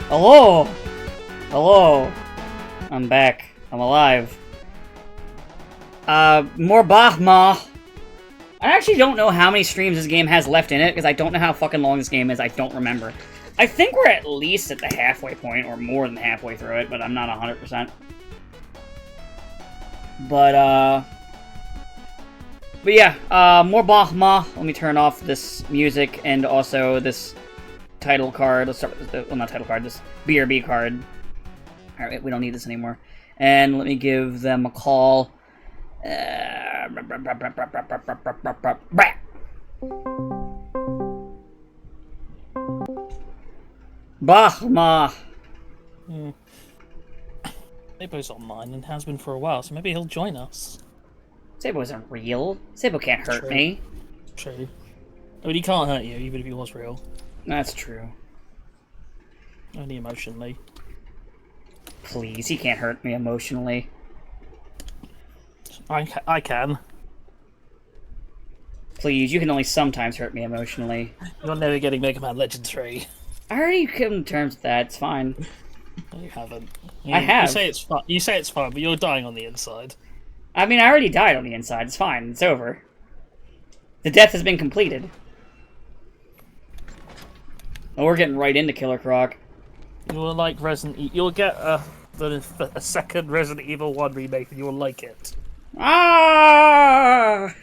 Hello! Hello! I'm back. I'm alive. More Bahma! I actually don't know how many streams this game has left in it, because I don't know how fucking long this game is. I don't remember. I think we're at least at the halfway point, or more than halfway through it, but I'm not 100%. But yeah, more Bahma. Let me turn off this music and also this title card. Let's start with well, not title card, this BRB card. Alright, we don't need this anymore. And let me give them a call. Bahma. Sabo's online and has been for a while, so maybe he'll join us. Sabo isn't real. Sabo can't hurt me. True. I mean, he can't hurt you, even if he was real. That's true. Only emotionally. Please, he can't hurt me emotionally. I can. Please, you can only sometimes hurt me emotionally. You're never getting Mega Man Legends 3. I already come to terms with that. It's fine. No, you haven't. I have. You say it's fun. You say it's fun, but you're dying on the inside. I mean, I already died on the inside. It's fine. It's over. The death has been completed. Oh, we're getting right into Killer Croc. You'll like Resident Evil. You'll get a second Resident Evil 1 remake, and you'll like it. Ah!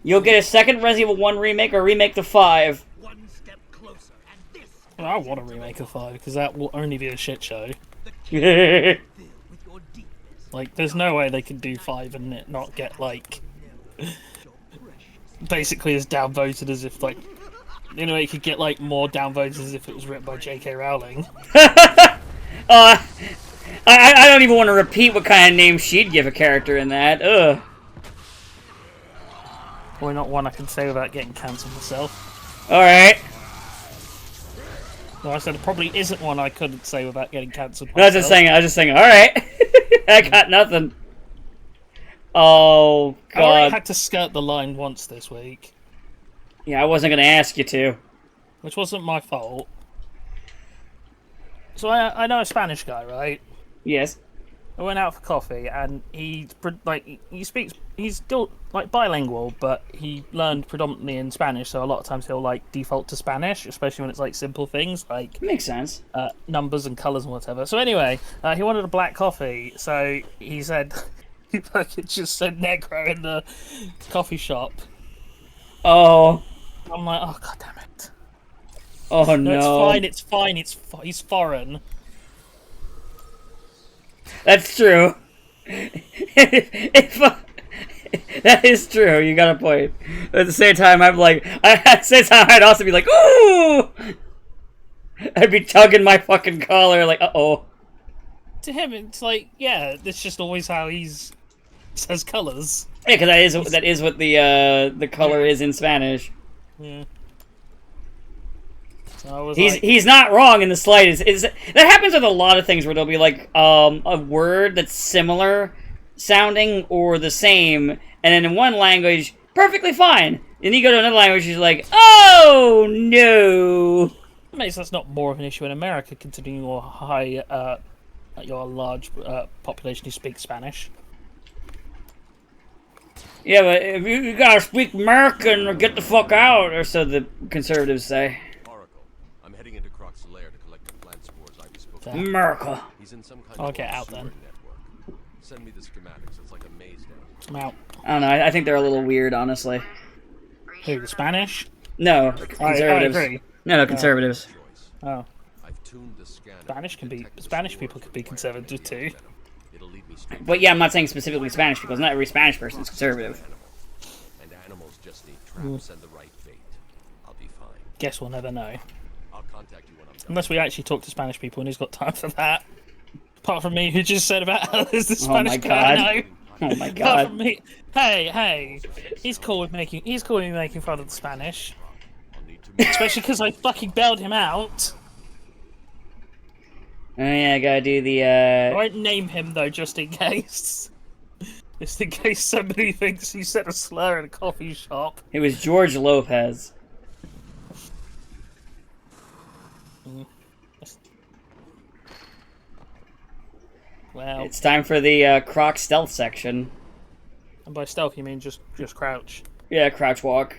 You'll get a second Resident Evil 1 remake or remake the 5. One step closer, and this Well, I want a remake of 5 because that will only be a shit show. Yeah, with your deepness. Like, there's no way they can do 5 and it not get like basically as downvoted as if like. You know, it could get like more downvotes as if it was written by J.K. Rowling. I don't even want to repeat what kind of name she'd give a character in that. Ugh. Probably not one I can say without getting cancelled myself. Alright. No, I said it probably isn't one I couldn't say without getting cancelled I was just saying, alright. I got nothing. Oh, I already God. had to skirt the line once this week. Yeah, I wasn't going to ask you to. Which wasn't my fault. So I know a Spanish guy, right? Yes. I went out for coffee, and he's still like bilingual, but he learned predominantly in Spanish. So a lot of times he'll like default to Spanish, especially when it's like simple things like Makes sense. numbers and colors and whatever. So anyway, he wanted a black coffee, so he said he fucking just said negro in the coffee shop. Oh. I'm like, oh god damn it! Oh, No, it's fine. He's foreign. That's true. That is true. You got a point. But at the same time, I'm like, at the same time, I'd also be like, ooh! I'd be tugging my fucking collar, like, uh-oh. To him, it's like, yeah, that's just always how he's says colors. Yeah, because that is what the color is in Spanish. Yeah. So I was He's not wrong in the slightest. That happens with a lot of things where there'll be like a word that's similar sounding or the same, and then in one language perfectly fine, and you go to another language, you're like, oh no. Makes that's not more of an issue in America, considering your your large population who speaks Spanish. Yeah, but if you gotta speak American or get the fuck out, or so the conservatives say. Oracle, I'm heading into Croc's lair to collect the plant spores I spoke Fair. of. America. He's in some kind I'll of get old out then. sewer network. Send me the schematics. It's like a maze down. I'm out. I don't know. I think they're a little weird, honestly. Who, the Spanish? No, conservatives. I agree. No, conservatives. Choice. Oh, I've tuned the scanner. Spanish people can be conservative too. It'll lead me straight But yeah, I'm not saying specifically Spanish because not every Spanish person is conservative. and animals just need traps and the right bait. I'll be fine. Guess we'll never know. I'll contact you when I'm done. Unless we actually talk to Spanish people and he's got time for that. Apart from me, who just said about how there's the Oh my Spanish guy I God. know. Oh my Apart god. from me, hey, he's cool with making fun of the Spanish, I'll need to move. especially because I fucking bailed him out. Oh yeah, I gotta do the I won't name him though, just in case. Just in case somebody thinks he said a slur in a coffee shop. It was George Lopez. Well, It's time for the Croc stealth section. and by stealth you mean just crouch. Yeah, crouch walk.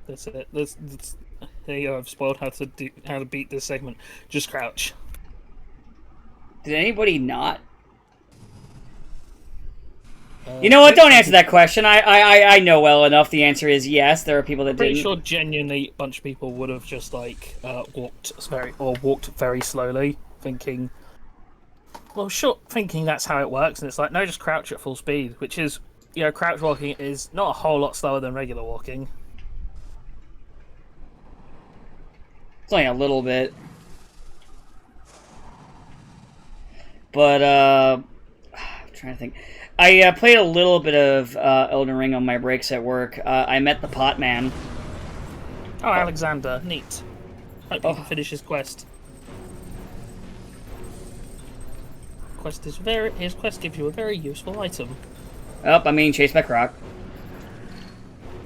That's it. There you go. I've spoiled how to beat this segment. Just crouch. Did anybody not? You know what? Don't answer that question. I know well enough. The answer is yes. There are people that Pretty didn't. sure genuinely a bunch of people would have just like walked very slowly, thinking that's how it works, and it's like no, just crouch at full speed, which is crouch walking is not a whole lot slower than regular walking. It's only a little bit. But, I'm trying to think. I played a little bit of Elden Ring on my breaks at work. I met the pot man. Oh, Alexander, neat. Hope you can finish his quest. His quest gives you a very useful item. Oh, I mean, chased by Croc.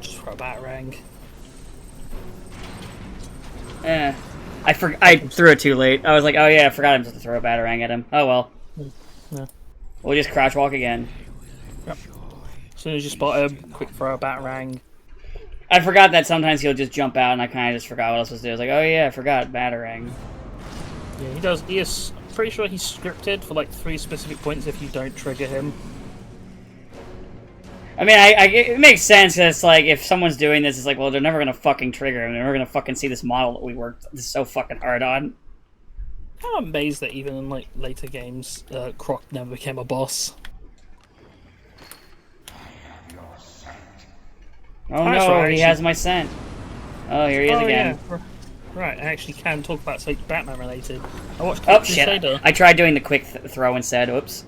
Just for a batarang. I threw it too late. I was like, oh yeah, I forgot I'm supposed to throw a batarang at him. Oh well. Yeah. We'll just crouch walk again. Yep. As soon as you spot him, quick throw a batarang. I forgot that sometimes he'll just jump out, and I kind of just forgot what I was supposed to do. I was like, oh yeah, I forgot batarang. Yeah, he does. He is pretty sure he's scripted for like 3 specific points if you don't trigger him. I mean, it makes sense. It's like if someone's doing this, it's like, well, they're never gonna fucking trigger him. They're never gonna fucking see this model that we worked so fucking hard on. I'm amazed that even in like later games, Croc never became a boss. Oh That's no, right, he has my scent. Oh, here he is again. Yeah. Right, I actually can talk about something Batman related. I watched Oh Quick shit! Crusader. I tried doing the quick throw instead. Oops.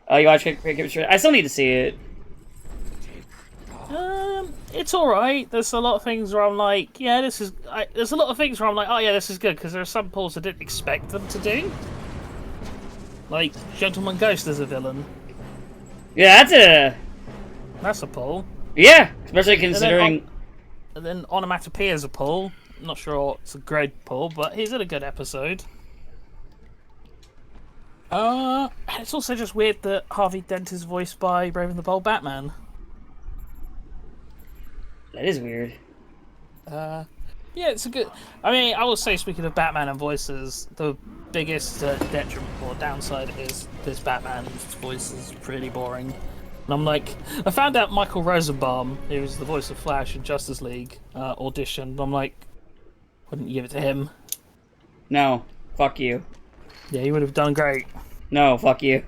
Oh, you watch Quick Crusader? I still need to see it. It's alright. There's a lot of things where I'm like, yeah, this is... there's a lot of things where I'm like, oh yeah, this is good, because there are some pulls I didn't expect them to do. Like, Gentleman Ghost as a villain. Yeah, That's a pull. Yeah, especially considering... And then Onomatopoeia is a pull. I'm not sure it's a great pull, but he's in a good episode. And it's also just weird that Harvey Dent is voiced by Raven the Bold Batman. That is weird. Yeah, it's a good... I mean, I will say, speaking of Batman and voices, the biggest detriment or downside is this Batman's voice is pretty boring. And I'm like... I found out Michael Rosenbaum, who was the voice of Flash in Justice League, auditioned. I'm like, wouldn't you give it to him? No, fuck you. Yeah, he would have done great. No, fuck you.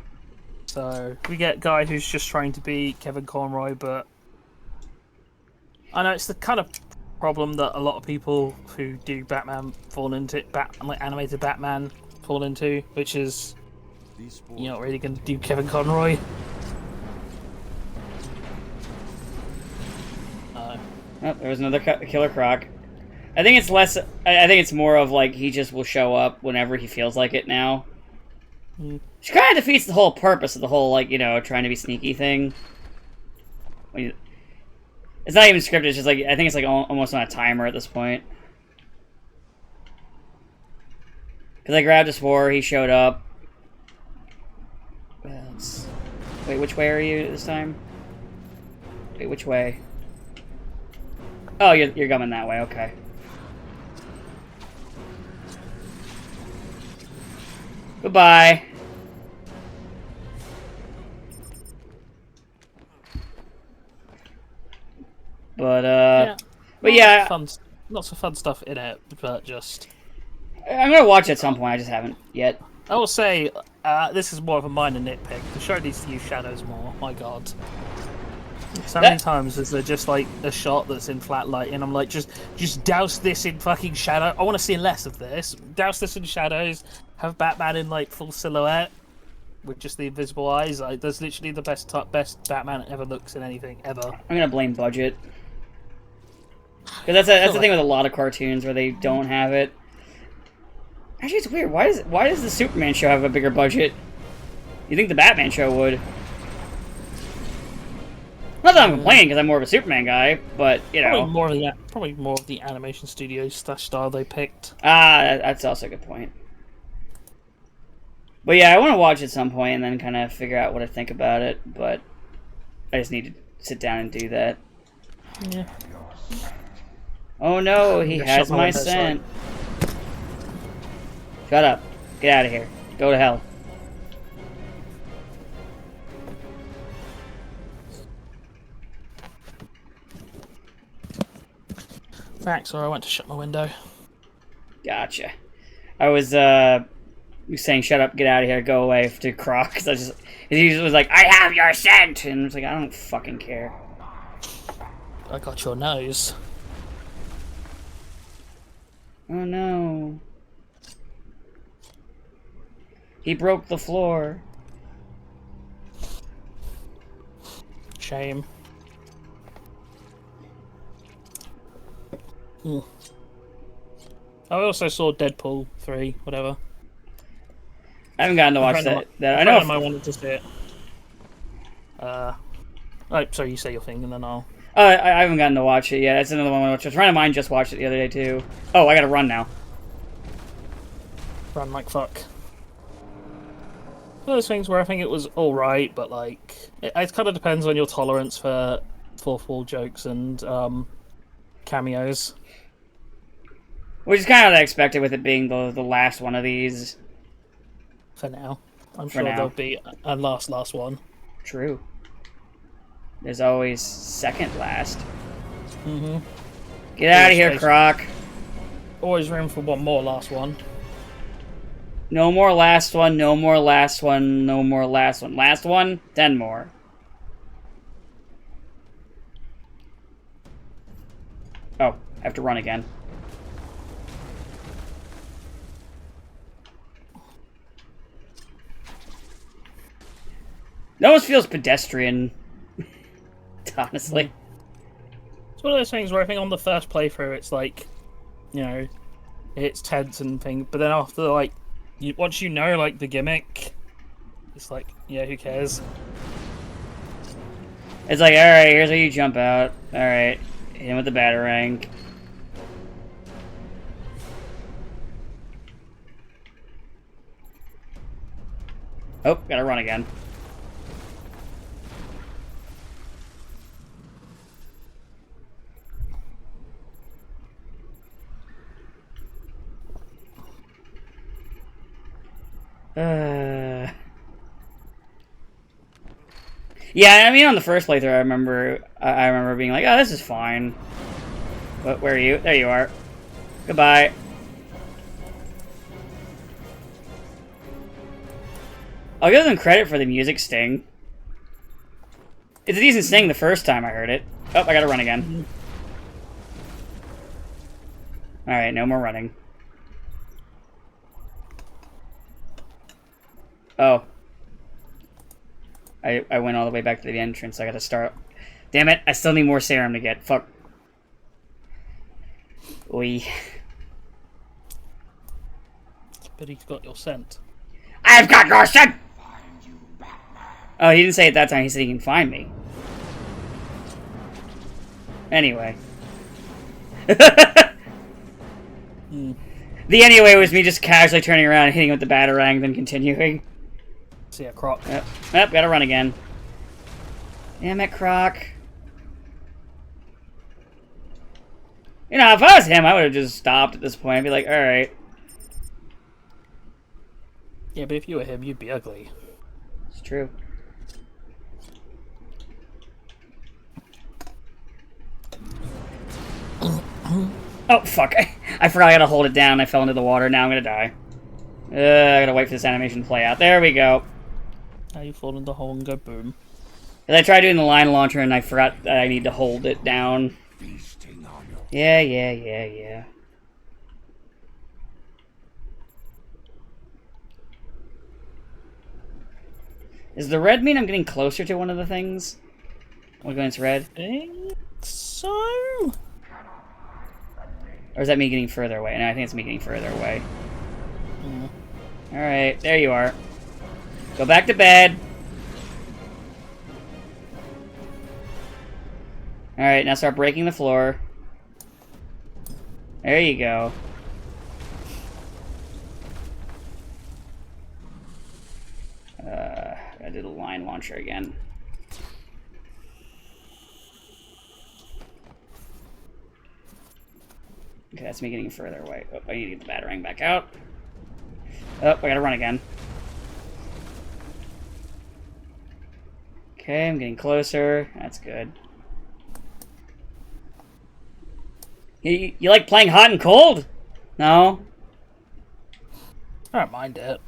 So, we get a guy who's just trying to be Kevin Conroy, but... I know it's the kind of problem that a lot of people who do Batman fall into, like animated Batman fall into, which is you're not really going to do Kevin Conroy. Oh, there was another killer Croc. I think it's less. I think it's more of like he just will show up whenever he feels like it now. Which kind of defeats the whole purpose of the whole trying to be sneaky thing. It's not even scripted. It's just like I think it's like almost on a timer at this point. Because I grabbed a spore, he showed up. Wait, which way are you this time? Wait, which way? Oh, you're coming that way. Okay. Goodbye. But yeah, lots of fun stuff in it, but just I'm gonna watch it at some point. I just haven't yet. I will say this is more of a minor nitpick. The show needs to use shadows more. My God, so many times is there just like a shot that's in flat light, and I'm like, just douse this in fucking shadow. I want to see less of this. Douse this in shadows. Have Batman in like full silhouette with just the invisible eyes. Like, that's literally the best Batman ever looks in anything ever. I'm gonna blame budget. Because that's the thing with a lot of cartoons where they don't have it. Actually, it's weird. Why does the Superman show have a bigger budget? You think the Batman show would? Not that I'm complaining because I'm more of a Superman guy, but you know, probably more of the animation studio style they picked. That's also a good point. But yeah, I want to watch at some point and then kind of figure out what I think about it. But I just need to sit down and do that. Yeah. Oh no, he Just has shut my my window, scent. Shut up. Get out of here. Go to hell. Thanks, or I went to shut my window. Gotcha. I was saying shut up, get out of here, go away to Krunk, because he was like, I have your scent, and I was like, I don't fucking care. I got your nose. Oh no. He broke the floor. Shame. I also saw Deadpool 3, whatever. I haven't gotten to watch that. I know. I wanted to see it. Oh, sorry, you say your thing and then I'll... I haven't gotten to watch it yet. That's another one I watched. A friend of mine just watched it the other day too. Oh, I gotta run now. Run like fuck. One of those things where I think it was alright, but like... It kind of depends on your tolerance for fourth wall jokes and cameos. Which is kind of expected with it being the last one of these. For now. I'm For sure now. there'll be a last one. True. There's always second last. Mm-hmm. Get out of here, Space. Croc. Always room for one more last one. No more last one, no more last one, no more last one. Last one, 10 more. Oh, I have to run again. It almost feels pedestrian, honestly. It's one of those things where I think on the first playthrough it's like, you know, it's tense and thing, but then after like, once you know like the gimmick, it's like, yeah, who cares? It's like, alright, here's how you jump out. Alright, hit him with the batarang. Oh, gotta run again. Yeah, I mean, on the first playthrough, I remember being like, "Oh, this is fine." But where are you? There you are. Goodbye. I'll give them credit for the music sting. It's a decent sting the first time I heard it. Oh, I gotta run again. Alright, no more running. Oh. I went all the way back to the entrance. I gotta start. Damn it, I still need more serum to get. Fuck. Oi. But he's got your scent. I've got your scent! Oh, he didn't say it that time. He said he can find me. Anyway. The anyway was me just casually turning around and hitting with the batarang, then continuing. See a Croc. Yep, gotta run again. Damn it, Croc. You know, if I was him, I would have just stopped at this point. I'd be like, alright. Yeah, but if you were him, you'd be ugly. It's true. Oh, fuck. I forgot I gotta hold it down. I fell into the water. Now I'm gonna die. I gotta wait for this animation to play out. There we go. Now you fall in the hole and go boom. I tried doing the line launcher and I forgot that I need to hold it down. Yeah. Does the red mean I'm getting closer to one of the things? When it's red? I think so? Or is that me getting further away? No, I think it's me getting further away. Alright, there you are. Go back to bed. Alright, now start breaking the floor. There you go. pressure again. Okay, that's me getting further away. Oh, I need to get the batarang back out. Oh, I gotta run again. Okay, I'm getting closer. That's good. You like playing hot and cold? No? I don't mind it.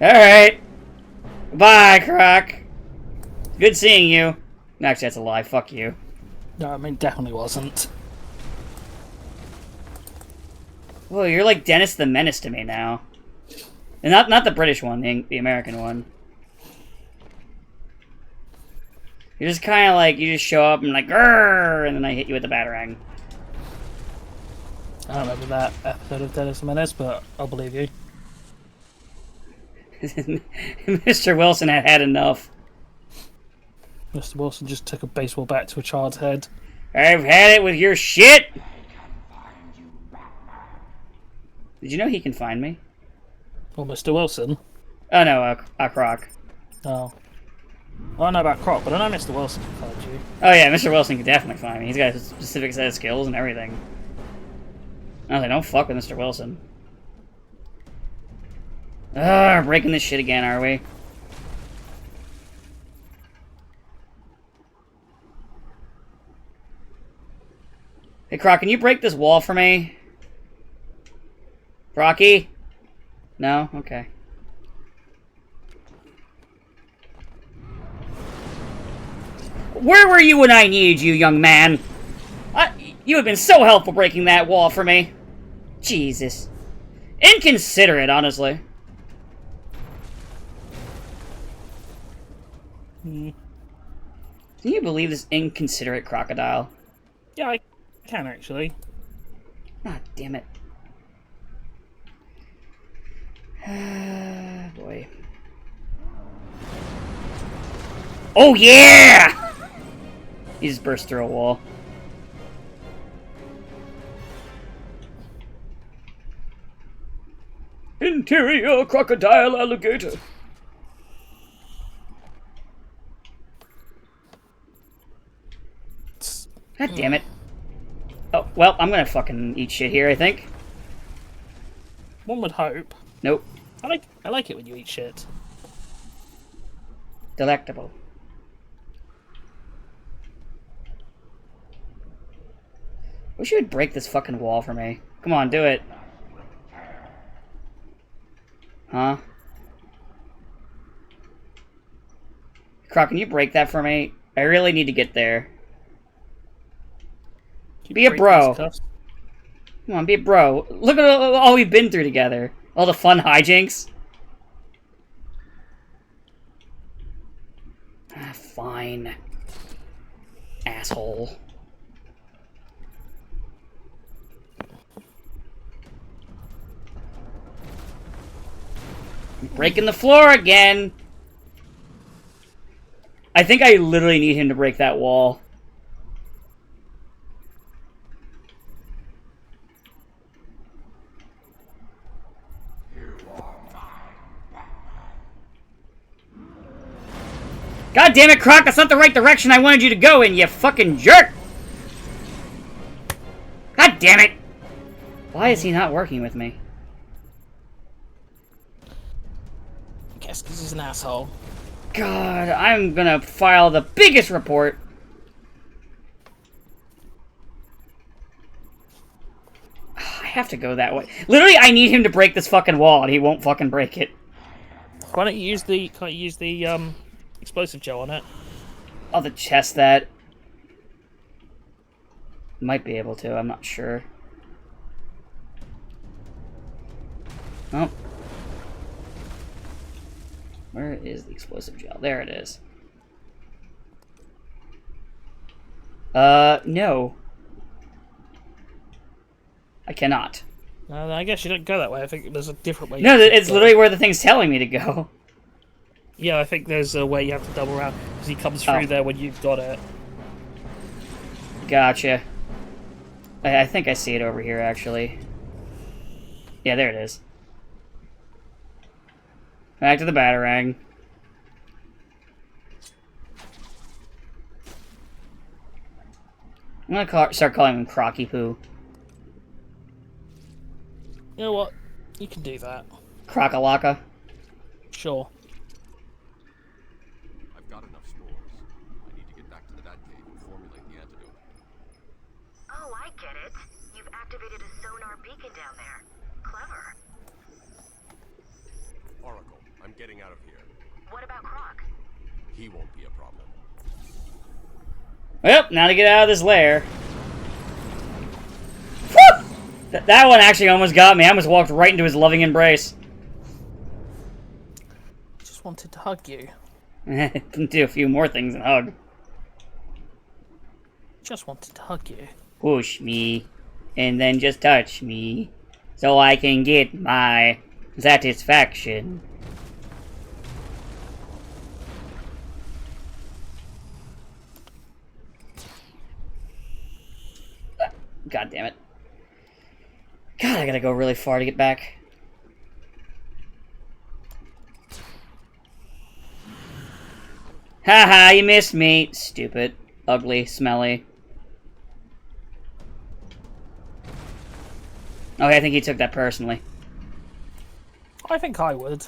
Alright. Bye, Croc. Good seeing you. Actually, that's a lie. Fuck you. No, I mean, definitely wasn't. Well, you're like Dennis the Menace to me now. And not the British one, the American one. You're just kind of like, you just show up and like, grrr, and then I hit you with the batarang. I don't remember that episode of Dennis the Menace, but I'll believe you. Mr. Wilson had had enough. Mr. Wilson just took a baseball bat to a child's head. I've had it with your shit! Did you know he can find me? Well, Mr. Wilson? Oh no, Croc. Oh. Well, I know about Croc, but I know Mr. Wilson can find you. Oh yeah, Mr. Wilson can definitely find me. He's got a specific set of skills and everything. I was like, don't fuck with Mr. Wilson. We're breaking this shit again, are we? Hey, Croc, can you break this wall for me? Crocky? No? Okay. Where were you when I needed you, young man? You have been so helpful breaking that wall for me. Jesus. Inconsiderate, honestly. Can you believe this inconsiderate crocodile? Yeah, I can actually. Ah, damn it. Boy. Oh, yeah! He just burst through a wall. Interior crocodile alligator. God damn it. Oh, well, I'm gonna fucking eat shit here, I think. One would hope. Nope. I like it when you eat shit. Delectable. Wish you would break this fucking wall for me. Come on, do it. Huh? Croc, can you break that for me? I really need to get there. Be a bro. Come on, be a bro. Look at all we've been through together. All the fun hijinks. Ah, fine. Asshole. I'm breaking the floor again. I think I literally need him to break that wall. God damn it, Croc! That's not the right direction I wanted you to go in, you fucking jerk! God damn it! Why is he not working with me? I guess because he's an asshole. God, I'm gonna file the biggest report. I have to go that way. Literally, I need him to break this fucking wall, and he won't fucking break it. Why don't you use the explosive gel on it? I'll have to test that. Might be able to, I'm not sure. Oh. Where is the explosive gel? There it is. No. I cannot. I guess you don't go that way. I think there's a different way. No, it's literally where the thing's telling me to go. Yeah, I think there's a way you have to double around, because he comes through there when you've got it. Gotcha. I think I see it over here, actually. Yeah, there it is. Back to the Batarang. I'm gonna start calling him Crocky Poo. You know what? You can do that. Crocalaka. Sure. I've got enough spores. I need to get back to the Bat Cave and formulate the antidote. Oh, I get it. You've activated a sonar beacon down there. Clever. Oracle, I'm getting out of here. What about Krunk? He won't be a problem. Well, now to get out of this lair. Whew! That one actually almost got me. I almost walked right into his loving embrace. Just wanted to hug you. Do a few more things and hug. Just wanted to hug you. Push me, and then just touch me, so I can get my satisfaction. God damn it. God, I gotta go really far to get back. Haha, you missed me. Stupid, ugly, smelly. Okay, I think he took that personally. I think I would.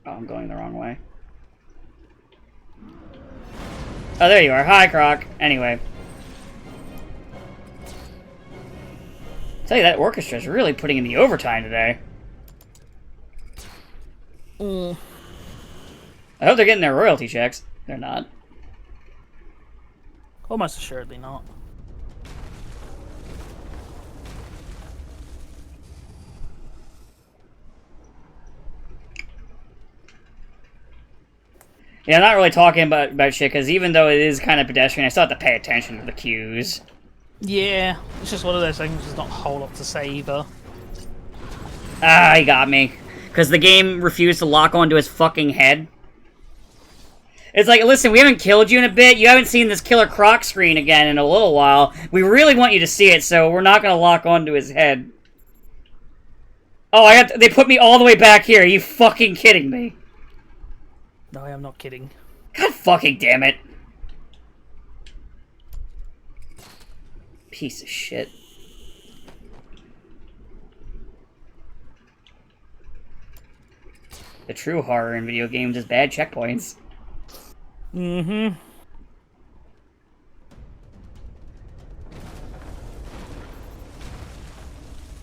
Oh, I'm going the wrong way. Oh, there you are. Hi, Croc. Anyway. Tell you, that orchestra's really putting in the overtime today. I hope they're getting their royalty checks. They're not. Almost assuredly not. Yeah, I'm not really talking about shit, because even though it is kind of pedestrian, I still have to pay attention to the cues. Yeah, it's just one of those things. There's not a whole lot to say either. Ah, he got me. Because the game refused to lock onto his fucking head. It's like, listen, we haven't killed you in a bit. You haven't seen this Killer Croc screen again in a little while. We really want you to see it, so we're not going to lock onto his head. Oh, they put me all the way back here. Are you fucking kidding me? No, I am not kidding. God fucking damn it. Piece of shit. The true horror in video games is bad checkpoints. Mm-hmm.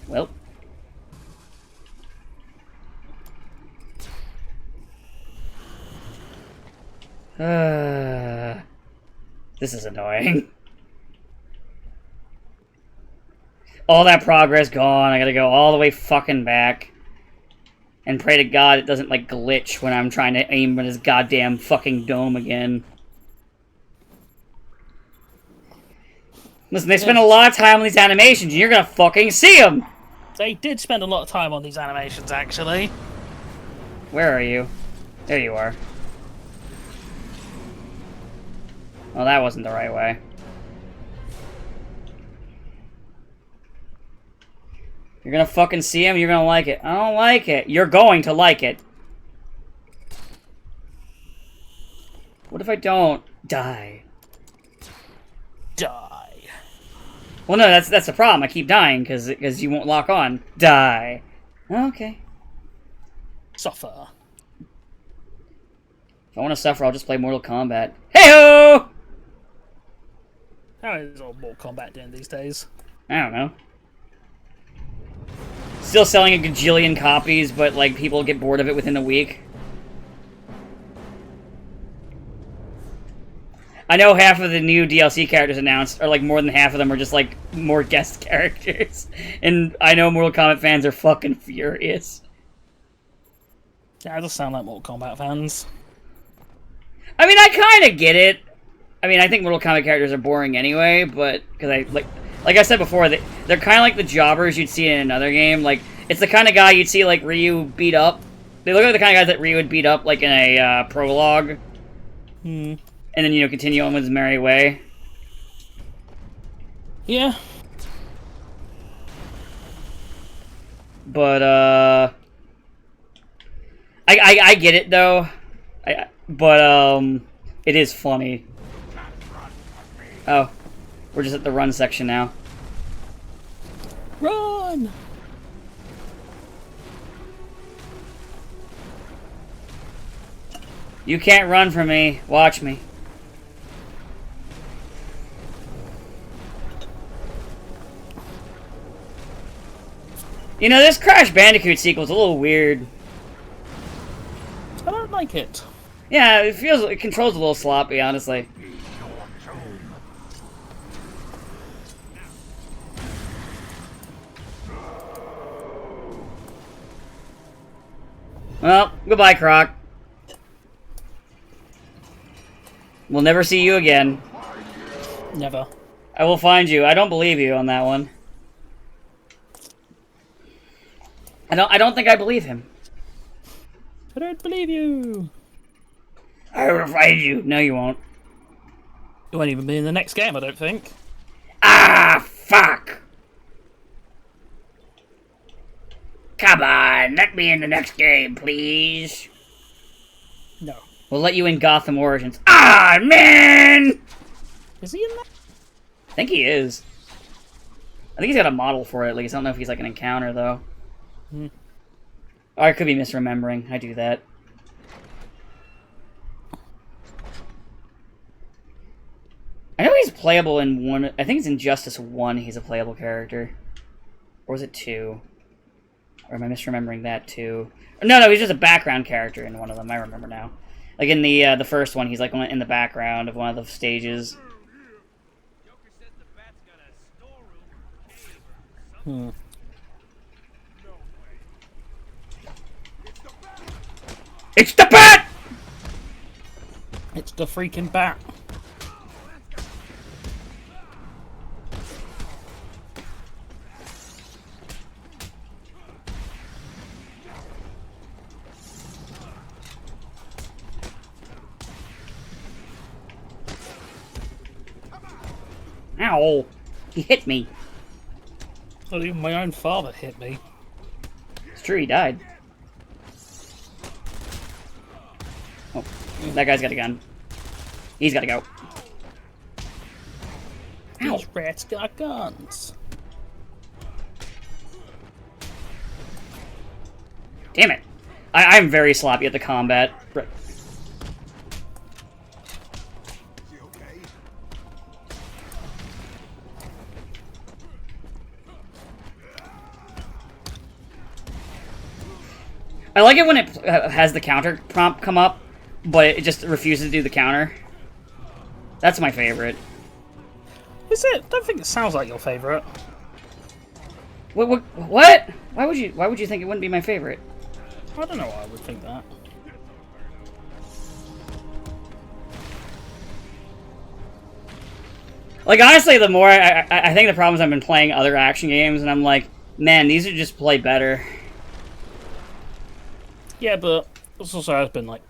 Well. This is annoying. All that progress gone. I gotta go all the way fucking back. And pray to God it doesn't, like, glitch when I'm trying to aim at his goddamn fucking dome again. Listen, they spend a lot of time on these animations, and you're gonna fucking see them! They did spend a lot of time on these animations, actually. Where are you? There you are. Well, that wasn't the right way. You're gonna fucking see him, you're gonna like it. I don't like it. You're going to like it. What if I don't? Die. Die. Well, no, that's the problem. I keep dying, because you won't lock on. Die. Okay. Suffer. If I want to suffer, I'll just play Mortal Kombat. Hey-ho! How is all Mortal Kombat doing these days? I don't know. Still selling a gajillion copies, but, like, people get bored of it within a week. I know half of the new DLC characters announced, or, like, more than half of them are just, like, more guest characters. And I know Mortal Kombat fans are fucking furious. Yeah, it does sound like Mortal Kombat fans. I mean, I kind of get it. I mean, I think Mortal Kombat characters are boring anyway, but, because I, like I said before, they're kind of like the jobbers you'd see in another game. Like, it's the kind of guy you'd see, like, Ryu beat up They look like the kind of guys that Ryu would beat up, like, in a, prologue. Hmm. And then, you know, continue on with his merry way. Yeah. But, I get it, though. It is funny. Oh. We're just at the run section now. Run! You can't run from me. Watch me. You know, this Crash Bandicoot sequel is a little weird. I don't like it. Yeah, it controls a little sloppy, honestly. Well, goodbye, Croc. We'll never see you again. Never. I will find you. I don't believe you on that one. I don't think I believe him. I don't believe you. I will find you. No, you won't. You won't even be in the next game, I don't think. Ah, fuck! Come on, let me in the next game, please. No. We'll let you in Gotham Origins. Ah, man! Is he in that? I think he is. I think he's got a model for it, at least. I don't know if he's like an encounter, though. Hmm. Or I could be misremembering. I do that. I know he's playable in one... I think it's in Justice 1 he's a playable character. Or was it 2? Or am I misremembering that, too? No, he's just a background character in one of them. I remember now. Like in the first one, he's like in the background of one of the stages. Joker says the bat's got a storeroom. Hmm. It's the bat! It's the freaking bat. Ow! He hit me. Not even my own father hit me. It's true, he died. Oh, that guy's got a gun. He's gotta go. Ow! These rats got guns. Damn it. I'm very sloppy at the combat. Right. I like it when it has the counter prompt come up, but it just refuses to do the counter. That's my favorite. Is it? I don't think it sounds like your favourite. What? Why would you think it wouldn't be my favorite? I don't know why I would think that. Like, honestly, the more I think the problem is I've been playing other action games, and I'm like, man, these are just play better. Yeah, but this also has been like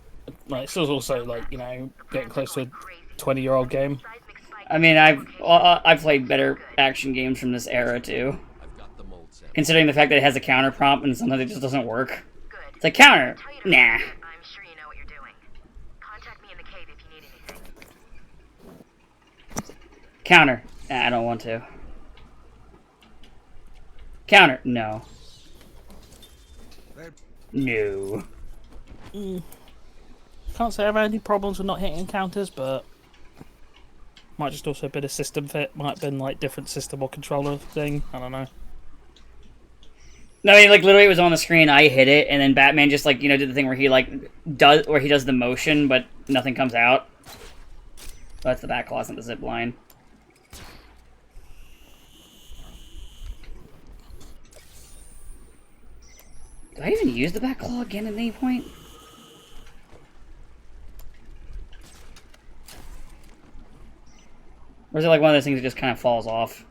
this is also like, you know, getting close to a 20-year-old game. I mean, I've played better action games from this era too. I've got the mold sample. Considering the fact that it has a counter prompt and sometimes it just doesn't work. Good. It's like, counter. Tell you to Nah. I'm sure you know what you're doing. Contact me in the cave if you need anything. Counter. Nah, I don't want to. Counter. No. No. Can't say I've had any problems with not hitting encounters, but might just also been a system fit. Might have been like different system or controller thing. I don't know. No, I mean, like, literally it was on the screen, I hit it, and then Batman just, like, you know, did the thing where he, like, does the motion, but nothing comes out. That's the back claws, not the zip line. Do I even use the back claw again at any point? Or is it like one of those things that just kind of falls off?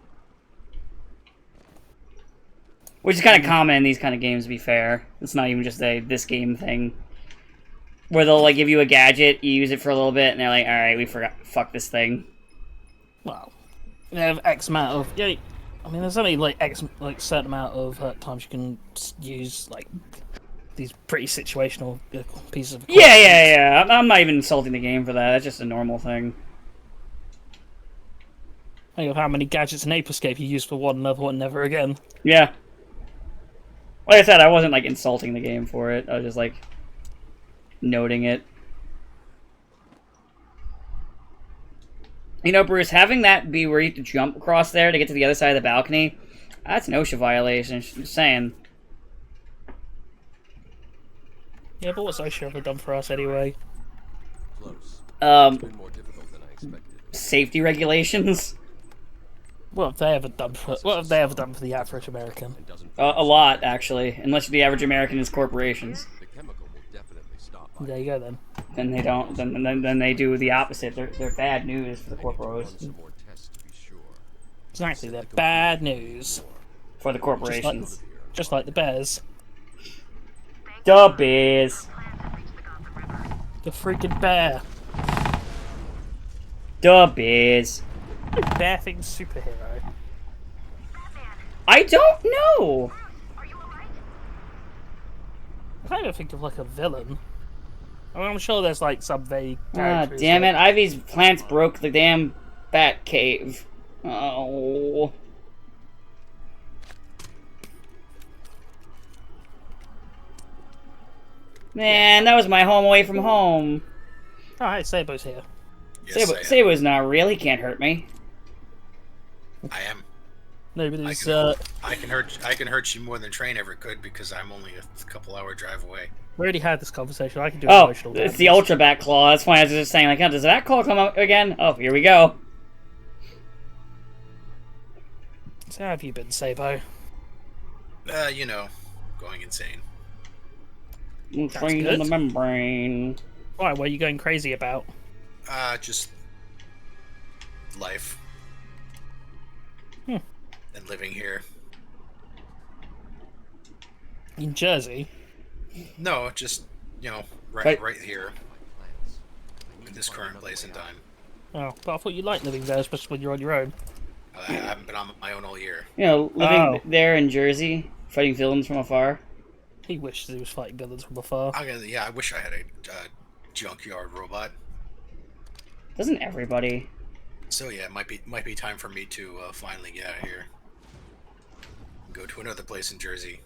Which is kind of common in these kind of games, to be fair. It's not even just a this game thing. Where they'll, like, give you a gadget, you use it for a little bit, and they're like, alright, we forgot, fuck this thing. Well, you have X amount of... Yeah, I mean, there's only, like, X, like, certain amount of times you can use, like, these pretty situational pieces of equipment. Yeah. I'm not even insulting the game for that. That's just a normal thing. Think of how many gadgets in Ape Escape you use for one, another one, never again. Yeah. Like I said, I wasn't, like, insulting the game for it. I was just, like, noting it. You know, Bruce, having that be where you have to jump across there to get to the other side of the balcony, that's an OSHA violation. Just saying. Yeah, but what's OSHA ever done for us anyway? Close. It's been more difficult than I expected. Safety regulations. What have they ever done for the average American? It doesn't A lot, actually. Unless the average American is corporations. The chemical will definitely stop by. There you go then. Then they don't. Then they do the opposite. They're bad news for the Run corporations. some more tests to be sure. Exactly, they're bad news. For the corporations. Just like the bears. The bears. The freaking bear. The bears. Bear thing's superhero. I don't know. I can't even think of like a villain. I mean, I'm sure there's like some vague Ah, characters. damn it. that- Ivy's plants broke the damn bat cave. Oh. Man, that was my home away from home. Alright, Sabo's here. Yes, I am. Sabo's not real. He can't hurt me. I am. Nobody's, I can hurt you more than Train ever could because I'm only a couple-hour drive away. we already had this conversation. I can do Oh, emotional damage. it's the Ultra Bat Claw. That's why I was just saying, like, oh, does that claw come out again? Oh, here we go. So how have you been, Sabo? You know, going insane. Trained in the good. membrane. Why, what are you going crazy about? Just life. Hmm. And living here. In Jersey? No, just, you know, Right. right here. Plants. In this current place and time. Oh, but I thought you liked living there, especially when you're on your own. I haven't been on my own all year. You know, living Oh. there in Jersey, fighting villains from afar. He wishes he was fighting villains from afar. I wish I had a junkyard robot. Doesn't everybody? So yeah, it might be time for me to finally get out of here. Go to another place in Jersey.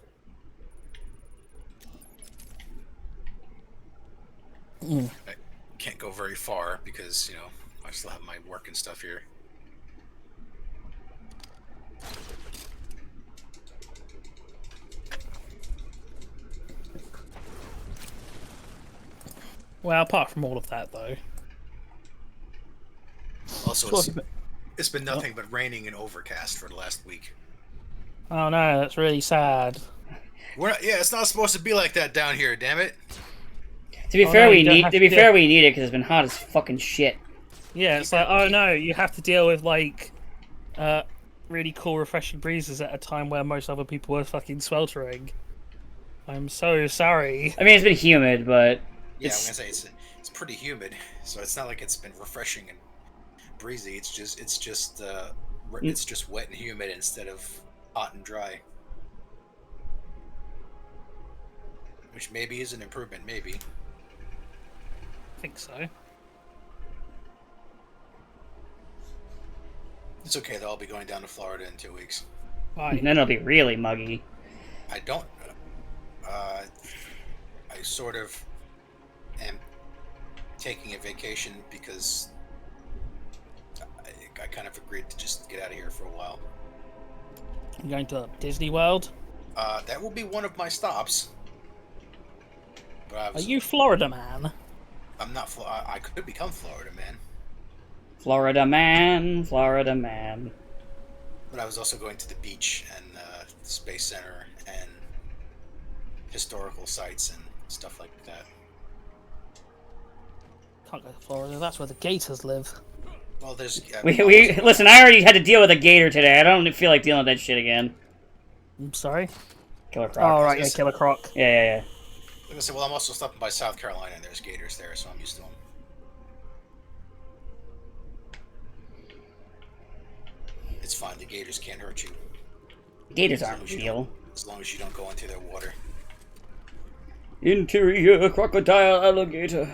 I can't go very far because, you know, I still have my work and stuff here. Well, apart from all of that, though. Also, Sure. it's been nothing but raining and overcast for the last week. Oh no, that's really sad. It's not supposed to be like that down here, damn it. To be Oh, fair, no, we you don't need have to to be do fair, it. we need it because it's been hot as fucking shit. Yeah, it's like, oh no, you have to deal with, like, really cool, refreshing breezes at a time where most other people are fucking sweltering. I'm so sorry. I mean, it's been humid, but Yeah, it's I'm gonna say it's pretty humid, so it's not like it's been refreshing and breezy. It's just wet and humid instead of hot and dry. Which maybe is an improvement, maybe. I think so. It's okay, though. I'll be going down to Florida in 2 weeks. Why? then it'll be really muggy. I don't. I sort of am taking a vacation because I kind of agreed to just get out of here for a while. I'm going to Disney World. That will be one of my stops. But Are you Florida man? I'm not. I could become Florida man. Florida man, Florida man. But I was also going to the beach and the space center and historical sites and stuff like that. Can't go to Florida. That's where the gators live. Well, there's. We listen. I already had to deal with a gator today. I don't feel like dealing with that shit again. I'm sorry. Killer Croc. Oh, right, yeah, Killer Croc. Yeah. Like I said, well, I'm also stopping by South Carolina, and there's gators there, so I'm used to them. It's fine. The gators can't hurt you Gators aren't real. as long as you don't go into their water. Interior crocodile alligator.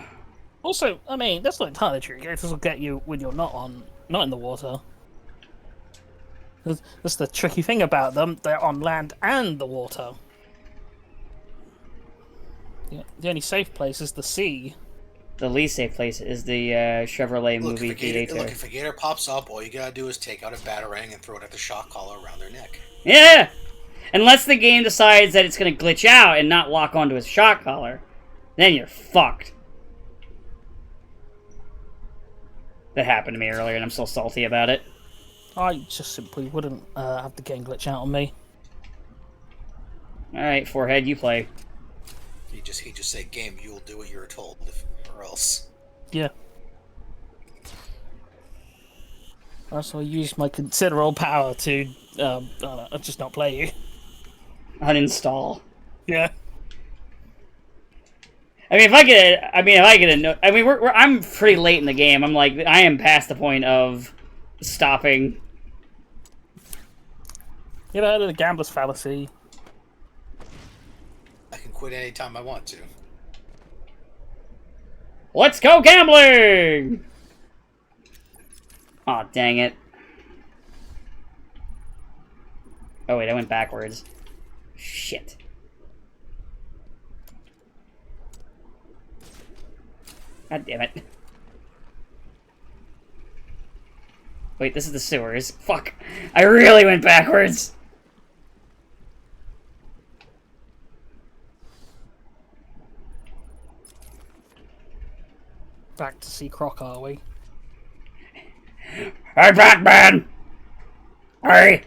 Also, I mean, that's not entirely true. Gators will get you when you're not in the water. That's the tricky thing about them. They're on land and the water. Yeah, the only safe place is the sea. The least safe place is the Chevrolet movie theater. Look, if a gator pops up, all you gotta do is take out a batarang and throw it at the shock collar around their neck. Yeah! Unless the game decides that it's going to glitch out and not lock onto his shock collar. Then you're fucked. That happened to me earlier and I'm still salty about it. I just simply wouldn't have the game glitch out on me. Alright, Forehead, you play. He just say, "Game, you will do what you're told, or else." Yeah. Also, I use my considerable power to just not play you. Uninstall. Yeah. I mean, if I get a note, I mean, I'm pretty late in the game. I'm like, I am past the point of stopping. You know, the gambler's fallacy. I can quit anytime I want to. Let's go gambling! Aw, oh, dang it. Oh wait, I went backwards. Shit. God damn it. Wait, this is the sewers. Fuck. I really went backwards. Back to see Croc, are we? Hey, Batman! Hey!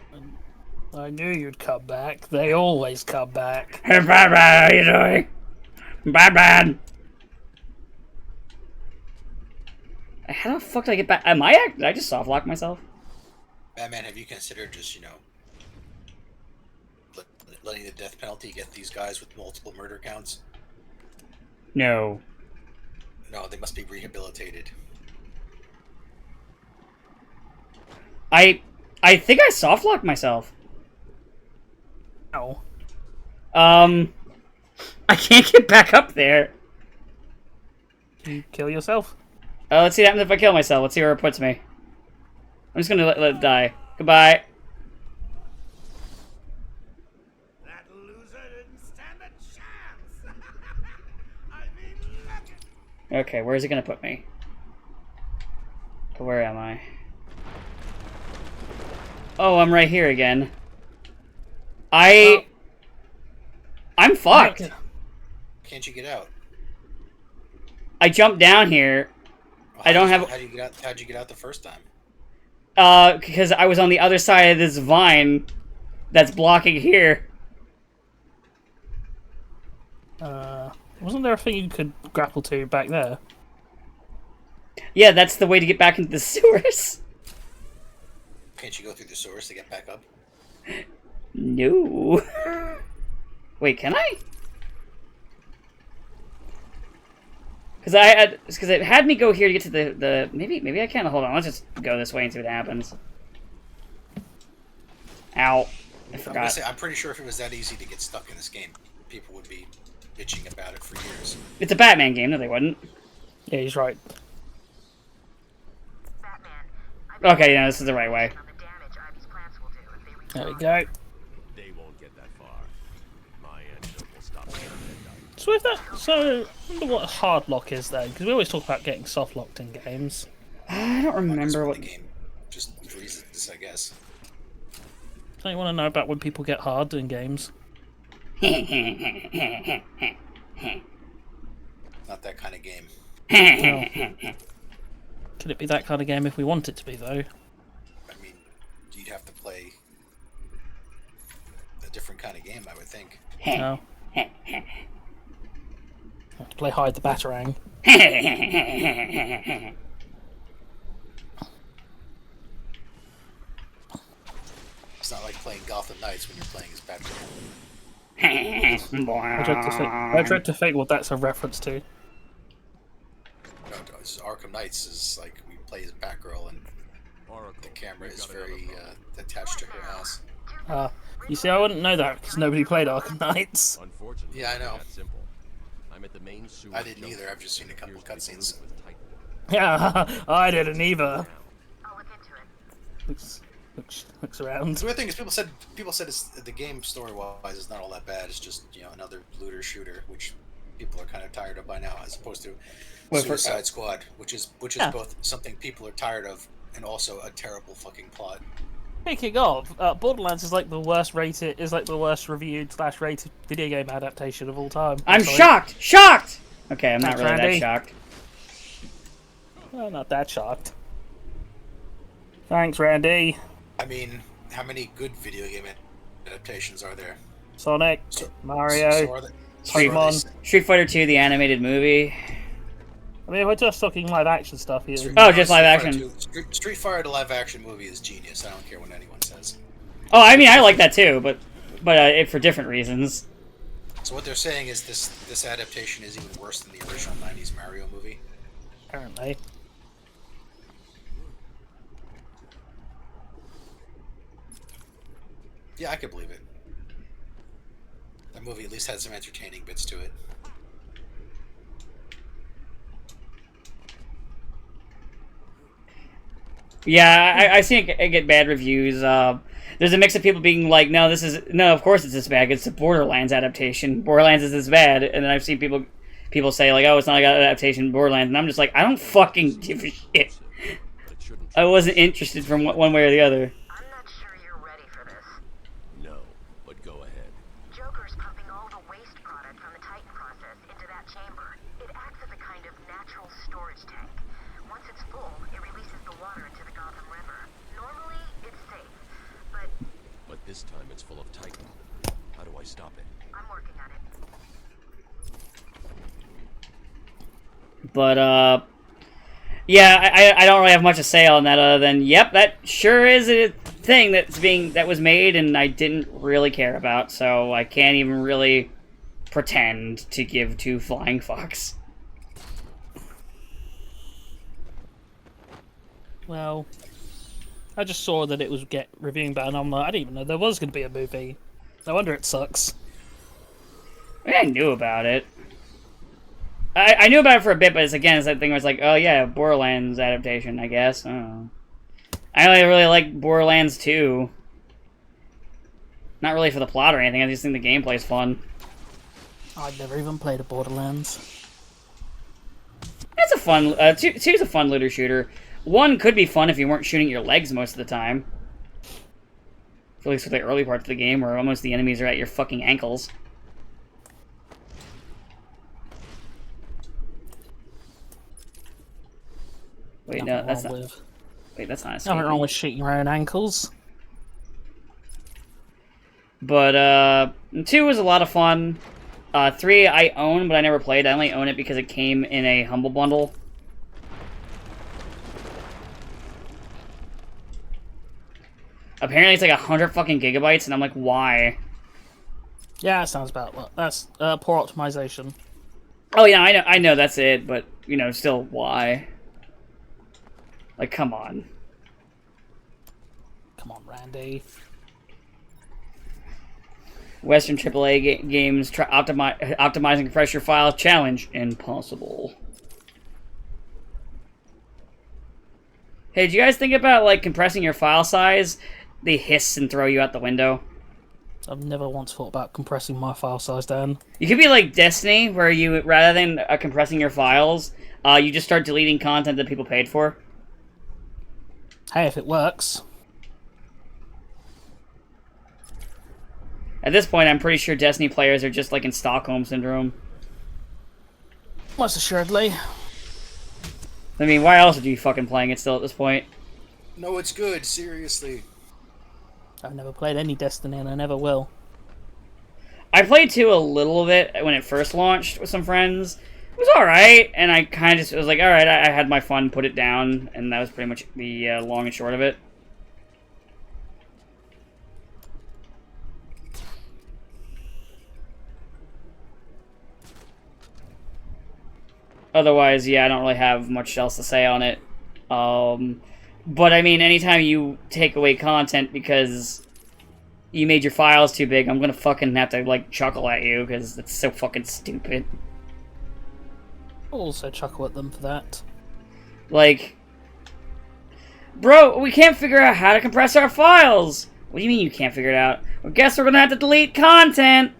I knew you'd come back. They always come back. Hey, Batman, how you doing? Batman! How the fuck did I get back? Did I just soft lock myself? Batman, have you considered just, letting the death penalty get these guys with multiple murder counts? No. No, they must be rehabilitated. I think I soft locked myself. No. I can't get back up there. You kill yourself? Let's see what happens if I kill myself. Let's see where it puts me. I'm just gonna let it die. Goodbye. That loser didn't stand a chance. I mean, look at Okay, where is it gonna put me? Where am I? Oh, I'm right here again. I'm fucked. Can't you get out? I jumped down here. I don't have. How'd you get out the first time? Because I was on the other side of this vine that's blocking here. Wasn't there a thing you could grapple to back there? Yeah, that's the way to get back into the sewers. Can't you go through the sewers to get back up? No. Wait, can I? Because it had me go here to get to the maybe I can't. Hold on, let's just go this way and see what happens. Ow! I forgot. I'm pretty sure if it was that easy to get stuck in this game, people would be bitching about it for years. It's a Batman game, no, they wouldn't. Yeah, he's right. Batman, Okay, yeah, this is the right way. on the damage Ivy's plants will do if they There we respond. go. They won't get that far. My antidote will stop them at So with that, I wonder what hard lock is then, because we always talk about getting soft locked in games. I don't remember what. The game just freezes this, I guess. Don't you want to know about when people get hard in games? Not that kind of game. Could it be that kind of game if we want it to be, though? I mean, you'd have to play a different kind of game, I would think. No. Have to play hide the batarang. It's not like playing Gotham Knights when you're playing as Batman. I dread to think what that's a reference to. No, Arkham Knights is like we play as Batgirl, and Oracle, the camera we've is got another very problem. attached to her ass. You see, I wouldn't know that because nobody played Arkham Knights. Unfortunately, Yeah, I know. That simple. I'm at the main sewer I didn't junction. either. I've just seen a couple Appears to be cutscenes. polluted with Titan. Yeah, I didn't either. I'll look into it. Looks around. The weird thing is, people said it's, the game story-wise is not all that bad. It's just another looter shooter, which people are kind of tired of by now, as opposed to Suicide Squad, which is both something people are tired of and also a terrible fucking plot. Speaking of, Borderlands is like the worst reviewed / rated video game adaptation of all time. I'm Sorry. shocked. Okay, I'm not Thanks, really that Randy. shocked. Well, not that shocked. Thanks, Randy. I mean, how many good video game adaptations are there? Sonic, So- Mario, so are they- Pokemon. Street Fighter 2, the animated movie. I mean, we're just talking live action stuff here. Oh, just live Street action. Fighter 2 Street Fighter the live action movie is genius. I don't care what anyone says. Oh, I mean, I like that too, but for different reasons. So what they're saying is this adaptation is even worse than the original '90s Mario movie. Apparently. Yeah, I could believe it. That movie at least had some entertaining bits to it. Yeah, I see it get bad reviews. There's a mix of people being like, no, of course it's this bad. It's a Borderlands adaptation. Borderlands is this bad. And then I've seen people say, like, oh, it's not like an adaptation of Borderlands. And I'm just like, I don't fucking give a shit. But it shouldn't. I wasn't interested from one way or the other. I'm not sure you're ready for this. No, but go ahead. Joker's pumping all the waste product from the Titan process into that chamber. It acts as a kind of natural storage tank. Once it's full, it releases the water into the Gotham River. Normally, it's safe, but This time it's full of Titan. How do I stop it? I'm working on it. But, yeah, I don't really have much to say on that other than, yep, that sure is a thing that was made and I didn't really care about, so I can't even really pretend to give two flying fucks. Well, I just saw that it was reviewing bad, and I'm like, I didn't even know there was going to be a movie. No wonder it sucks. I knew about it. I knew about it for a bit, but it's that thing where it's like, oh yeah, Borderlands adaptation, I guess. I don't know. I only really like Borderlands 2. Not really for the plot or anything, I just think the gameplay's fun. I've never even played a Borderlands. It's a fun, two's a fun looter shooter. One could be fun if you weren't shooting your legs most of the time. At least for the early parts of the game, where almost the enemies are at your fucking ankles. Wait, no, that's not. Wait, that's not. Nothing wrong with shooting your own ankles. But 2 was a lot of fun. 3 I own, but I never played. I only own it because it came in a Humble Bundle. Apparently it's like 100 fucking gigabytes, and I'm like, why? Yeah, that sounds about well. That's poor optimization. Oh yeah, I know that's it, but still, why? Like, come on. Come on, Randy. Western AAA games optimizing compress your file challenge impossible. Hey, did you guys think about like compressing your file size? They hiss and throw you out the window. I've never once thought about compressing my file size down. You could be like Destiny, where you rather than compressing your files, you just start deleting content that people paid for. Hey, if it works. At this point, I'm pretty sure Destiny players are just like in Stockholm Syndrome. Most assuredly. I mean, why else are you fucking playing it still at this point? No, it's good. Seriously. I've never played any Destiny, and I never will. I played 2 a little bit when it first launched with some friends. It was alright, and I kind of just was like, alright, I had my fun, put it down, and that was pretty much the long and short of it. otherwise, yeah, I don't really have much else to say on it. But I mean, anytime you take away content because you made your files too big, I'm gonna fucking have to, like, chuckle at you, because it's so fucking stupid. I'll also chuckle at them for that. Like, bro, we can't figure out how to compress our files! What do you mean you can't figure it out? Well, guess we're gonna have to delete content!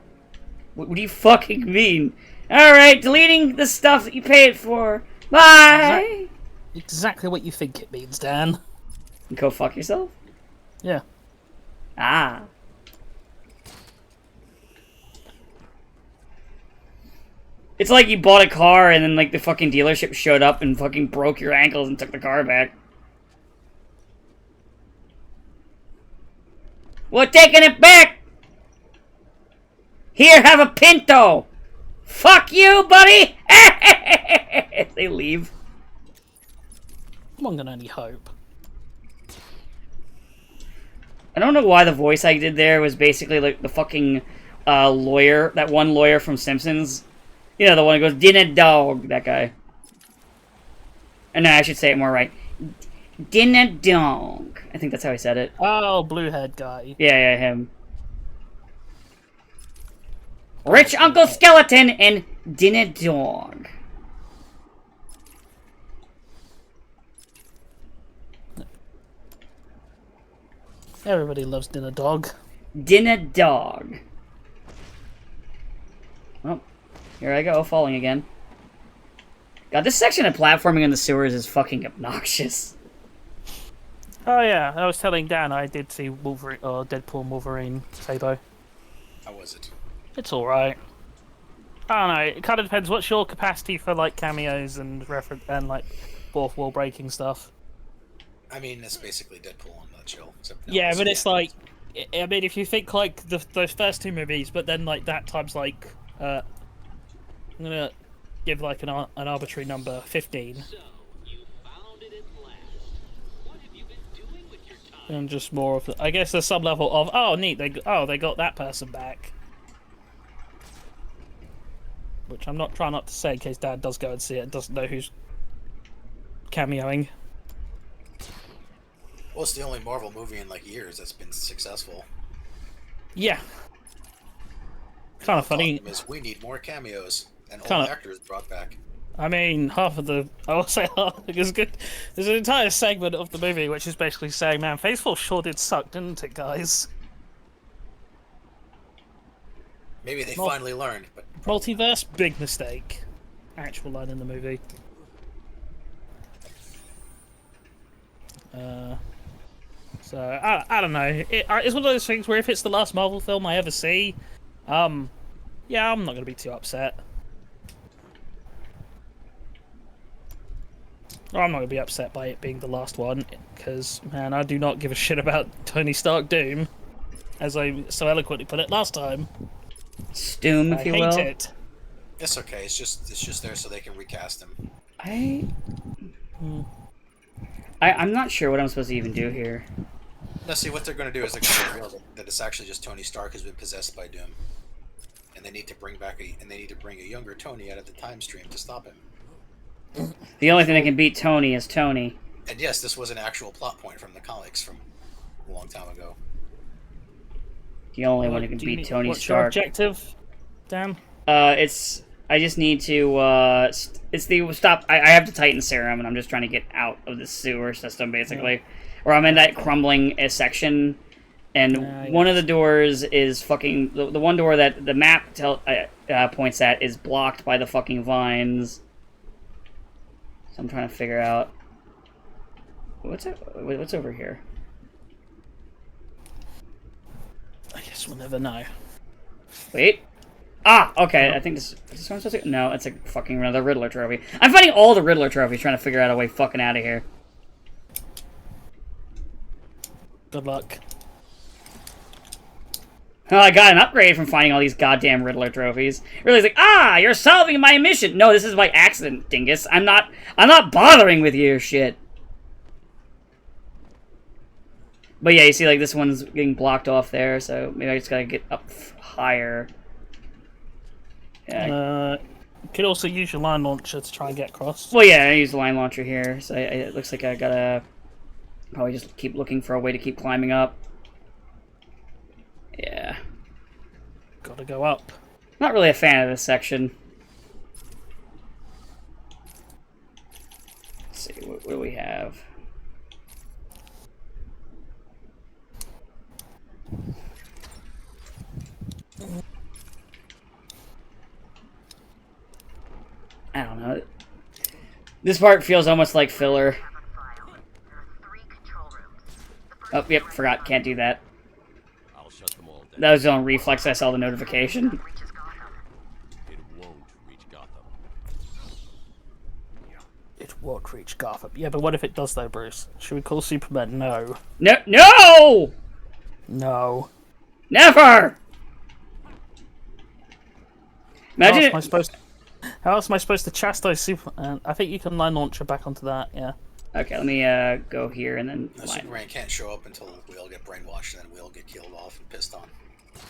What do you fucking mean? Alright, deleting the stuff that you paid for. Bye! Exactly what you think it means, Dan. Go fuck yourself? Yeah. Ah. It's like you bought a car and then, like, the fucking dealership showed up and fucking broke your ankles and took the car back. We're taking it back! Here, have a Pinto! Fuck you, buddy! They leave. One can only hope. I don't know why the voice I did there was basically like the fucking lawyer, that one lawyer from Simpsons. You know, the one who goes, dinner dog, that guy. And no, I should say it more right. Dinner dog. I think that's how he said it. Oh, blue-haired guy. Yeah, him. Rich Uncle Skeleton and Dinner Dog. Everybody loves Dinner Dog. Dinner Dog. Oh, here I go, falling again. God, this section of platforming in the sewers is fucking obnoxious. Oh yeah, I was telling Dan I did see Wolverine or Deadpool and Wolverine Sabo. How was it? It's alright. I don't know, it kind of depends what's your capacity for like cameos and like fourth wall breaking stuff. I mean, it's basically Deadpool in a nutshell. Yeah, but it's like, I mean, if you think like those first two movies, but then like that times like, I'm gonna give like an arbitrary number, 15. And just more of the, I guess there's some level of, oh neat, they got that person back. Which I'm not trying not to say in case Dad does go and see it and doesn't know who's cameoing. Well, it's the only Marvel movie in like years that's been successful. Yeah. Kind of funny. The problem is we need more cameos and Kinda, old actors brought back. I mean, half of the, I will say half, because good. There's an entire segment of the movie which is basically saying, man, Phase 4 sure did suck, didn't it, guys? Maybe they finally learned, but... Multiverse, big mistake. Actual line in the movie. So, I don't know. It's one of those things where if it's the last Marvel film I ever see, yeah, I'm not going to be too upset. Or I'm not going to be upset by it being the last one, because, man, I do not give a shit about Tony Stark Doom, as I so eloquently put it last time. Stoom, if you will. I hate it. It's okay. It's just there so they can recast him. I'm not sure what I'm supposed to even do here. No, see, what they're going to do is they're going to reveal that it's actually just Tony Stark who's been possessed by Doom, and they need to bring a younger Tony out of the time stream to stop him. The only thing that can beat Tony is Tony. And yes, this was an actual plot point from the comics from a long time ago. The only one who can beat Tony what's Stark. What's your objective, Dan? I just need to, it's the, stop, I have the Titan Serum, and I'm just trying to get out of the sewer system, basically. Yeah. Or I'm in that crumbling section, and one of the doors is fucking, the one door that the map points at is blocked by the fucking vines. So I'm trying to figure out, what's over here? I guess we'll never know. Wait. Ah, okay, I think this is what I'm supposed to... No, it's a fucking another Riddler trophy. I'm finding all the Riddler trophies trying to figure out a way fucking out of here. Good luck. Oh, I got an upgrade from finding all these goddamn Riddler trophies. Really, it's like, ah, you're solving my mission. No, this is by accident, dingus. I'm not bothering with your shit. But yeah, you see, like, this one's getting blocked off there, so maybe I just gotta get up higher. Yeah. could also use your line launcher to try and get across. Well, yeah, I use the line launcher here, so it looks like I gotta probably just keep looking for a way to keep climbing up. Yeah. Gotta go up. Not really a fan of this section. Let's see, what do we have? I don't know. This part feels almost like filler. Oh, yep, forgot. Can't do that. I'll shut them all down. That was on reflex. I saw the notification. It won't reach Gotham. It won't reach Gotham. Yeah, but what if it does though, Bruce? Should we call Superman? No. No! No! No. Never! Imagine How else am I supposed to chastise Superman? I think you can line launcher back onto that, yeah. Okay, let me go here and then... No, Superman can't show up until we all get brainwashed and then we all get killed off and pissed on.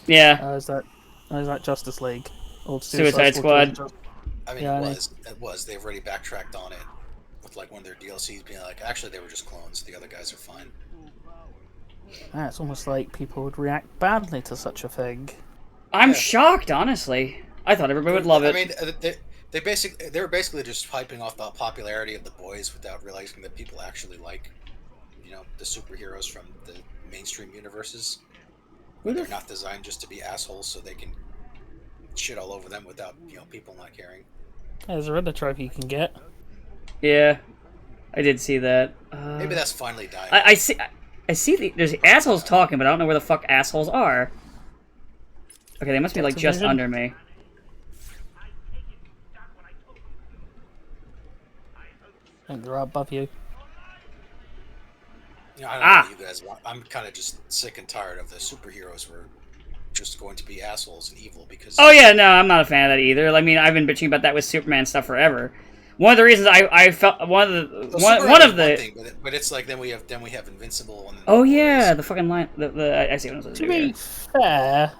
Yeah. Is that Justice League? Or Suicide Squad. I mean, yeah, it was. They've already backtracked on it with like one of their DLCs being like, actually, they were just clones. The other guys are fine. Yeah, it's almost like people would react badly to such a thing. I'm shocked, honestly. I thought everybody would love it. I mean, they were basically just hyping off the popularity of the boys without realizing that people actually like, you know, the superheroes from the mainstream universes. They're not designed just to be assholes, so they can shit all over them without, you know, people not caring. There's a Riddler trophy you can get. Yeah, I did see that. Maybe that's finally dying. I see. There's assholes talking, but I don't know where the fuck assholes are. Okay, they must be like just under me. I think they're above you. You know, I don't know what you guys want. I'm kind of just sick and tired of the superheroes were just going to be assholes and evil because... Oh yeah, no, I'm not a fan of that either. I mean, I've been bitching about that with Superman stuff forever. One of the reasons I felt one of the thing, but it's like then we have Invincible. And oh yeah, the fucking line. I see what I'm supposed to do. To be fair,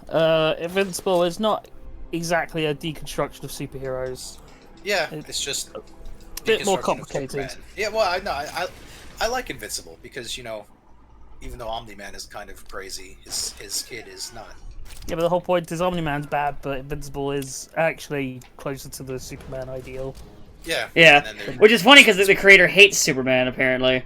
Invincible is not exactly a deconstruction of superheroes. Yeah, it's just a bit more complicated. Yeah, well, I like Invincible because, you know, even though Omni-Man is kind of crazy, his kid is not. Yeah, but the whole point is Omni-Man's bad, but Invincible is actually closer to the Superman ideal. Yeah. Yeah, which is funny because the creator hates Superman, apparently.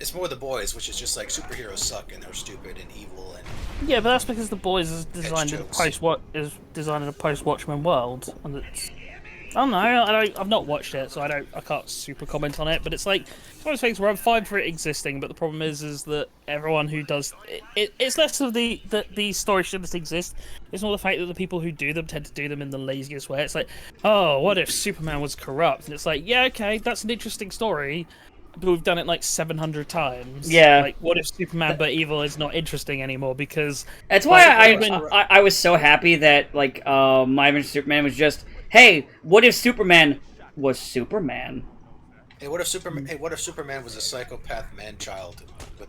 It's more the boys, which is just like superheroes suck and they're stupid and evil and... Yeah, but that's because the boys is designed in a post-Watchmen world, and it's... I don't know. I've not watched it, so I can't super comment on it. But it's like it's one of those things where I'm fine for it existing, but the problem is that everyone who does it's less of the story shouldn't exist. It's more the fact that the people who do them tend to do them in the laziest way. It's like, oh, what if Superman was corrupt? And it's like, yeah, okay, that's an interesting story, but we've done it like 700 times. Yeah. Like, what if Superman but evil is not interesting anymore? Because that's why I was so happy that like My Adventures Superman was just. Hey, what if Superman was Superman? Hey, what if Superman was a psychopath man-child with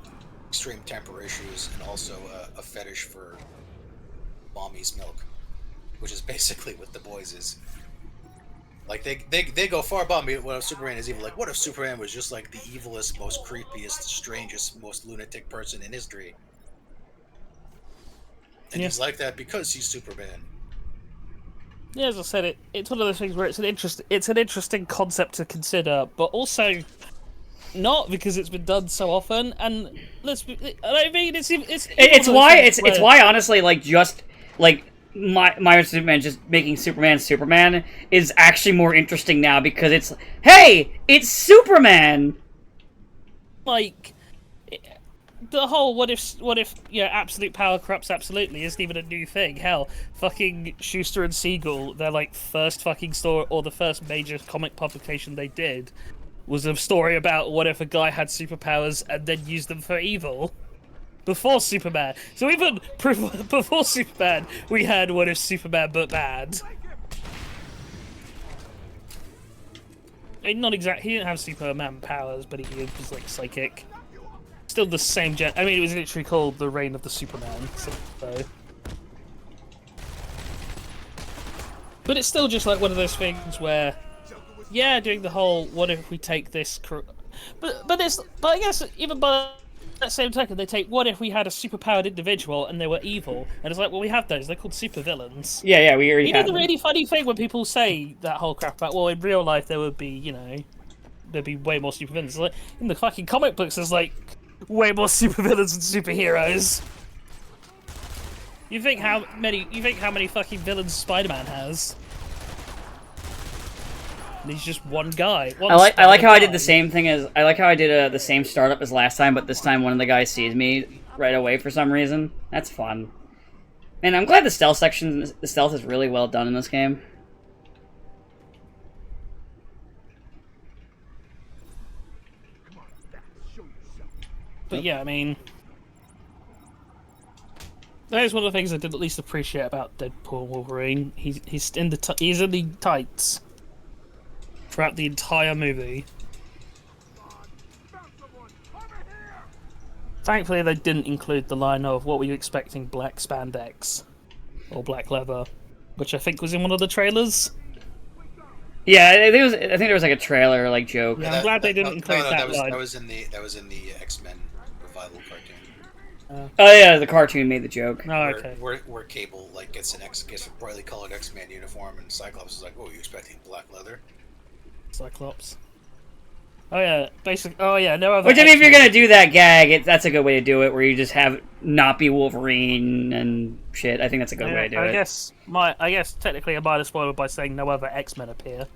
extreme temper issues and also a fetish for mommy's milk, which is basically what the boys is. Like they go far above me. What if Superman is evil? Like, what if Superman was just like the evilest, most creepiest, strangest, most lunatic person in history? And he's like that because he's Superman. Yeah, as I said, it's one of those things where it's an interesting concept to consider, but also not because it's been done so often. And it's why honestly, like just like my Superman just making Superman is actually more interesting now because it's it's Superman. Like. The whole what if absolute power corrupts absolutely isn't even a new thing. Hell, fucking Schuster and Siegel, their like first fucking story or the first major comic publication they did was a story about what if a guy had superpowers and then used them for evil. Before Superman. So even before Superman, we had what if Superman but bad. I mean, not exact. He didn't have Superman powers, but he was like psychic. Still the same I mean, it was literally called The Reign of the Superman, so... But But it's still just like one of those things where, yeah, doing the whole what if we take this, but I guess even by that same token, they take what if we had a superpowered individual and they were evil, and it's like, well, we have those. They're called supervillains. Yeah, we already You know have the them. really funny thing when people say that whole crap about, well, in real life there would be, you know, there'd be way more supervillains. Like, in the fucking comic books, there's like way more supervillains than superheroes. You think how many fucking villains Spider-Man has? And he's just one guy. I like how I did the same thing as the same startup as last time, but this time one of the guys sees me right away for some reason. That's fun. And I'm glad the stealth is really well done in this game. But yeah, I mean, that is one of the things I did at least appreciate about Deadpool Wolverine. He's in the tights throughout the entire movie. Thankfully, they didn't include the line of "What were you expecting? Black spandex or black leather," which I think was in one of the trailers. Yeah, I think there was like a trailer like joke. Yeah, I'm glad they didn't include that line. That was in the X-Men revival cartoon. Oh yeah, the cartoon made the joke. Oh, okay. Where Cable like gets a brightly colored X-Man uniform, and Cyclops is like, "Oh, are you expecting black leather?" Cyclops. Oh yeah, Oh yeah, no other. Which I mean, if you're gonna do that gag, that's a good way to do it, where you just have not be Wolverine and shit. I think that's a good way to do it. I guess technically I might have spoiled by saying no other X-Men appear,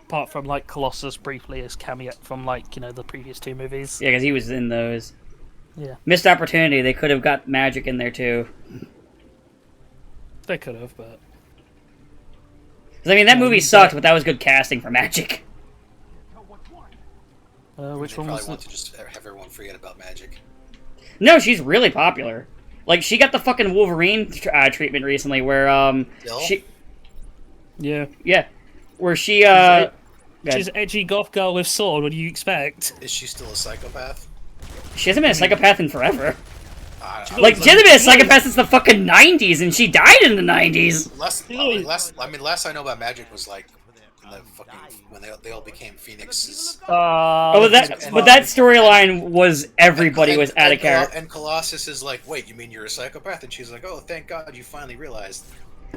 apart from like Colossus briefly as cameo from like, you know, the previous two movies. Yeah, because he was in those. Yeah. Missed opportunity. They could have got Magic in there too. They could have, but. I mean, that movie sucked, but that was good casting for Magic. Which one was want to just have everyone forget about Magic. No, she's really popular. Like, she got the fucking Wolverine treatment recently, where she. Yeah. Yeah, where she She's an edgy goth girl with sword. What do you expect? Is she still a psychopath? She hasn't been a psychopath in forever. She Like, hasn't been a psychopath since the fucking 90s, and she died in the 90s. Last I know about Magic was like when they all became Phoenixes. But that storyline was everybody was out of character. And Colossus is like, "Wait, you mean you're a psychopath?" And she's like, "Oh, thank God you finally realized."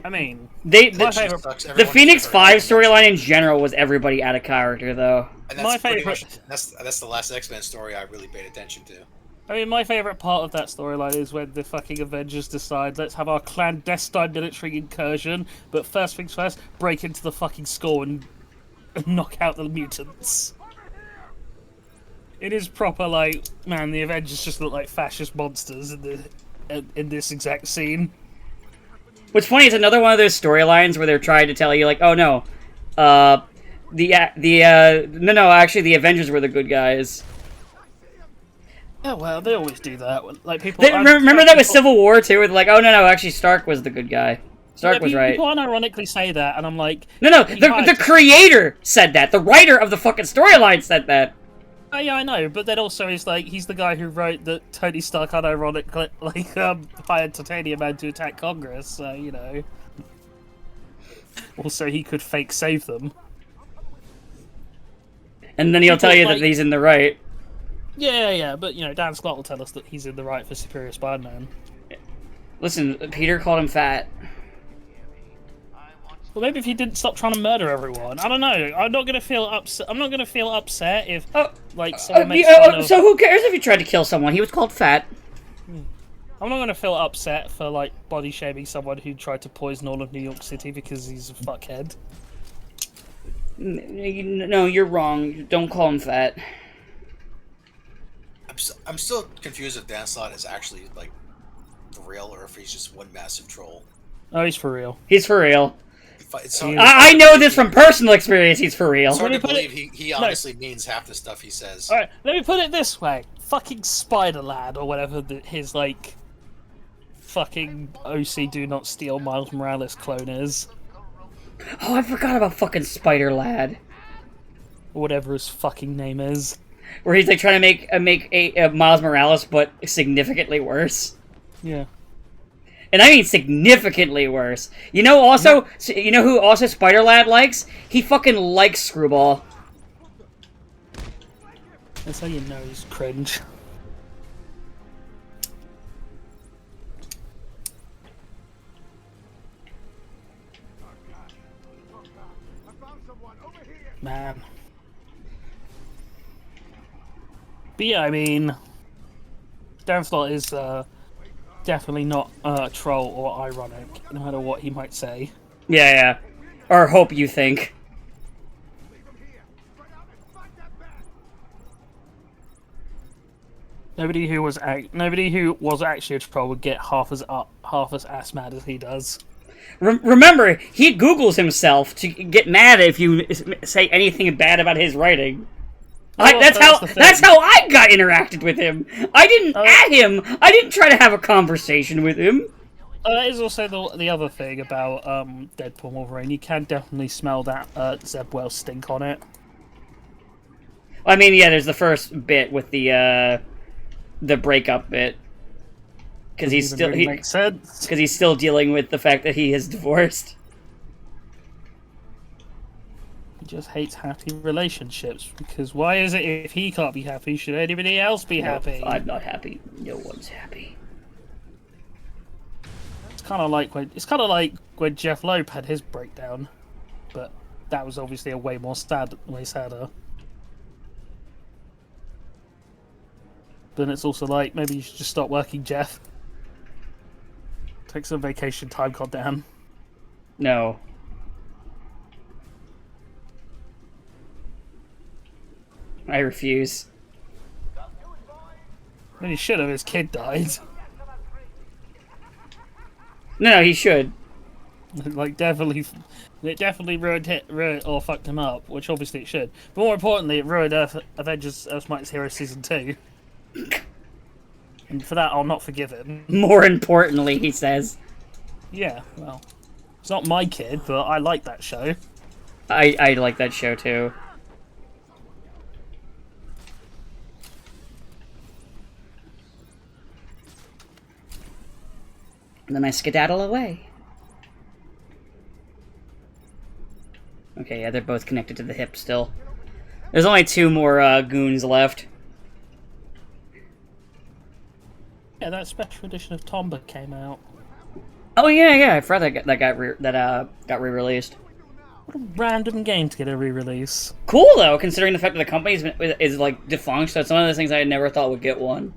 I mean, the Phoenix 5 storyline in general was everybody out of character, though. And that's that's the last X-Men story I really paid attention to. I mean, my favourite part of that storyline is when the fucking Avengers decide, let's have our clandestine military incursion, but first things first, break into the fucking school and knock out the mutants. It is proper, like, man, the Avengers just look like fascist monsters in this exact scene. What's funny is another one of those storylines where they're trying to tell you, like, oh no, actually the Avengers were the good guys. Oh well, they always do that. Like people. Remember that with Civil War too, with like, oh no, actually Stark was the good guy. Stark was right. People unironically say that, and I'm like, no, the creator said that. The writer of the fucking storyline said that. Oh yeah, I know, but then also he's the guy who wrote that Tony Stark unironically hired Titanium Man to attack Congress, so you know. Also, he could fake save them. And then he'll tell you that he's in the right. Yeah, but, you know, Dan Scott will tell us that he's in the right for Superior Spider-Man. Listen, Peter called him fat. Well, maybe if he didn't stop trying to murder everyone. I don't know. I'm not gonna feel upset. I'm not gonna feel upset if, someone makes fun of... So who cares if he tried to kill someone? He was called fat. I'm not gonna feel upset for, like, body-shaming someone who tried to poison all of New York City because he's a fuckhead. No, you're wrong. Don't call him fat. I'm still confused if Dan Slott is actually, like, for real, or if he's just one massive troll. Oh, he's for real. He's for real. So, I know this from personal experience, he's for real. It's hard to believe he honestly means half the stuff he says. Alright, let me put it this way. Fucking Spider-Lad, or whatever his, like, fucking OC Do Not Steal Miles Morales clone is. Oh, I forgot about fucking Spider-Lad. Or whatever his fucking name is. Where he's like trying to make a Miles Morales, but significantly worse. Yeah. And I mean significantly worse. You know also, you know who also Spider-Lad likes? He fucking likes Screwball. That's how you know he's cringe. Man. But yeah, I mean, Downslot is definitely not troll or ironic, no matter what he might say. Yeah, yeah. Or hope you think. Nobody who was actually a troll would get half as ass mad as he does. Remember, he Googles himself to get mad if you say anything bad about his writing. Well, that's how I got interacted with him. I didn't at him. I didn't try to have a conversation with him. That is also the other thing about Deadpool Wolverine. You can definitely smell that Zeb Wells stink on it. I mean, yeah, there's the first bit with the breakup bit. Because he's still makes sense. Because he's still dealing with the fact that he is divorced. He just hates happy relationships. Because why is it if he can't be happy, should anybody else be happy? I'm not happy. No one's happy. It's kind of like when Jeff Loeb had his breakdown, but that was obviously a way sadder. But it's also like, maybe you should just stop working, Jeff. Take some vacation time, goddamn. No. I refuse. I mean, he should have. His kid died. No, he should. Like, it definitely ruined or fucked him up, which obviously it should. But more importantly, it ruined Avengers: Earth's Mightiest Hero Season 2. And for that, I'll not forgive him. More importantly, he says. Yeah, well, it's not my kid, but I like that show. I like that show too. And then I skedaddle away. Okay, yeah, they're both connected to the hip still. There's only 2 more goons left. Yeah, that special edition of Tomba came out. Oh yeah, I forgot that got re-released. What a random game to get a re-release. Cool though, considering the fact that the company is like defunct, so it's one of those things I never thought would get one.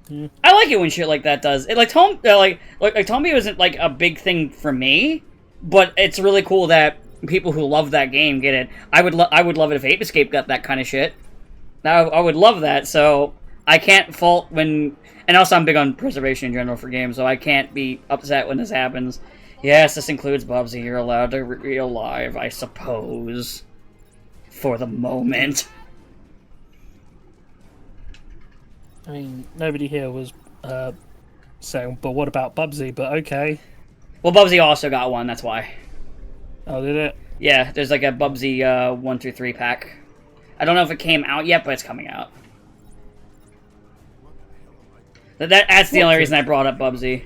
Yeah. I like it when shit like that does. It like Tombi wasn't like a big thing for me, but it's really cool that people who love that game get it. I would love it if Ape Escape got that kind of shit. I would love that. So I can't fault when. And also, I'm big on preservation in general for games, so I can't be upset when this happens. Yes, this includes Bubsy. You're allowed to be alive, I suppose. For the moment. I mean, nobody here was saying, but what about Bubsy? But okay. Well, Bubsy also got one, that's why. Oh, did it? Yeah, there's like a Bubsy 1 through 3 pack. I don't know if it came out yet, but it's coming out. That's the only reason I brought up Bubsy.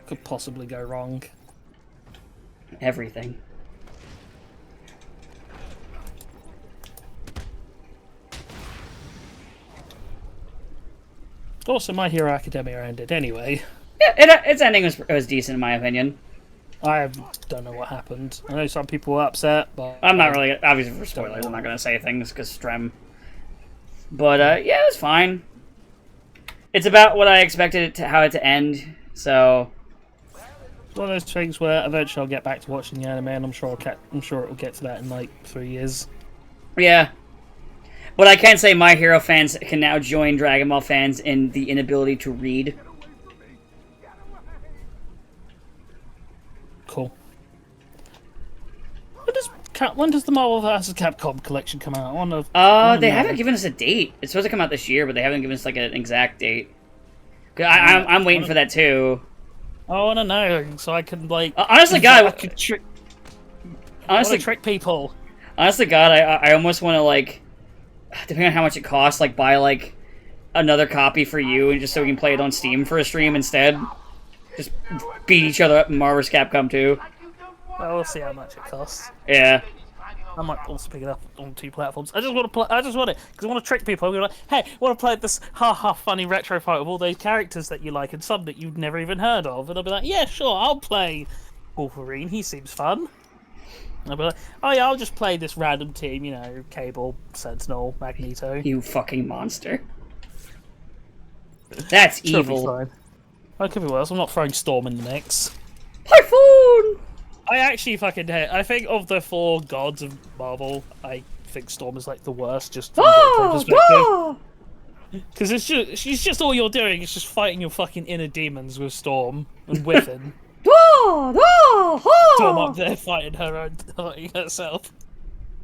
Could possibly go wrong. Everything. Also, My Hero Academia ended anyway. Yeah, its ending was decent in my opinion. I don't know what happened. I know some people were upset, but... I'm not really... Obviously, for spoilers, I'm not going to say things, because Strem. But, yeah, it was fine. It's about what I expected how it to end, so... It's one of those things where eventually I'll get back to watching the anime, and I'm sure it'll get to that in, like, 3 years. Yeah. But I can say My Hero fans can now join Dragon Ball fans in the inability to read. Cool. When does the Marvel vs. Capcom collection come out? They haven't given us a date. It's supposed to come out this year, but they haven't given us like an exact date. I'm waiting for that too. I want to know so I can like. Honestly, God, I could trick. Honestly, trick people. Honestly, God, I almost want to like, depending on how much it costs, like buy like another copy for you, and just so we can play it on Steam for a stream instead. just beat each other up in Marvel vs. Capcom 2. Well, we'll see how much it costs. Yeah. I might also pick it up on 2 platforms. I just want to play. I just want it because I want to trick people. I'm like, hey, I want to play this funny retro fight with all those characters that you like and some that you've never even heard of. And I'll be like, yeah, sure, I'll play Wolverine. He seems fun. And I'll be like, oh yeah, I'll just play this random team. You know, Cable, Sentinel, Magneto. You fucking monster. That's Should be evil. fine. I could be worse. I'm not throwing Storm in the mix. Typhoon! I actually fucking hate. I think of the 4 gods of Marvel, I think Storm is like the worst, just from a gameplay perspective. Because she's just all you're doing is just fighting your fucking inner demons with Storm and whiffing. Storm up there fighting herself.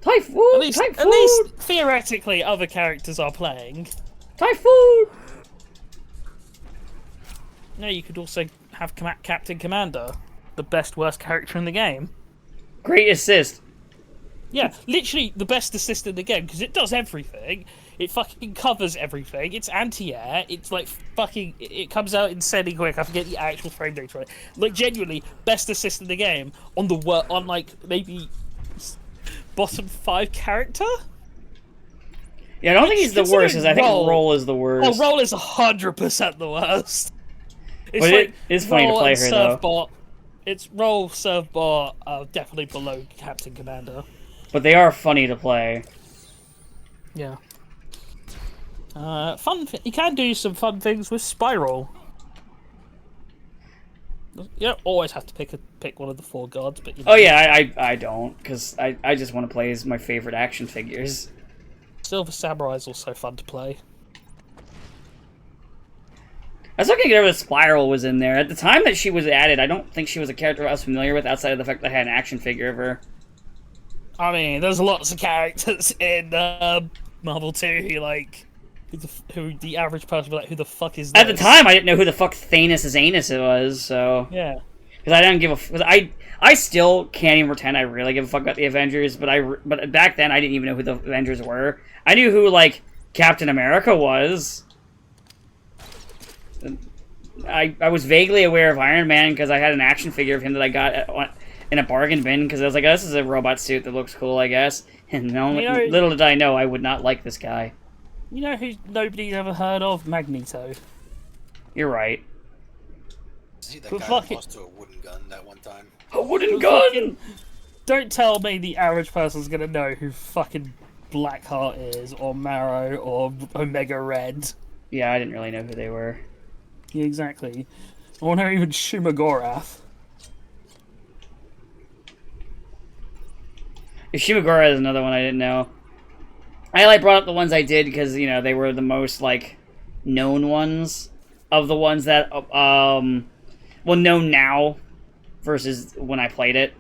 Typhoon! At least theoretically, other characters are playing. Typhoon! No, you could also have Captain Commander, the best worst character in the game. Great assist. Yeah, literally the best assist in the game because it does everything. It fucking covers everything. It's anti-air. It's like fucking. It comes out insanely quick. I forget the actual frame rate for it. Like genuinely, best assist in the game on like maybe bottom 5 character. Yeah, I don't think he's the worst, because I think Roll is the worst. Oh, Roll is 100% the worst. It's but like it is funny to play her, though. Bot. It's Roll, Servbot, definitely below Captain Commander. But they are funny to play. Yeah. You can do some fun things with Spiral. You don't always have to pick one of the 4 gods, but you know. Oh yeah, I don't, because I just want to play as my favorite action figures. Silver Samurai is also fun to play. I was looking at her, Spiral was in there. At the time that she was added, I don't think she was a character I was familiar with outside of the fact that I had an action figure of her. I mean, there's lots of characters in Marvel 2 who, like, who the average person would be like, who the fuck is this? At the time, I didn't know who the fuck Thanos' anus it was, so... Yeah. Because I didn't give a... I still can't even pretend I really give a fuck about the Avengers, but back then, I didn't even know who the Avengers were. I knew who, like, Captain America was. I was vaguely aware of Iron Man because I had an action figure of him that I got in a bargain bin because I was like, oh, this is a robot suit that looks cool, I guess. And little did I know I would not like this guy. You know who nobody's ever heard of? Magneto. You're right. See that guy lost to a wooden gun that one time? A wooden gun! Don't tell me the average person's gonna know who fucking Blackheart is, or Marrow, or Omega Red. Yeah, I didn't really know who they were. Yeah, exactly. Or not even Shumagorath. Ishimagura is another one I didn't know. I brought up the ones I did because, you know, they were the most, known ones of the ones that, known now versus when I played it.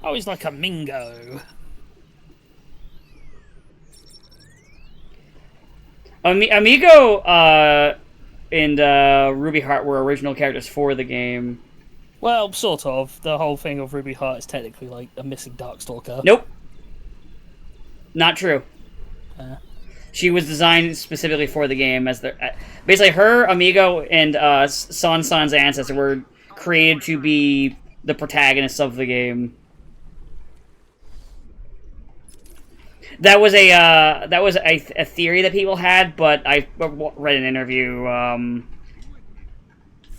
Always like a Mingo. Amigo and Ruby Heart were original characters for the game. Well, sort of. The whole thing of Ruby Heart is technically like a missing Darkstalker. Nope. Not true. She was designed specifically for the game as basically her, Amigo, and San's ancestor were created to be the protagonists of the game. That was a theory that people had, but I read an interview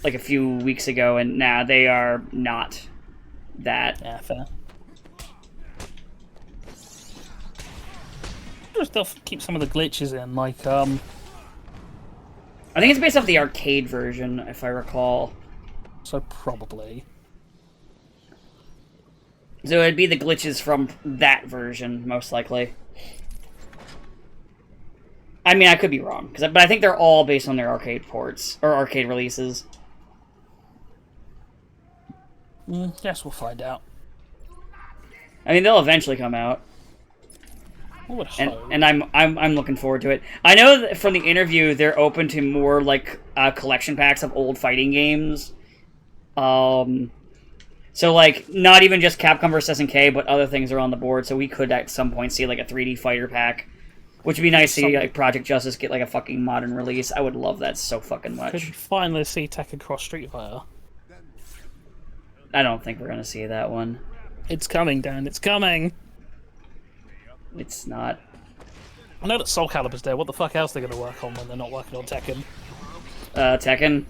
like a few weeks ago, and nah, they are not that. Yeah, fair. They'll keep some of the glitches in, like I think it's based off the arcade version, if I recall. So probably. So it'd be the glitches from that version, most likely. I mean, I could be wrong, but I think they're all based on their arcade ports, or arcade releases. Guess we'll find out. I mean, they'll eventually come out. I would hope. And I'm looking forward to it. I know that from the interview, they're open to more, collection packs of old fighting games. So, not even just Capcom vs. SNK, but other things are on the board, so we could at some point see, a 3D fighter pack Which would be nice to see like Project Justice get like a fucking modern release. I would love that so fucking Could much. we finally see Tekken Cross Street Fighter? I don't think we're gonna see that one. It's coming, Dan. It's coming. It's not. I know that Soul Calibur's there. What the fuck else are they going to work on when they're not working on Tekken? Tekken.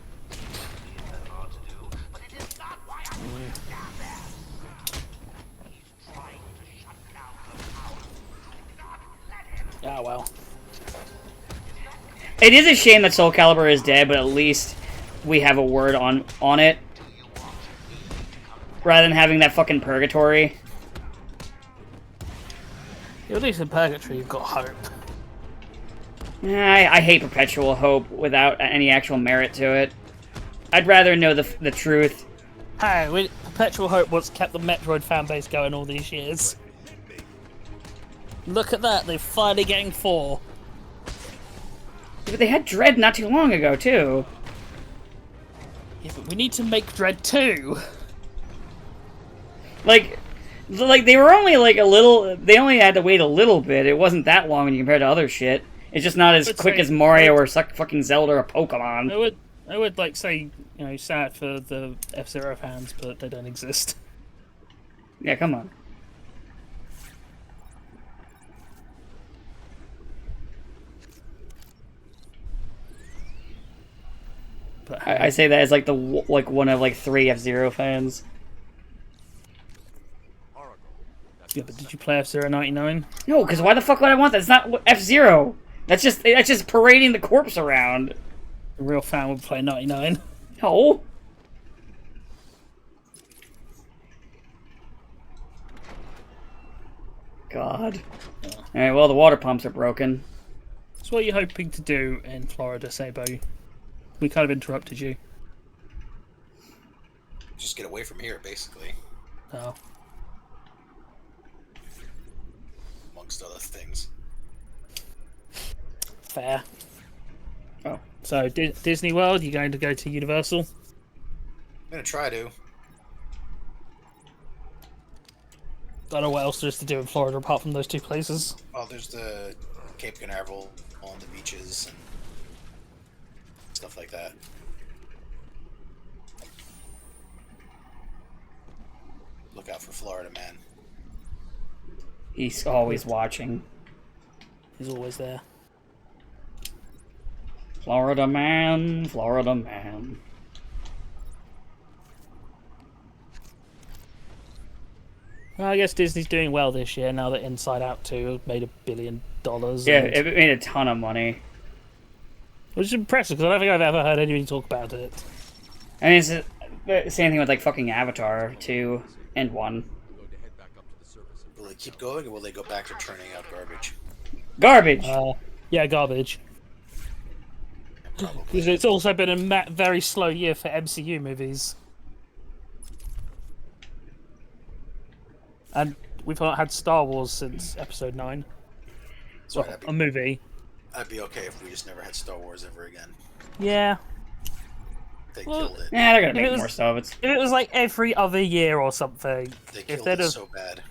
Ah, well. It is a shame that Soul Calibur is dead, but at least we have a word on it. Rather than having that fucking purgatory. At least in Purgatory, you've got hope. I hate perpetual hope without any actual merit to it. I'd rather know the truth. Hey, Perpetual Hope what's kept the Metroid fanbase going all these years. Look at that, they're finally getting 4. But they had Dread not too long ago, too. Yeah, but we need to make Dread 2. Like they were only like a little. They only had to wait a little bit. It wasn't that long when you compare it to other shit. It's just not as quick as Mario or fucking Zelda or Pokemon. I would like say, you know, sad for the F-Zero fans, but they don't exist. Yeah, come on. But I say that as like one of like 3 F-Zero fans. yeah, but did you play F-Zero 99? No, because why the fuck would I want that? It's not F-Zero. That's just parading the corpse around. A real fan would play 99. No. God. Alright, well, the water pumps are broken. So what are you hoping to do in Florida, Sabo? We kind of interrupted you. Just get away from here, basically. Oh. Amongst other things. Fair. Oh. So, Disney World, you're going to go to Universal? I'm gonna try to. I don't know what else there is to do in Florida apart from those 2 places. Oh, there's the Cape Canaveral on the beaches and stuff like that. Look out for Florida, man. He's always watching. He's always there. Florida man, Florida man. Well, I guess Disney's doing well this year now that Inside Out 2 made $1 billion. Yeah, it made a ton of money. Which is impressive, because I don't think I've ever heard anybody talk about it. I mean, it's the same thing with like fucking Avatar 2 and 1. Will they keep going, or will they go back to churning out garbage? Garbage! Yeah, garbage. Probably. Because it's also been a very slow year for MCU movies. And we've not had Star Wars since Episode 9. So, Right, a movie. I'd be okay if we just never had Star Wars ever again. Yeah. They Well, killed it. Yeah, they're gonna If it make was- more stuff. If it was like every other year or something. They If killed they'd it have... so bad.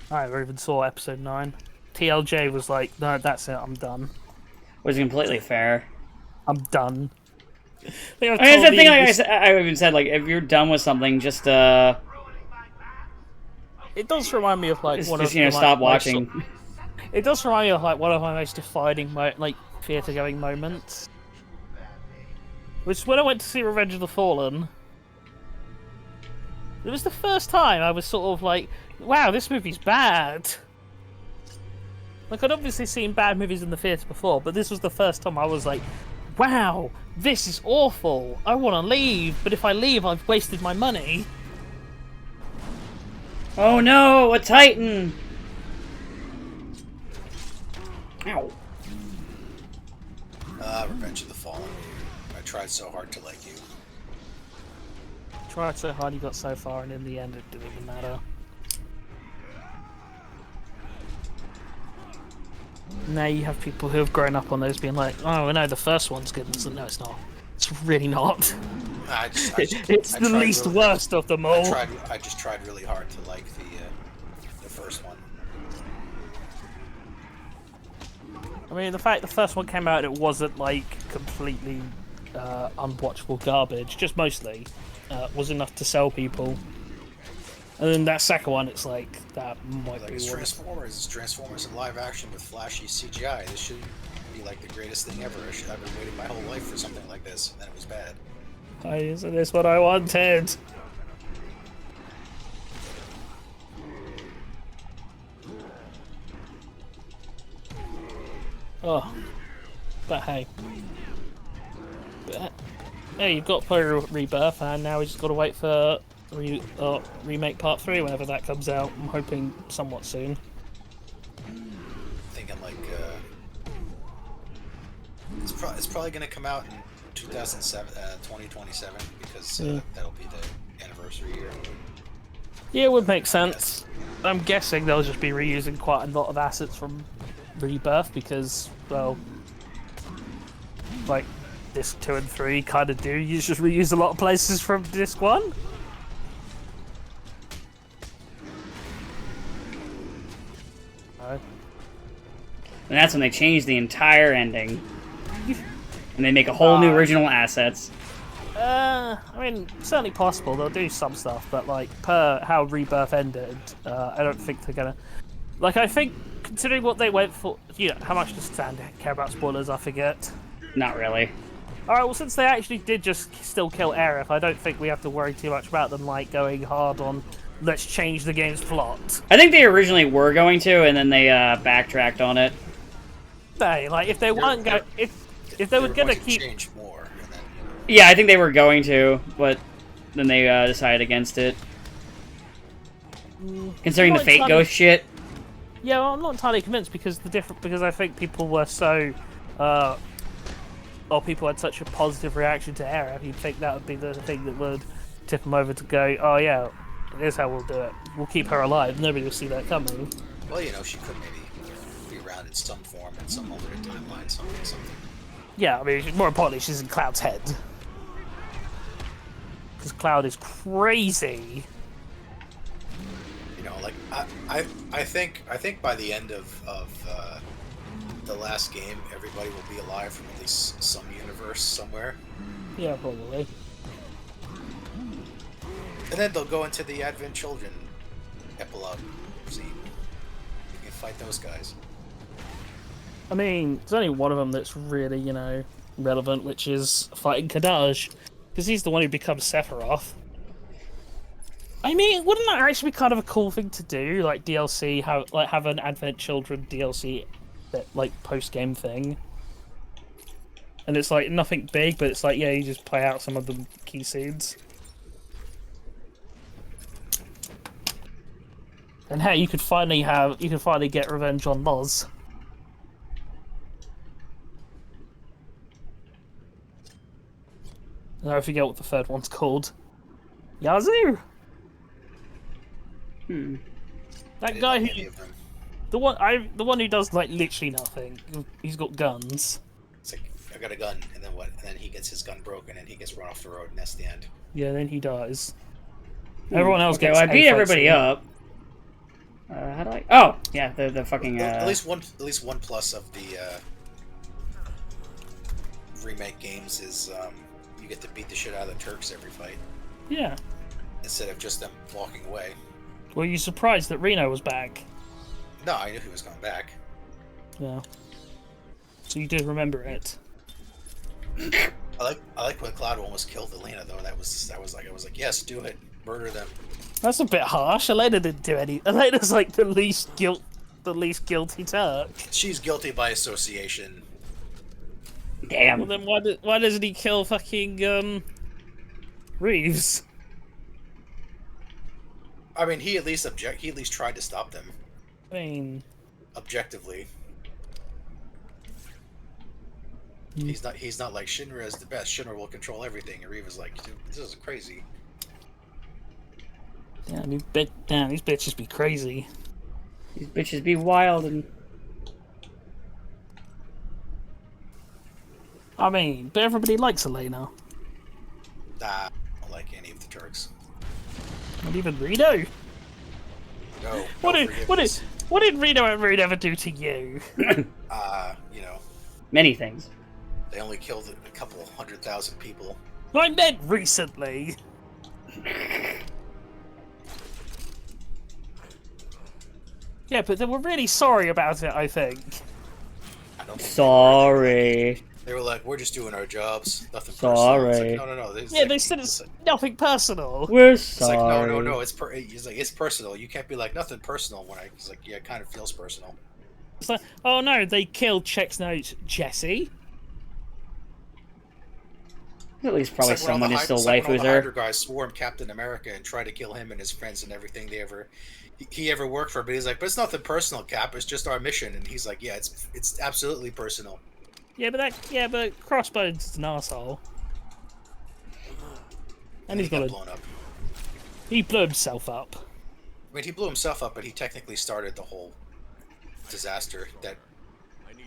I never even saw Episode 9. TLJ was like, no, that's it, I'm done. Was completely fair. I'm done. I mean, it's the thing. Like I even said, like if you're done with something, just It does remind me of like just, one just of you know the, stop like, watching. It does remind me of like one of my most defining like theatre going moments. Which is when I went to see Revenge of the Fallen. It was the first time I was sort of like, wow, this movie's bad. Like, I'd obviously seen bad movies in the theatre before, but this was the first time I was like, wow, this is awful. I want to leave, but if I leave, I've wasted my money. Oh no, a Titan! Ow. Revenge of the Fallen. I tried so hard to like you. Tried so hard, you got so far, and in the end, it didn't even matter. Now you have people who have grown up on those being like, oh, no, the first one's good. And no, it's not. It's really not. It's the least worst of them all. I just tried really hard to like the first one. I mean, the fact the first one came out, it wasn't like completely unwatchable garbage. Just mostly was enough to sell people. And then that second one, it's like that might be It's worth. Transformers. It's Transformers in live action with flashy CGI. This should be like the greatest thing ever. I've been waiting my whole life for something like this, and then it was bad. Isn't this what I wanted? Oh, but hey. Hey, you've got Player Rebirth, and now we just got to wait for remake part 3 whenever that comes out. I'm hoping somewhat soon. Thinking like it's probably going to come out in 2027 because that'll be the anniversary year. Yeah, it would make sense. I'm guessing they'll just be reusing quite a lot of assets from Rebirth because, well, like Disc 2 and 3 kind of do. You just reuse a lot of places from Disc 1. And that's when they change the entire ending. And they make a whole new original assets. I mean, certainly possible. They'll do some stuff, but like per how Rebirth ended, I don't think they're gonna. Like, I think considering what they went for, how much does Stan care about spoilers? I forget. Not really. All right, well, since they actually did just still kill Aerith, I don't think we have to worry too much about them like going hard on let's change the game's plot. I think they originally were going to, and then they backtracked on it. Hey, like if they weren't going, if they were gonna keep change more, and then, Yeah, I think they were going to, but then they decided against it. Considering the Fate Ghost shit. Yeah, well, I'm not entirely convinced because because I think people were so, people had such a positive reaction to Aerith. You'd think that would be the thing that would tip them over to go, oh yeah, here's how we'll do it. We'll keep her alive. Nobody will see that coming. well, she could maybe be around in some form in some alternate timeline, something. Yeah, I mean, more importantly, she's in Cloud's head. Because Cloud is crazy. Like I think by the end of the last game, everybody will be alive from at least some universe somewhere. Yeah, probably. And then they'll go into the Advent Children epilogue. See, you can fight those guys. I mean, there's only one of them that's really, relevant, which is fighting Kadaj. Because he's the one who becomes Sephiroth. I mean, wouldn't that actually be kind of a cool thing to do? Like DLC, have an Advent Children DLC, that post-game thing. And it's like nothing big, but it's like, yeah, you just play out some of the key scenes. And hey, you could finally get revenge on Loz. And I forget what the third one's called. Yazoo. That guy who, the one who does literally nothing. He's got guns. It's like, I got a gun, and then what? And then he gets his gun broken, and he gets run off the road, and that's the end. Yeah, then he dies. Everyone else gets. Well, I beat everybody up. How do I? Oh, yeah, the fucking. At least one plus of the remake games is you get to beat the shit out of the Turks every fight. Yeah. Instead of just them walking away. Were you surprised that Reno was back? No, I knew he was coming back. Yeah. So you did remember it. I like when Cloud almost killed Elena though. I was like, yes, do it, murder them. That's a bit harsh. Elena didn't do any. Elena's like the least guilty Turk. She's guilty by association. Damn. Well, then why doesn't he kill fucking Reeves? I mean, he at least tried to stop them. I mean, objectively. He's not like Shinra is the best. Shinra will control everything. And Reeva's like, dude, this is crazy. Damn, these bitches be crazy. These bitches be wild and. I mean, but everybody likes Elena. Nah, I don't like any of the Turks. Not even Reno. No. What did Reno and Rune ever do to you? You know, Many things. they only killed a couple 100,000 people. I meant recently. Yeah, but they were really sorry about it, I think. I don't think Sorry. they were like, we're just doing our jobs, nothing Sorry. personal. It's like, no. It's Yeah, like, they said it's like, nothing personal. We're it's like, sorry. no. He's like, it's personal. You can't be like nothing personal when he's like, yeah, it kind of feels personal. It's like, oh no, they killed Check's note Jesse. At least probably It's like when someone all is still it's like when all the waifu Hydra her. guys swarm Captain America and try to kill him and his friends and everything he ever worked for. But he's like, but it's nothing personal, Cap. It's just our mission. And he's like, yeah, it's absolutely personal. Yeah, but Crossbones is an asshole. And he he's got got a... blown up. He blew himself up. I mean, he blew himself up, but he technically started the whole disaster that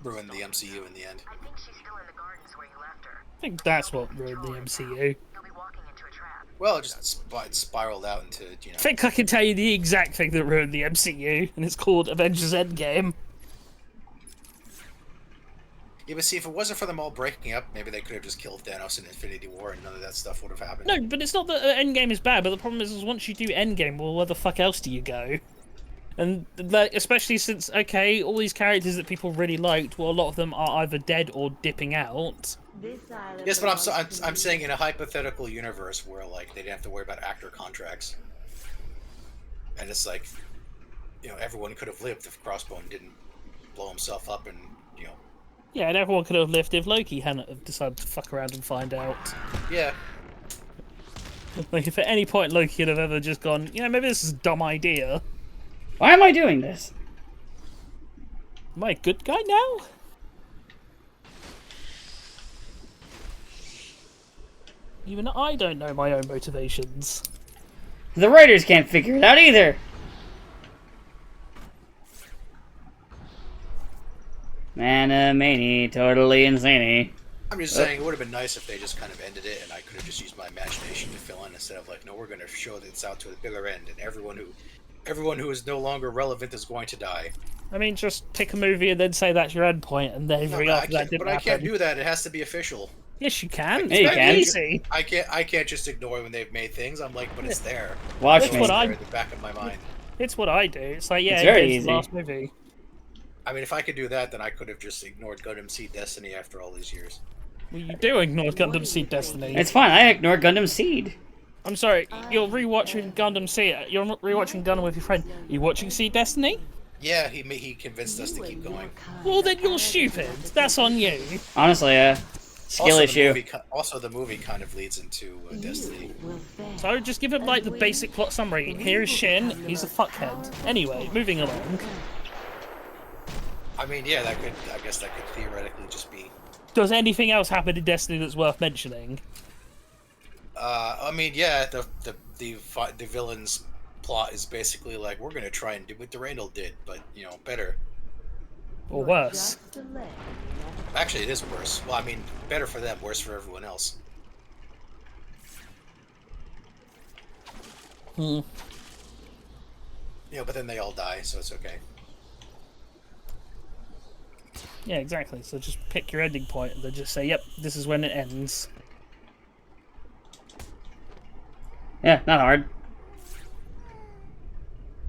ruined the MCU in the end. I think she's still in the gardens where you left her. I think that's what ruined the MCU. You'll be walking into a trap. Well, it just it spiraled out into, you know. I think I can tell you the exact thing that ruined the MCU, and it's called Avengers Endgame. Yeah, but see, if it wasn't for them all breaking up, maybe they could have just killed Thanos in Infinity War, and none of that stuff would have happened. No, but it's not that Endgame is bad, but the problem is once you do Endgame, well, where the fuck else do you go? And like, especially since, okay, all these characters that people really liked, well, a lot of them are either dead or dipping out. Yes, but I'm saying in a hypothetical universe where like they didn't have to worry about actor contracts, and it's like, you know, everyone could have lived if Crossbone didn't blow himself up, and you know. Yeah, and everyone could have lived if Loki hadn't have decided to fuck around and find out. Yeah. Like, if at any point Loki could have ever just gone, you know, maybe this is a dumb idea. Why am I doing this? Am I a good guy now? Even I don't know my own motivations. The writers can't figure it out either. Manny, totally insane. I'm just saying it would have been nice if they just kind of ended it, and I could have just used my imagination to fill in instead of like, no, we're going to show that it's out to a bigger end, and everyone who is no longer relevant is going to die. I mean, just pick a movie and then say that's your end point, and then No, every but after that didn't I happen. can't do that. It has to be official. Yes, you can. Yeah, you It's can. very easy. I can't just ignore when they've made things. I'm like, but it's there. Watch That's me. what It's I- there in the back of my mind. It's what I do. It's like, yeah, It's very it's easy. the last movie. I mean, if I could do that, then I could have just ignored Gundam Seed Destiny after all these years. Well, you do ignore Gundam Seed Destiny. It's fine. I ignore Gundam Seed. I'm sorry, you're rewatching Gundam Seed. You're rewatching Gundam with your friend. Are you watching Seed Destiny? Yeah, he convinced us to keep going. Well, then you're stupid. That's on you. Honestly, skill issue. Also, the movie kind of leads into Destiny. So just give him like the basic plot summary. Here is Shin. He's a fuckhead. Anyway, moving along. I mean, yeah, I guess that could theoretically just be. Does anything else happen in Destiny that's worth mentioning? I mean, yeah, the villain's plot is basically like, we're gonna try and do what Durandal did, but you know, better. Or worse? Actually, it is worse. Well, I mean, better for them, worse for everyone else. Hmm. You know, but then they all die, so it's okay. Yeah, exactly. So just pick your ending point and then just say, yep, this is when it ends. Yeah, not hard.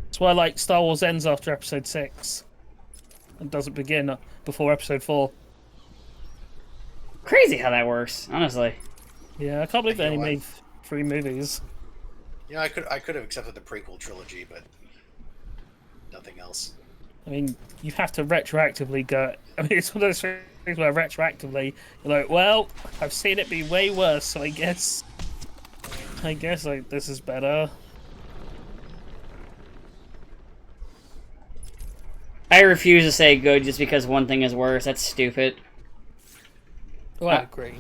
That's why, like, Star Wars ends after Episode 6. And doesn't begin before Episode 4. Crazy how that works, honestly. Yeah, I can't believe they You know only what? made 3 movies. You know, I could have accepted the prequel trilogy, but nothing else. I mean, you have to retroactively go... I mean, it's one of those things where retroactively, you're like, well, I've seen it be way worse, so I guess like, this is better. I refuse to say good just because one thing is worse. That's stupid. Well, I agree.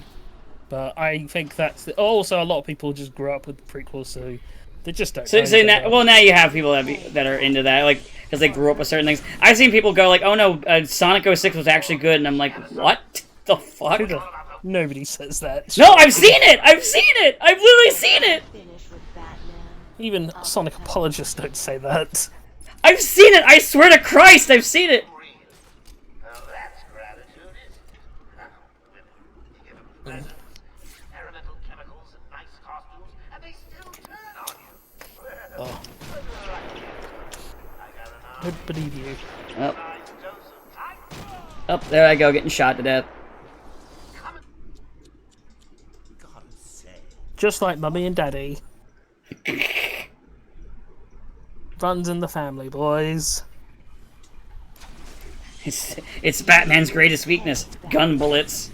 But I think that's... Also, a lot of people just grew up with the prequels, so they just don't know So each now, other. well, now you have people that are into that, like, because they grew up with certain things. I've seen people go like, "Oh no, Sonic 06 was actually good," and I'm like, "What the fuck?" Nobody says that. No, I've seen it. I've seen it. I've literally seen it. Even Sonic apologists don't say that. I've seen it! I swear to Christ, I've seen it! Well, that's gratitude, isn't it? You give them presents, experimental chemicals, and nice costumes, and they still turn on you. Oh. I got an I don't believe you. Oh. nice dose of time. Oh, there I go, getting shot to death. Gotta say. Just like Mummy and Daddy. Runs in the family, boys. It's Batman's greatest weakness. Gun bullets.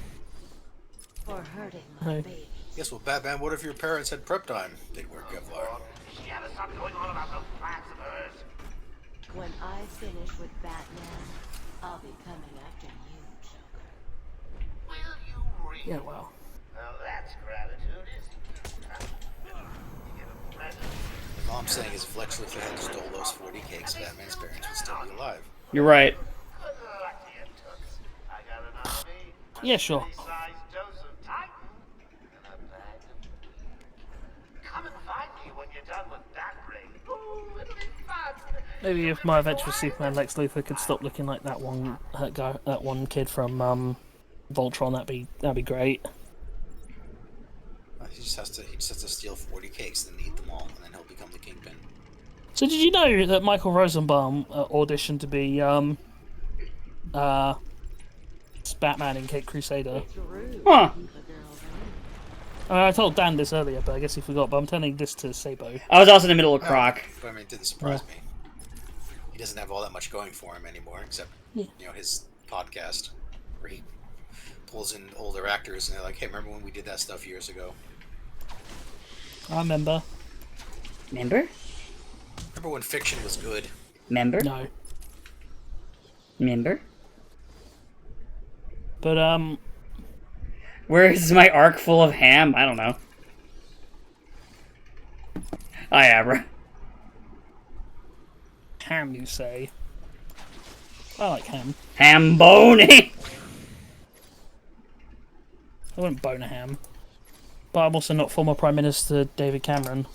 For hurting Hey. my baby. Guess what, Batman? What if your parents had prep time? They'd wear Kevlar. She had to stop going on about those plans of hers. When I finish with Batman, I'll be coming after you, Joker. Will you really? Yeah, well. Well, that's gratitude, isn't it? You give them presents. All I'm saying is if Lex Luthor had stole those 40 cakes, Batman's parents would still be alive. You're right. Good luck to you, Toots. I got an army, a Yeah, sure. city-sized dose of Titan, and a bag of... Come and find me when you're done with that ring. Ooh, it'll be fun. Maybe if my eventual Superman Lex Luthor could stop looking like that one guy, that one kid from Voltron, that'd be great. He just has to steal 40 cakes, then eat them all, and then he'll become the Kingpin. So did you know that Michael Rosenbaum auditioned to be Batman in Cape Crusader? It's rude Huh. to keep a girl waiting. I told Dan this earlier, but I guess he forgot. But I'm telling this to Sabo. I was also in the middle of Croc. But I mean, it didn't surprise me. He doesn't have all that much going for him anymore, except his podcast, where he pulls in older actors, and they're like, "Hey, remember when we did that stuff years ago? I remember. Remember? Remember when fiction was good?" Remember? No, Remember? but Where is my arc full of ham? I don't know. Hi, Abra. ham, you say? I like ham. Hamboni! I wouldn't bone a ham. But I'm also not former Prime Minister David Cameron.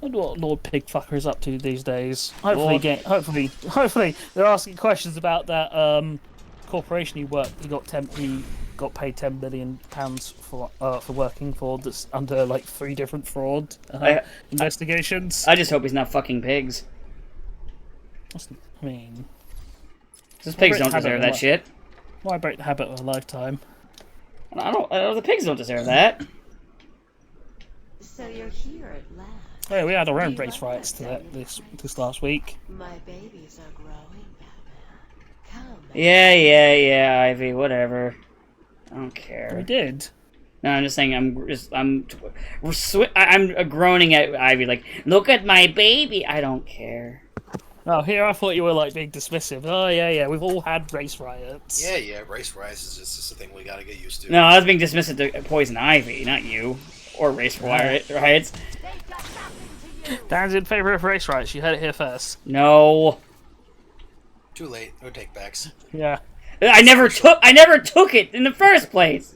I wonder what Lord Pigfucker is up to these days. Hopefully they're asking questions about that corporation he worked. He got paid £10 million for working for. That's under like 3 different fraud investigations. I just hope he's not fucking pigs. I mean, Those pigs break don't the habit deserve of that life. shit. why break the habit of a lifetime? I don't. The pigs don't deserve that. So you're here at last. Oh, yeah, we had our own Do you race like riots that this last week. My babies are growing, Batman. Come. Yeah, Ivy. Whatever. I don't care. We did. No, I'm just saying. I'm groaning at Ivy like, look at my baby. I don't care. Oh, here I thought you were like being dismissive. Oh yeah, we've all had race riots. Yeah, race riots is just a thing we gotta get used to. No, I was being dismissive to Poison Ivy, not you. Or race riots. They've got nothing to you. Dan's in favour of race riots. You heard it here first. No. Too late. No take backs. Yeah. I never took it in the first place.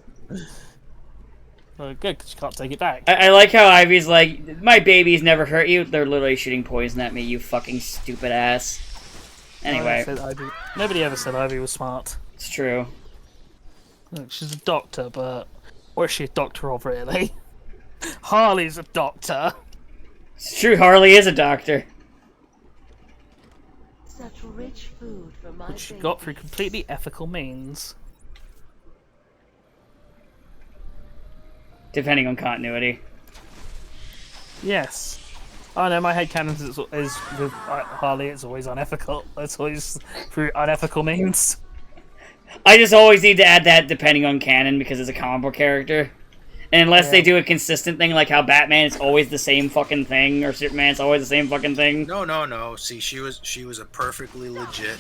Well, good, because you can't take it back. I like how Ivy's like, my babies never hurt you. They're literally shooting poison at me, you fucking stupid ass. Anyway, Nobody ever said Ivy was smart. it's true. Look, she's a doctor, but what is she a doctor of, really? Harley's a doctor. It's true, Harley is a doctor. Such rich food for my Which she baby. got through completely ethical means. Depending on continuity. Yes. Oh no, my headcanon is with Harley, it's always unethical. It's always through unethical means. I just always need to add that depending on canon because it's a comic book character. And unless they do a consistent thing like how Batman is always the same fucking thing or Superman's always the same fucking thing. No. See, she was a perfectly legit,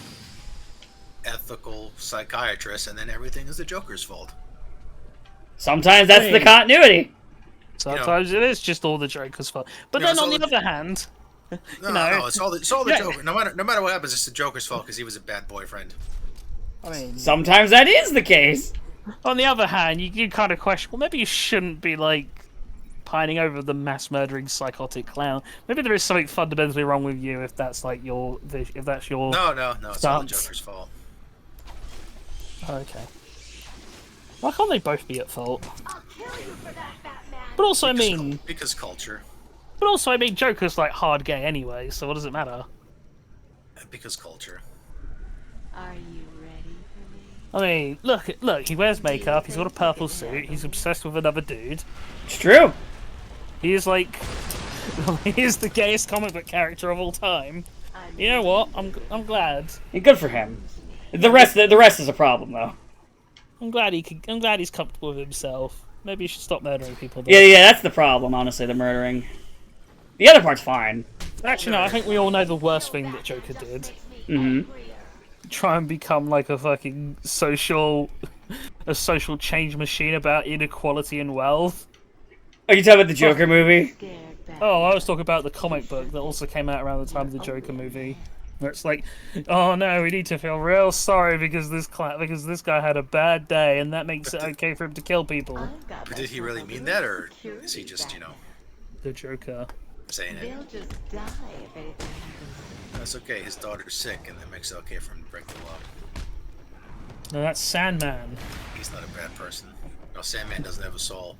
ethical psychiatrist, and then everything is the Joker's fault. Sometimes that's the continuity. Sometimes it is just all the Joker's fault. But then on the other hand, No, it's all the Joker. No matter what happens, it's the Joker's fault because he was a bad boyfriend. I mean, Sometimes that is the case. on the other hand, you kind of question, well, maybe you shouldn't be, like, pining over the mass murdering psychotic clown. Maybe there is something fundamentally wrong with you if that's like your if that's your No, it's all the stance. Joker's fault. Okay. Why can't they both be at fault? But also, Because culture. But also, I mean, Joker's like hard gay anyway, so what does it matter? Because culture. Are you ready for me? I mean, look, he wears makeup, he's got a purple suit, he's obsessed with another dude. It's true. He is like, he is the gayest comic book character of all time. You know what? I'm glad. Yeah, good for him. The rest is a problem, though. I'm glad he's comfortable with himself. Maybe you should stop murdering people. Though. Yeah, that's the problem, honestly, the murdering. The other part's fine. Actually, no, I think we all know the worst thing that Joker did. Mm-hmm. Try and become like a fucking social change machine about inequality and wealth. Are you talking about the Joker movie? Oh, I was talking about the comic book that also came out around the time of the Joker movie. Where it's like, oh no, we need to feel real sorry because this guy had a bad day, and that makes it okay for him to kill people. But did he really mean that, or is he just, The Joker. saying it? They'll just die if anything happens. That's okay. His daughter's sick, and that makes it okay for him to break the law. No, that's Sandman. He's not a bad person. No, Sandman doesn't have a soul.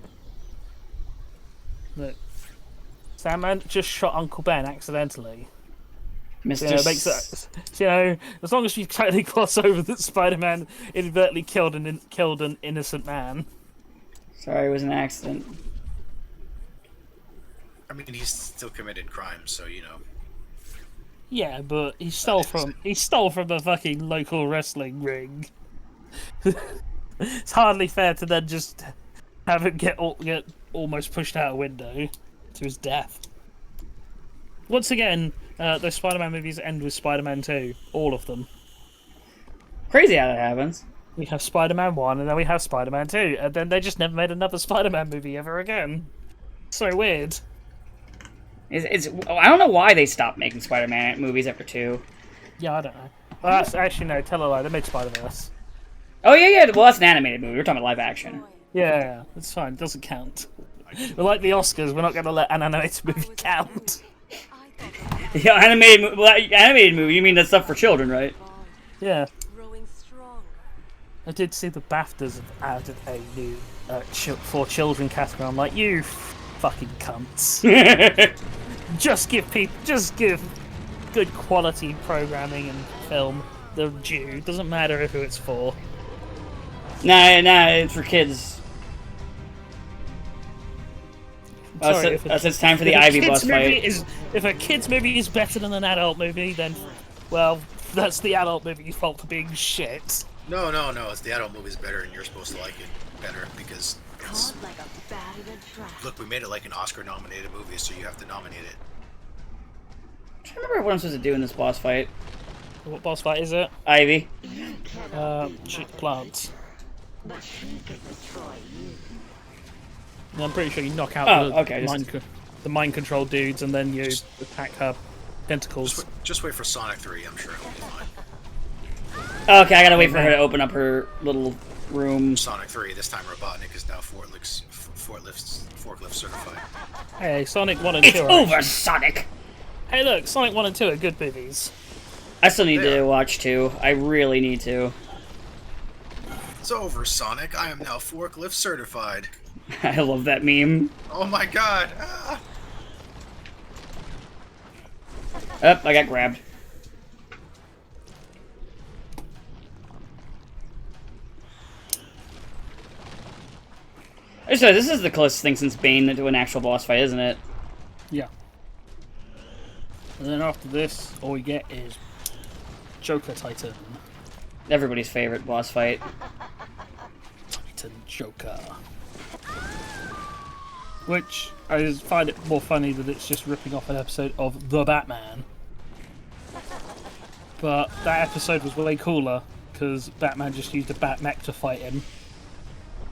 Look, Sandman just shot Uncle Ben accidentally. Mr. As long as you totally gloss over that Spider-Man inadvertently killed an innocent man. Sorry, it was an accident. I mean, he's still committed crimes, so Yeah, but he stole from a fucking local wrestling ring. It's hardly fair to then just have him get almost pushed out a window to his death. Once again, those Spider-Man movies end with Spider-Man 2. All of them. Crazy how that happens. We have Spider-Man 1, and then we have Spider-Man 2, and then they just never made another Spider-Man movie ever again. So weird. I don't know why they stopped making Spider-Man movies after 2. Yeah, I don't know. Well, that's actually no, tell a lie. They made Spider-Verse. Oh yeah. Well, that's an animated movie. We're talking about live action. Yeah, it's fine. It doesn't count. We're like the Oscars. We're not going to let an animated movie count. Yeah, animated movie. You mean that stuff for children, right? Yeah. Growing strong. I did see the BAFTAs have added a new for children category. I'm like, you fucking cunts. Just give good quality programming and film the due. Doesn't matter who it's for. Nah, it's for kids. It's time for the Ivy Bus fight. If a kid's movie is better than an adult movie, then, well, that's the adult movie's fault for being shit. No. It's the adult movie's better, and you're supposed to like it better because it's. Caught like a bat in a trap. Look, we made it like an Oscar-nominated movie, so you have to nominate it. I'm trying to remember what I'm supposed to do in this boss fight. What boss fight is it? Ivy. Shoot plants. But she could destroy you. And I'm pretty sure you knock out the mind control dudes, and then you attack her tentacles. Just wait for Sonic 3. I'm sure it'll be fine. Okay, I gotta wait for her to open up her little room. Sonic 3. This time, Robotnik is now forklift certified. Hey, Sonic 1 and 2 It's over, Sonic! Hey, look, Sonic 1 and 2 are good movies. I still need to watch 2. I really need to. It's over, Sonic. I am now forklift certified. I love that meme. Oh my god! Ah. Oh, I got grabbed. So this is the closest thing since Bane to an actual boss fight, isn't it? Yeah. And then after this, all we get is Joker Titan. Everybody's favorite boss fight. Titan Joker. Which, I just find it more funny that it's just ripping off an episode of The Batman. But that episode was way cooler, because Batman just used a Bat-Mech to fight him.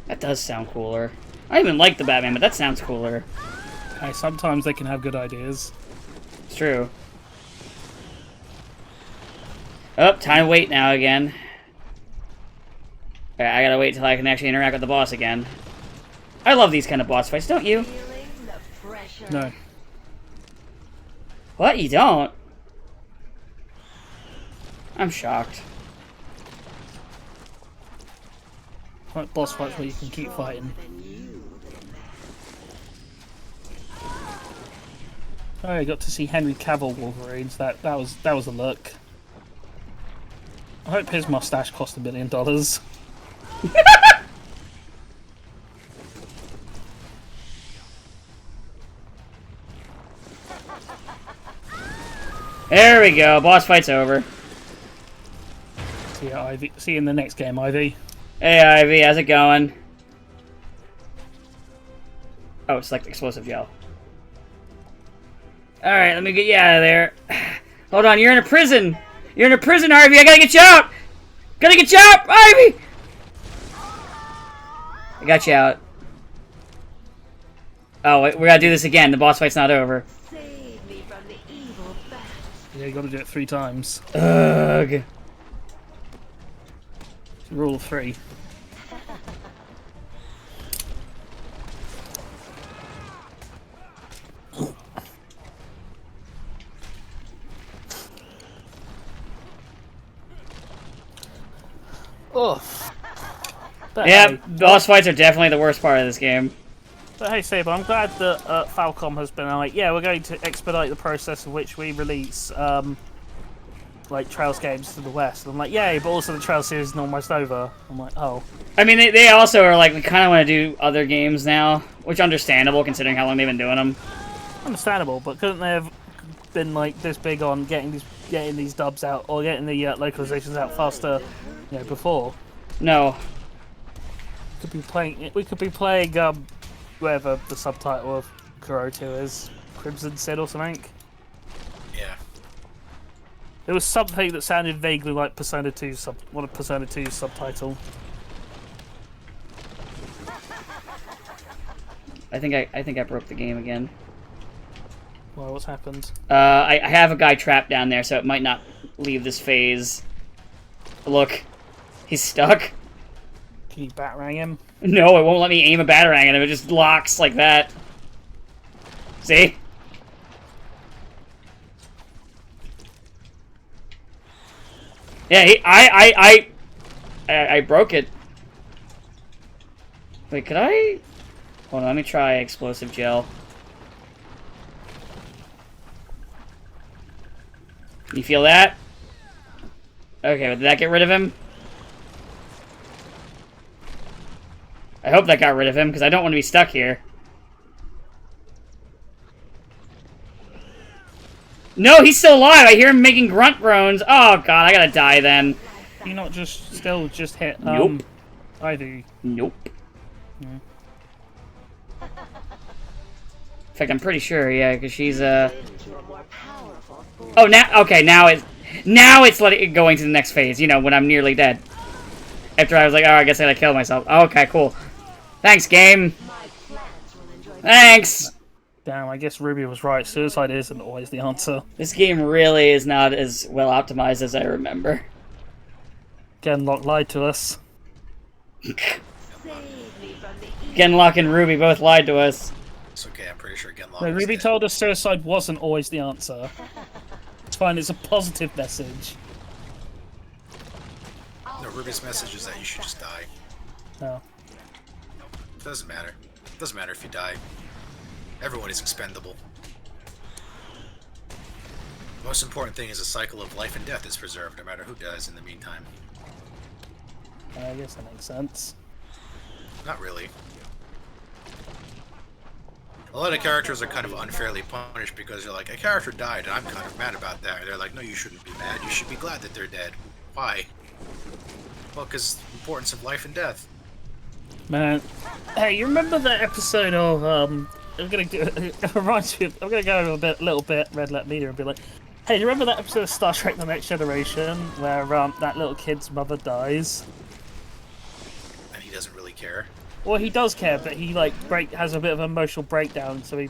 That does sound cooler. I don't even like the Batman, but that sounds cooler. Hey, sometimes they can have good ideas. It's true. Oh, time to wait now again. Okay, I gotta wait till I can actually interact with the boss again. I love these kind of boss fights, don't you? Feeling the No. What? You don't? I'm shocked. Like boss fights where you can keep fighting. Oh, I got to see Henry Cavill Wolverines. That was a look. I hope his mustache cost $1 million. There we go. Boss fight's over. See ya, Ivy. See you in the next game, Ivy. Hey, Ivy. How's it going? Oh, select explosive gel. Alright, let me get you out of there. Hold on, you're in a prison! You're in a prison, Ivy! I gotta get you out! Gotta get you out, Ivy! I got you out. Oh, wait, we gotta do this again. The boss fight's not over. Save me from the evil bat. Yeah, you gotta do it 3 times. Ugh. It's rule of 3. Oh. But Yeah, hey, boss fights are definitely the worst part of this game. but hey, Saber, I'm glad that Falcom has been like, yeah, we're going to expedite the process of which we release like Trails games to the West. And I'm like, yay, but also the Trails series is almost over. I'm like, oh. I mean, they also are like, we kind of want to do other games now, which understandable considering how long they've been doing them. Understandable, but couldn't they have been like this big on getting these dubs out or getting the localizations out faster, you know, before? No. We could be playing whatever the subtitle of Kuro 2 is, Crimson Sid or something. Yeah. There was something that sounded vaguely like Persona 2 one of Persona 2's subtitle. I think I broke the game again. Well, what's happened? I have a guy trapped down there, so it might not leave this phase. Look, he's stuck. Can you batarang him? No, it won't let me aim a batarang at him. It just locks like that. See? Yeah, I broke it. Wait, could I? Hold on, let me try explosive gel. You feel that? Okay, did that get rid of him? I hope that got rid of him, because I don't want to be stuck here. No, he's still alive! I hear him making grunt groans! Oh god, I gotta die then. Can you not still just hit, Nope. Ivy? Nope. In fact, I'm pretty sure, yeah, because she's, Into a more powerful force. Oh, now, okay, now it's letting it going to the next phase, you know, when I'm nearly dead. After I was like, oh, I guess I gotta kill myself. Okay, cool. Thanks, game. My plants will enjoy Thanks! Damn, I guess Ruby was right. Suicide isn't always the answer. This game really is not as well optimized as I remember. Genlock lied to us. save me from the evil. Genlock and Ruby both lied to us. It's okay, I'm pretty sure Genlock No, is Ruby dead. told us suicide wasn't always the answer. It's fine, it's a positive message. No, Ruby's message is that you should just die. No. It doesn't matter. It doesn't matter if you die. Everyone is expendable. The most important thing is a cycle of life and death is preserved, no matter who dies in the meantime. I guess that makes sense. Not really. A lot of characters are kind of unfairly punished because you're like, a character died and I'm kind of mad about that. They're like, no, you shouldn't be mad. You should be glad that they're dead. Why? Well, because importance of life and death. Man, hey, you remember that episode of I'm gonna do it reminds me. I'm gonna go a little bit Red Let Media and be like, hey, do you remember that episode of Star Trek: The Next Generation where that little kid's mother dies? And he doesn't really care. Well, he does care, but he has a bit of an emotional breakdown, so he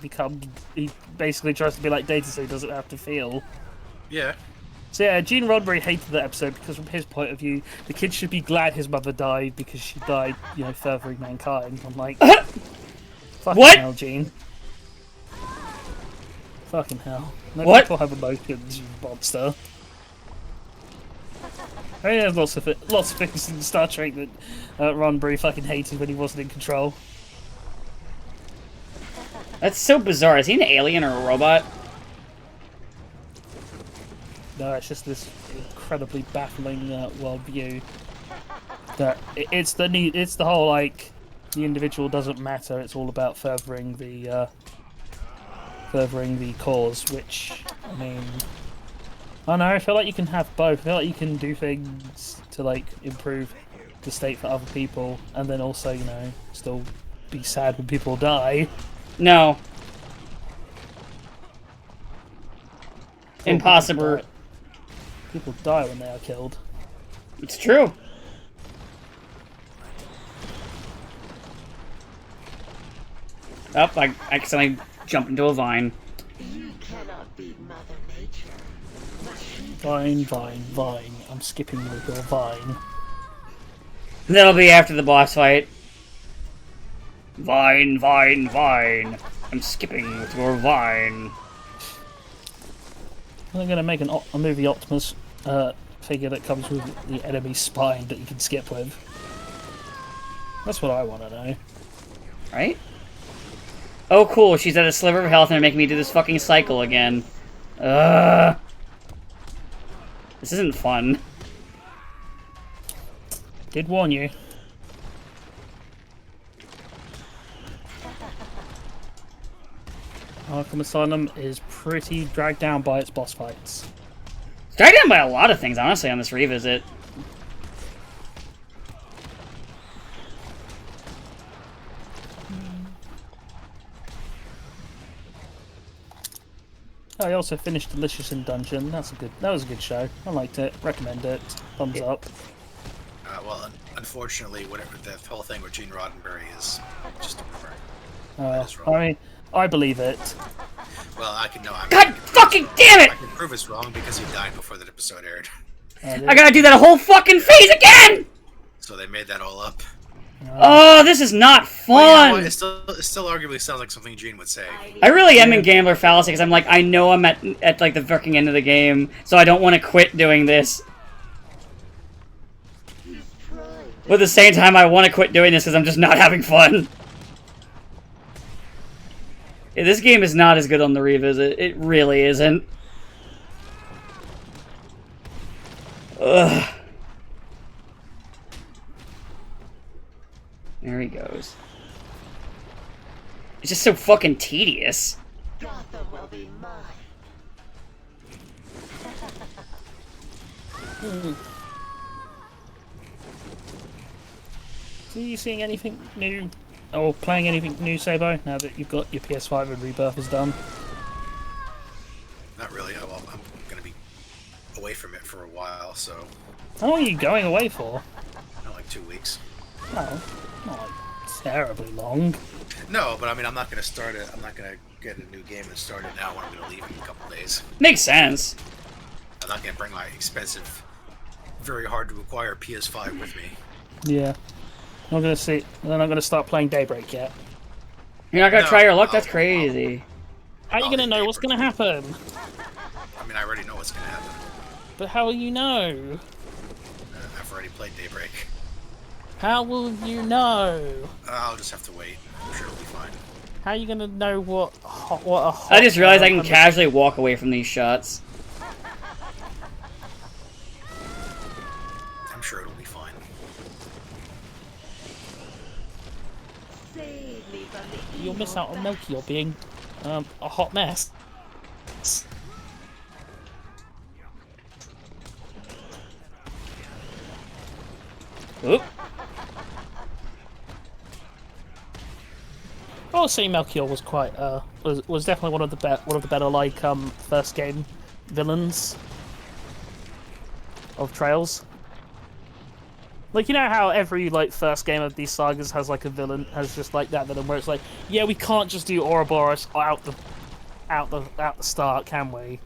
basically tries to be like Data, so he doesn't have to feel. Yeah. So yeah, Gene Roddenberry hated that episode because from his point of view, the kid should be glad his mother died because she died, furthering mankind. I'm like, fucking What? hell, Gene. Fucking hell. No What? people have emotions, you monster. I mean, there's lots of things in Star Trek that Ron Bree fucking hated when he wasn't in control. That's so bizarre. Is he an alien or a robot? No, it's just this incredibly baffling worldview. That it's the whole like the individual doesn't matter. It's all about furthering the cause. Which I mean, I don't know. I feel like you can have both. I feel like you can do things to like improve the state for other people, and then also still be sad when people die. No. Impossible. People die when they are killed. It's true. Oh, I accidentally jumped into a vine. You cannot beat Mother Nature. Vine. I'm skipping with your vine. That'll be after the boss fight. Vine. I'm skipping with your vine. I'm gonna make a movie Optimus figure that comes with the enemy spine that you can skip with. That's what I want to know. Right? Oh, cool. She's at a sliver of health and they're making me do this fucking cycle again. This isn't fun. Did warn you. Arkham Asylum is pretty dragged down by its boss fights. It's dragged down by a lot of things, honestly, on this revisit. I also finished Delicious in Dungeon. That was a good show. I liked it. Recommend it. Thumbs up. Well, unfortunately, whatever the whole thing with Gene Roddenberry is just a rumor. That is wrong. I mean, I believe it. Well, I can know. God fucking damn it! I can prove it's wrong because he died before that episode aired. I gotta do that whole fucking phase again! So they made that all up. Oh, this is not fun! Well, it still arguably sounds like something Gene would say. I really am in gambler fallacy because I'm like, I know I'm at like the fucking end of the game, so I don't want to quit doing this. But at the same time, I want to quit doing this because I'm just not having fun. Yeah, this game is not as good on the revisit. It really isn't. Ugh. There he goes. It's just so fucking tedious. Gotham will be mine. So you seeing anything new, or playing anything new, Sabo? Now that you've got your PS5 and Rebirth is done. Not really. Well, I'm gonna be away from it for a while, so How long are you going away for? like 2 weeks. Oh, not like terribly long. No, but I mean, I'm not gonna start it. I'm not gonna get a new game and start it now when I'm gonna leave in a couple days. Makes sense. I'm not gonna bring my expensive, very hard to acquire PS5 with me. Yeah. I'm gonna see. Then I'm gonna start playing Daybreak yet. You're not gonna No, try your luck? I'll- That's crazy. How are you I'll gonna do know what's Daybreak. gonna happen? I mean, I already know what's gonna happen. But how will you know? I've already played Daybreak. How will you know? I'll just have to wait. I'm sure it'll be fine. How are you gonna know what a hot... I just realized I can casually walk away from these shots. I'm sure it'll be fine. Save me from the You'll miss out on Melchior being a hot mess. Oop. I'll say Melchior was quite was definitely one of the better like first game villains of Trails. Like, you know how every like first game of these sagas has like a villain, has just like that villain where it's like, yeah, we can't just do Ouroboros out the start, can we?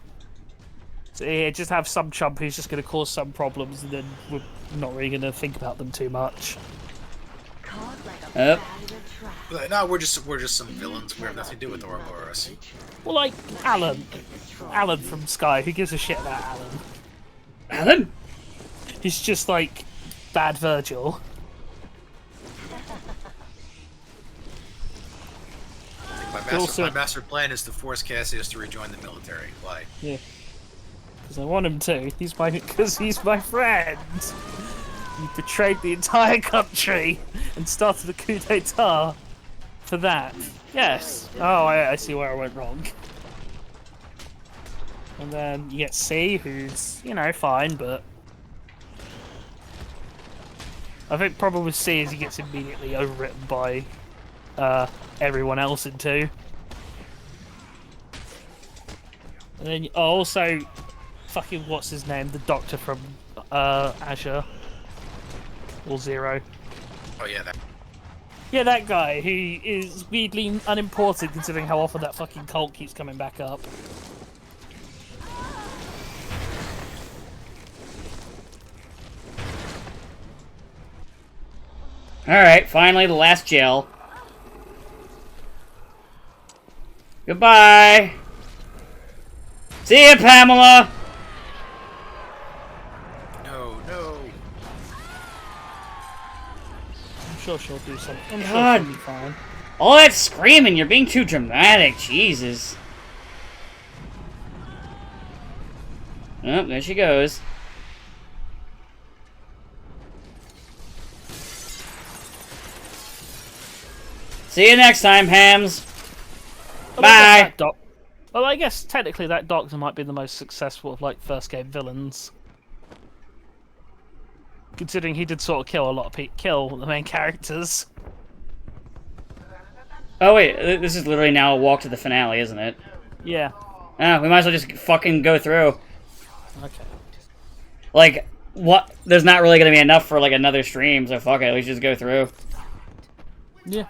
So yeah, just have some chump who's just going to cause some problems, and then we're not really going to think about them too much. caught like a Yep. Like, no, we're just some villains. We have nothing to do with Ouroboros. Well, like Alan from Sky. Who gives a shit about Alan? Alan? He's just like bad Virgil. My master plan is to force Cassius to rejoin the military. Why? Yeah. Because I want him to. Because he's my friend. He betrayed the entire country and started a coup d'etat for that. Yes. Oh, I see where I went wrong. And then you get C, who's, you know, fine, but... I think problem with C is he gets immediately overwritten by everyone else in 2. And then also fucking what's his name, the doctor from Azure or Zero. Oh yeah, that. Yeah, that guy who is weirdly unimportant considering how often that fucking cult keeps coming back up. Alright, finally the last jail. Goodbye! See ya, Pamela! No, no. I'm sure she'll do something. I'm sure God. she'll be fine. All that screaming, you're being too dramatic, Jesus. Oh, there she goes. See you next time, Hams. Well, Bye! Well, I guess technically that doctor might be the most successful of, like, first game villains. Considering he did sort of kill a lot of kill the main characters. Oh wait, this is literally now a walk to the finale, isn't it? Yeah. Ah, we might as well just fucking go through. Okay. Like, what? There's not really gonna be enough for, like, another stream, so fuck it, we should just go through. Yeah.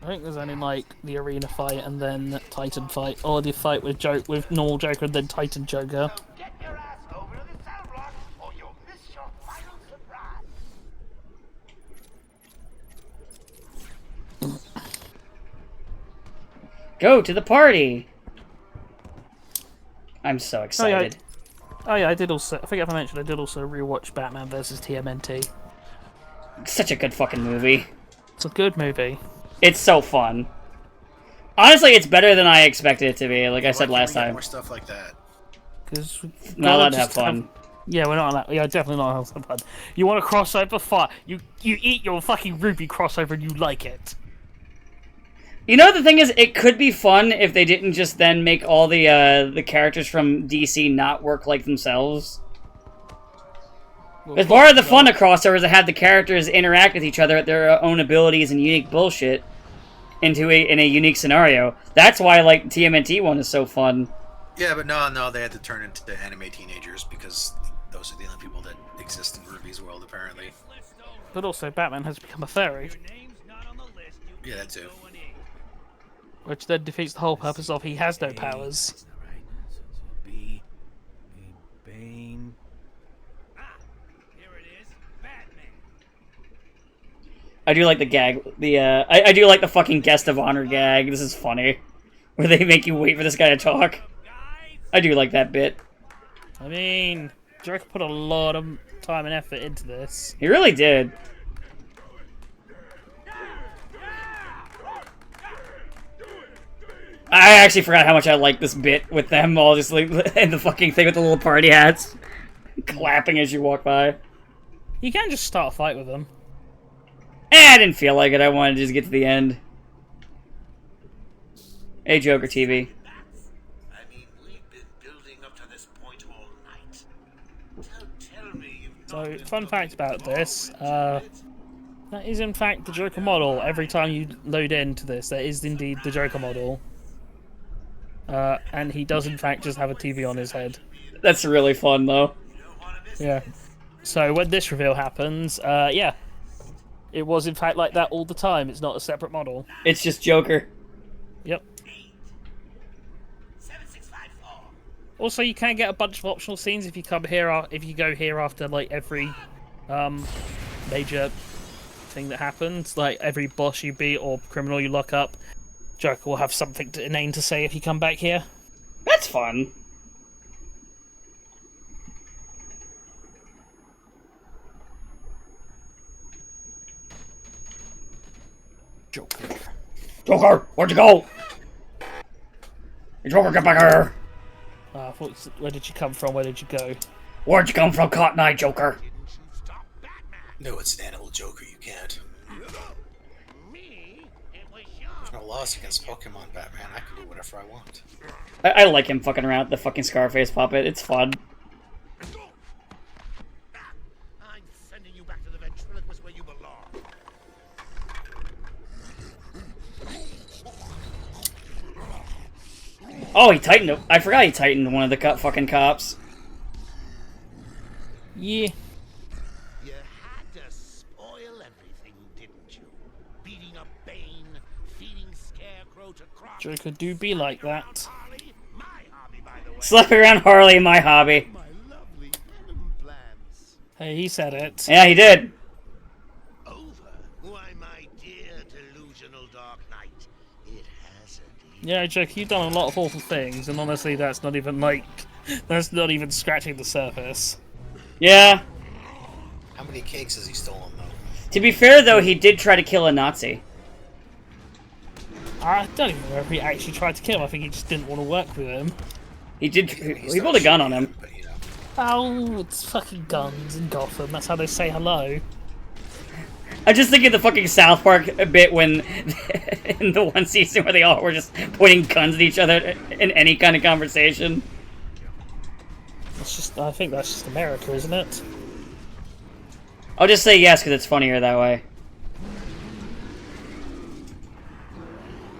I think there's only like the arena fight and then Titan fight, or the fight with normal Joker and then Titan Joker. Get your ass over to the cell block, or you'll miss your final surprise. Go to the party! I'm so excited. Oh yeah, I did also. I think I mentioned I did also rewatch Batman vs TMNT. Such a good fucking movie. It's a good movie. It's so fun. Honestly, it's better than I expected it to be, like I said last time. More stuff like that. Because Not allowed to have fun. Yeah, we're not allowed. Yeah, definitely not allowed to have fun. You want a crossover? Fine. You eat your fucking Ruby crossover and you like it. You know, the thing is, it could be fun if they didn't just then make all the characters from DC not work like themselves. As part of the fun of crossovers, they had the characters interact with each other at their own abilities and unique bullshit in a unique scenario. That's why, like, TMNT one is so fun. Yeah, but no, they had to turn into anime teenagers because those are the only people that exist in Ruby's world, apparently. But also, Batman has become a fairy. Yeah, that too. Which then defeats the whole purpose of he has no powers. I do like the gag. I do like the fucking guest of honor gag. This is funny. Where they make you wait for this guy to talk. I do like that bit. I mean, Joker put a lot of time and effort into this. He really did. I actually forgot how much I like this bit with them all just like in the fucking thing with the little party hats. Clapping as you walk by. You can just start a fight with them. I didn't feel like it. I wanted to just get to the end. Hey, Joker TV. I mean, we've been building up to this point all night. Tell me you've not So, fun fact about this, that is in fact the Joker model. Every time you load into this, that is indeed the Joker model. And he does in fact just have a TV on his head. That's really fun, though. Yeah. So when this reveal happens, yeah. It was in fact like that all the time. It's not a separate model. It's just Joker. Yep. Also, you can get a bunch of optional scenes if you come here. If you go here after like every major thing that happens. Like every boss you beat or criminal you lock up, Joker will have something inane to say if you come back here. That's fun. Joker. Joker, where'd you go? Hey, Joker, get back here! Where did you come from? Where did you go? Where'd you come from, Cotton Eye Joker? No, it's an animal Joker. You can't. Me? It was you. There's no laws against Pokemon, Batman. I can do whatever I want. I like him fucking around with the fucking Scarface puppet. It's fun. I'm sending you back to the ventriloquist where you belong. Oh, he tightened. I forgot he tightened one of the fucking cops. Yeah. You had to spoil everything, didn't you? Beating up Bane, feeding Scarecrow to Krunk. Joker do be like that. Harley, my hobby, by the way. Slapping around Harley, my hobby. My lovely venom plants. Hey, he said it. Yeah, he did. Over. Why, my dear delusional Dark Knight, it has indeed. Yeah, Joker, you've done a lot of awful things, and honestly, that's not even that's not even scratching the surface. Yeah. How many cakes has he stolen, though? To be fair, though, he did try to kill a Nazi. I don't even know if he actually tried to kill him. I think he just didn't want to work with him. He did. He pulled a gun on him. But, you know. Oh, it's fucking guns in Gotham. That's how they say hello. I'm just thinking of the fucking South Park bit when, in the one season where they all were just pointing guns at each other in any kind of conversation. It's just, I think that's just America, isn't it? I'll just say yes because it's funnier that way.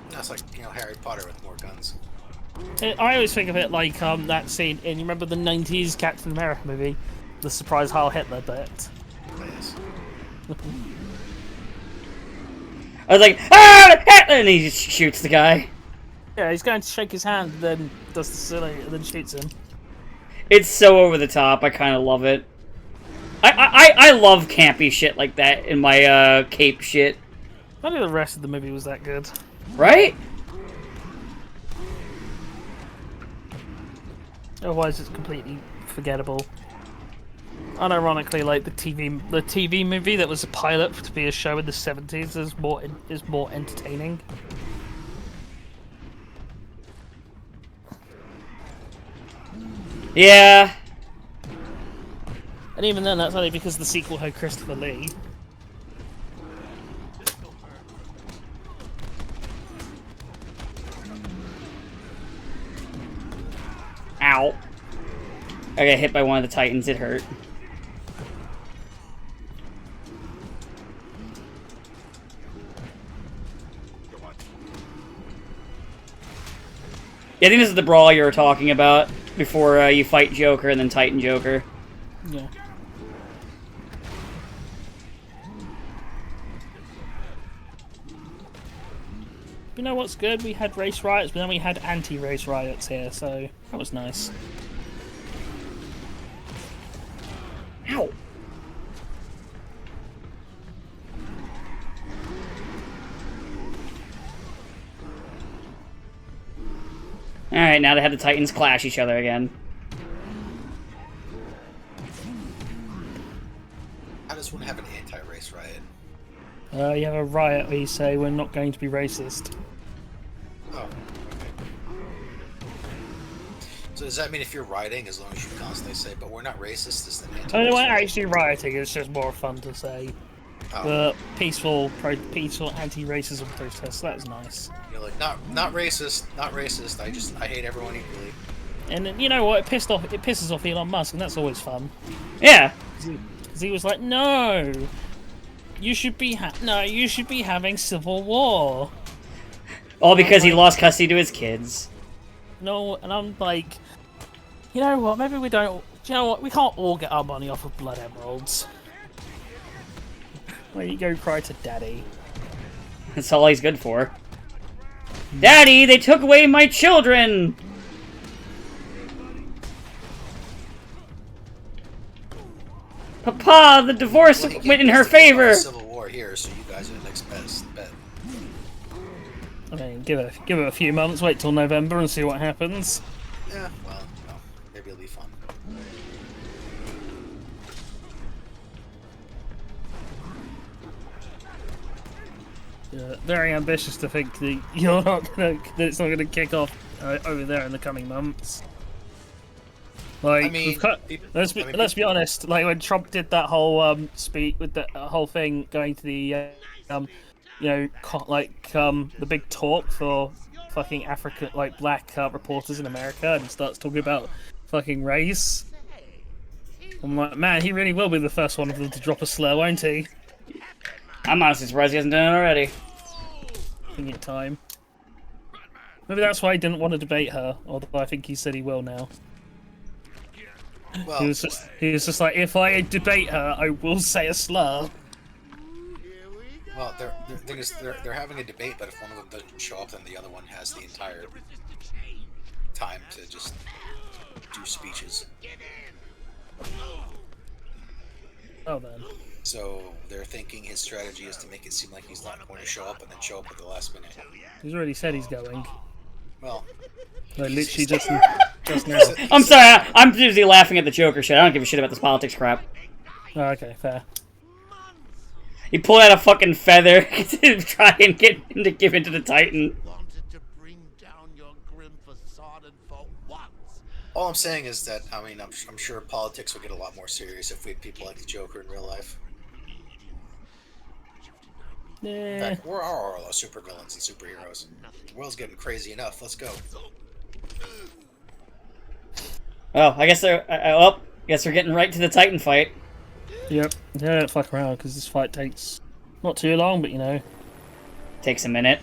That's like, you know, Harry Potter with more guns. I always think of it like that scene in, you remember the 90s Captain America movie? The surprise Heil Hitler bit. Yes. I was like, ah, Hitler! And he just shoots the guy. Yeah, he's going to shake his hand, and then does the silly, and then shoots him. It's so over the top. I kind of love it. I love campy shit like that in my cape shit. None of the rest of the movie was that good. Right? Otherwise, it's completely forgettable. Unironically, like the TV movie that was a pilot to be a show in the 70s is more entertaining. Yeah. And even then, that's only because the sequel had Christopher Lee. Ow. I got hit by one of the Titans. It hurt. Yeah, I think this is the brawl you were talking about before you fight Joker and then Titan Joker. Yeah. You know what's good? We had race riots, but then we had anti-race riots here, so that was nice. Ow. Alright, now they have the Titans clash each other again. How does one have an anti-race riot? You have a riot where you say we're not going to be racist. Oh, okay. So does that mean if you're rioting, as long as you constantly say, but we're not racist, is an anti-race I mean, we're riot? actually rioting, it's just more fun to say. Oh. The peaceful anti-racism protest, that's nice. You're like, not racist, not racist, I hate everyone equally. And then, you know what, it pisses off Elon Musk, and that's always fun. Yeah. Because he was like, no! You should be having civil war. All because he lost custody to his kids. No, and I'm like, you know what, maybe we don't, you know what, we can't all get our money off of blood emeralds. There you go, cry to daddy. That's all he's good for. Daddy, they took away my children! Papa, the divorce Well, he went in gets her to kick off the favor. Civil War here, so you guys are the next best bet. I mean, give it a few months, wait till November and see what happens. Yeah, well, maybe it'll be fun. Yeah, very ambitious to think that that it's not gonna kick off over there in the coming months. Like, I mean, let's be honest. Like when Trump did that whole speak with the whole thing going to the the big talk for fucking African black reporters in America, and starts talking about fucking race. I'm like, man, he really will be the first one of them to drop a slur, won't he? I'm honestly surprised he hasn't done it already. I think it's time. Maybe that's why he didn't want to debate her, although I think he said he will now. Well, He was just like, if I debate her, I will say a slur. well, the thing is, they're having a debate, but if one of them doesn't show up, then the other one has the entire time to just do speeches. Oh, then. So they're thinking his strategy is to make it seem like he's not going to show up, and then show up at the last minute. He's already said he's going. Well, Like, literally just now. I'm sorry, I'm busy laughing at the Joker shit. I don't give a shit about this politics crap. Oh, okay, fair. He pulled out a fucking feather to try and get him to give in to the Titan. Wanted to bring down your grim facade and for once. all I'm saying is that, I mean, I'm sure politics would get a lot more serious if we had people like the Joker in real life. In Yeah. fact, we're all supervillains and superheroes. The world's getting crazy enough. Let's go. Oh, I guess they're. Guess we're getting right to the Titan fight. Yep. Yeah, don't fuck around because this fight takes not too long, but you know. Takes a minute.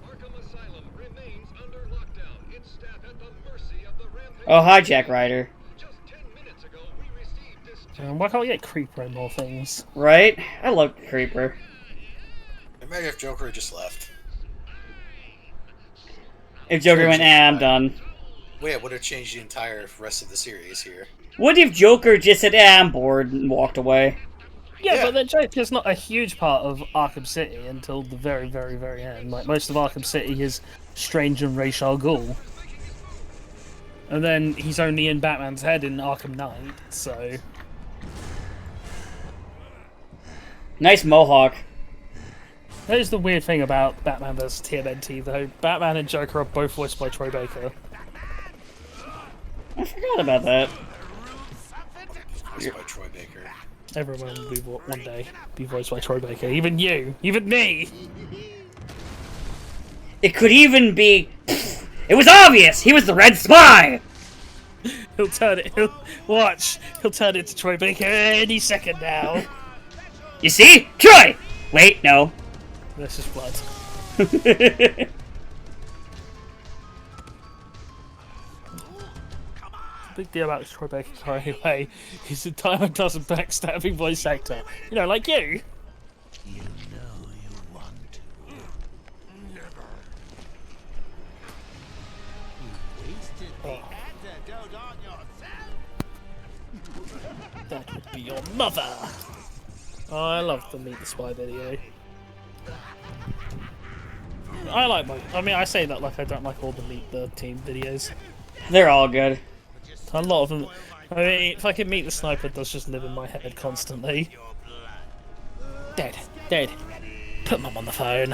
Arkham Asylum remains under lockdown. Its staff at the mercy of the rampage. Oh, hi, Jack Ryder. Just 10 minutes ago, we received this. Why can't we get Creeper and more things? Right? I love Creeper. Imagine if Joker had just left. If Joker went, I'm done. Well, yeah, would have changed the entire rest of the series here. What if Joker just said, I'm bored, and walked away? Yeah, Yeah. but the Joker's not a huge part of Arkham City until the very, very, very end. Like, most of Arkham City is Strange and Ra's al Ghul. And then he's only in Batman's head in Arkham Knight, so... Nice mohawk. That is the weird thing about Batman vs. TMNT, though. Batman and Joker are both voiced by Troy Baker. I forgot about that. Voiced by Troy Baker. Everyone will be one day be voiced by Troy Baker. Even you! Even me! It could even be... It was obvious! He was the Red Spy! He'll turn it... He'll turn into Troy Baker any second now. You see? Troy! Wait, no. This is blood. The big deal about Troy Baker's car anyway is the time a dozen backstabbing voice actor. You know, like you. You know you want to. Never. You wasted the antidote on yourself. That would be your mother. Oh, I love the Meet the Spy video. I say that like I don't like all the Meet the Team videos. They're all good. A lot of them. I mean, if I could meet the sniper, it does just live in my head constantly. Dead. Put mum on the phone.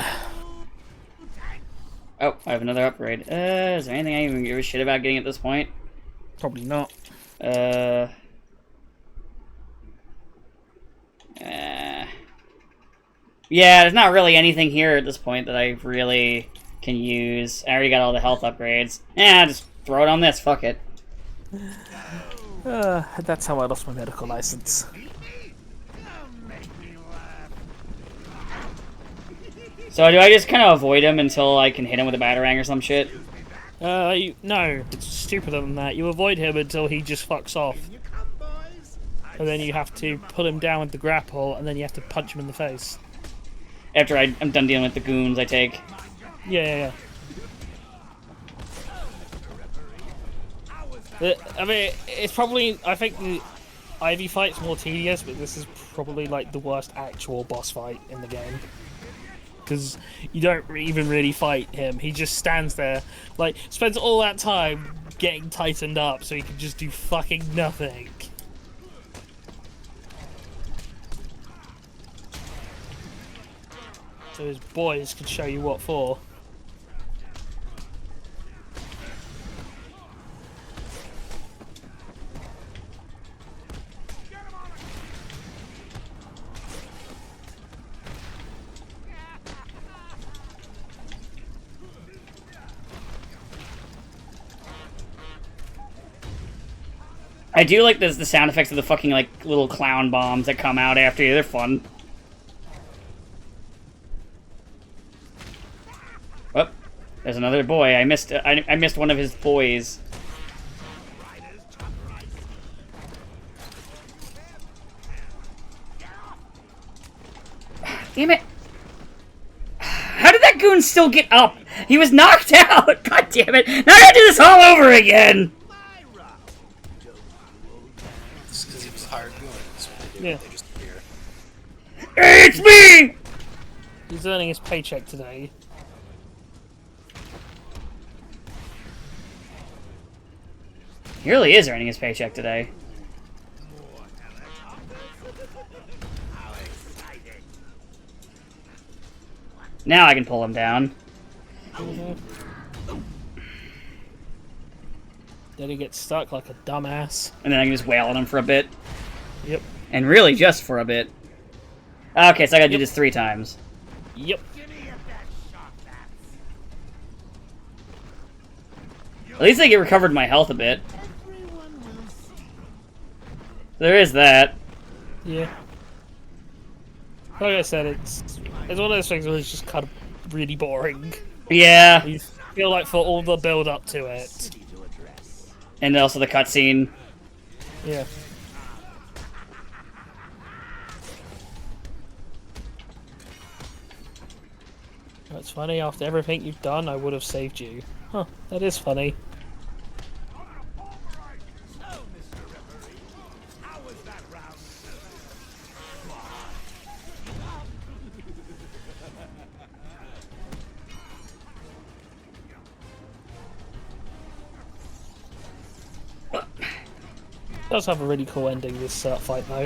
Oh, I have another upgrade. Is there anything I even give a shit about getting at this point? Probably not. Yeah, there's not really anything here at this point that I really can use. I already got all the health upgrades. Just throw it on this, fuck it. That's how I lost my medical license. So do I just kind of avoid him until I can hit him with a batarang or some shit? No, it's stupider than that. You avoid him until he just fucks off. And then you have to pull him down with the grapple, and then you have to punch him in the face. After I'm done dealing with the goons, I take. Yeah. I mean, it's probably... I think Ivy fight's more tedious, but this is probably like the worst actual boss fight in the game. Because you don't even really fight him. He just stands there, like, spends all that time getting tightened up so he can just do fucking nothing. So his boys can show you what for. I do like the sound effects of the fucking, like, little clown bombs that come out after you. They're fun. Oh, there's another boy. I missed one of his boys. Damn it. How did that goon still get up? He was knocked out! God damn it. Now I gotta do this all over again! It's because he was hired goon. That's what they do. Yeah. They just appear. It's me! He's earning his paycheck today. He really is earning his paycheck today. Now I can pull him down. Then he gets stuck like a dumbass. And then I can just wail on him for a bit. Yep. And really just for a bit. Okay, so I gotta do this 3 times. Yep. At least I get recovered my health a bit. There is that. Yeah. Like I said, it's one of those things where it's just kind of really boring. Yeah. You feel like for all the build up to it. And also the cutscene. Yeah. That's funny, after everything you've done, I would have saved you. Huh, that is funny. Does have a really cool ending, this fight though.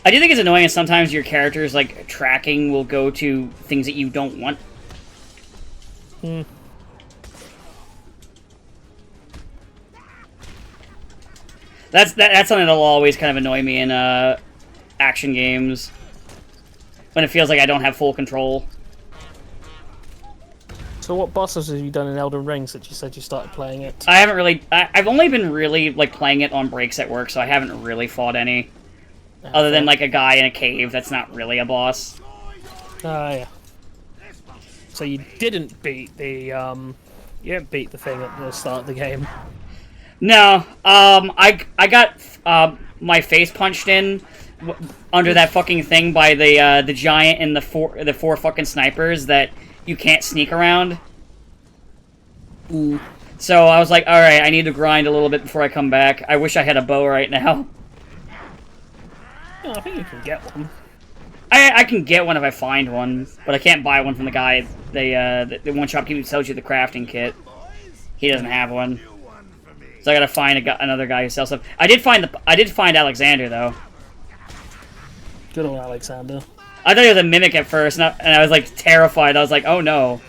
I do think it's annoying that sometimes your character's, like, tracking will go to things that you don't want. Hmm. That's something that'll always kind of annoy me in action games. When it feels like I don't have full control. So what bosses have you done in Elden Ring since you said you started playing it? I haven't really... I've only been really, like, playing it on breaks at work, so I haven't really fought any. Other than, like, a guy in a cave that's not really a boss. Yeah. So you didn't beat the, you didn't beat the thing at the start of the game? No, I got, my face punched in under that fucking thing by the giant and the four fucking snipers that you can't sneak around. Ooh. So I was like, alright, I need to grind a little bit before I come back. I wish I had a bow right now. Oh, I think you can get one. I can get one if I find one, but I can't buy one from the guy. The one shop who sells you the crafting kit. He doesn't have one. So I gotta find another guy who sells stuff. I did find Alexander, though. Good old Alexander. I thought he was a mimic at first, and I was, like, terrified. I was like, oh no.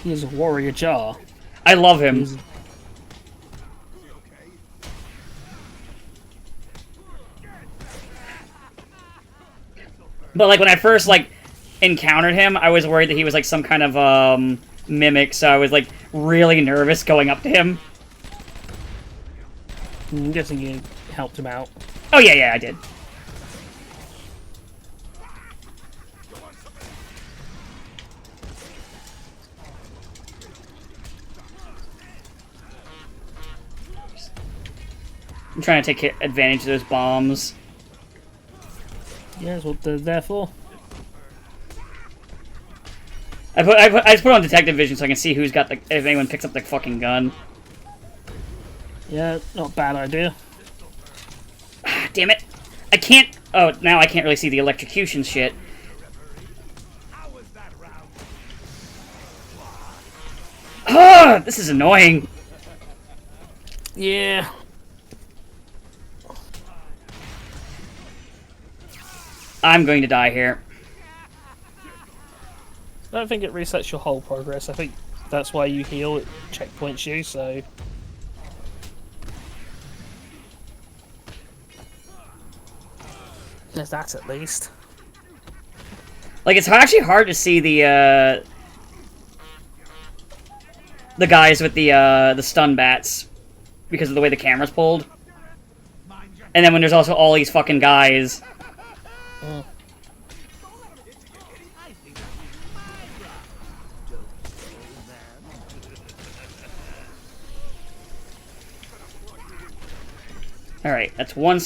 He is a warrior jar. I love him. But, like, when I first, like, encountered him, I was worried that he was, like, some kind of, mimic, so I was, like, really nervous going up to him. I'm guessing you helped him out. Oh, yeah, I did. I'm trying to take advantage of those bombs. Yeah, that's what they're there for. I just put on detective vision so I can see who's got the if anyone picks up the fucking gun. Yeah, not a bad idea. Damn it! I can't. Oh, now I can't really see the electrocution shit. Ah, this is annoying. Yeah. I'm going to die here. I don't think it resets your whole progress. I think that's why you heal, it checkpoints you, so... There's that at least. Like, it's actually hard to see the guys with the stun bats because of the way the camera's pulled. And then when there's also all these fucking guys. Alright, that's one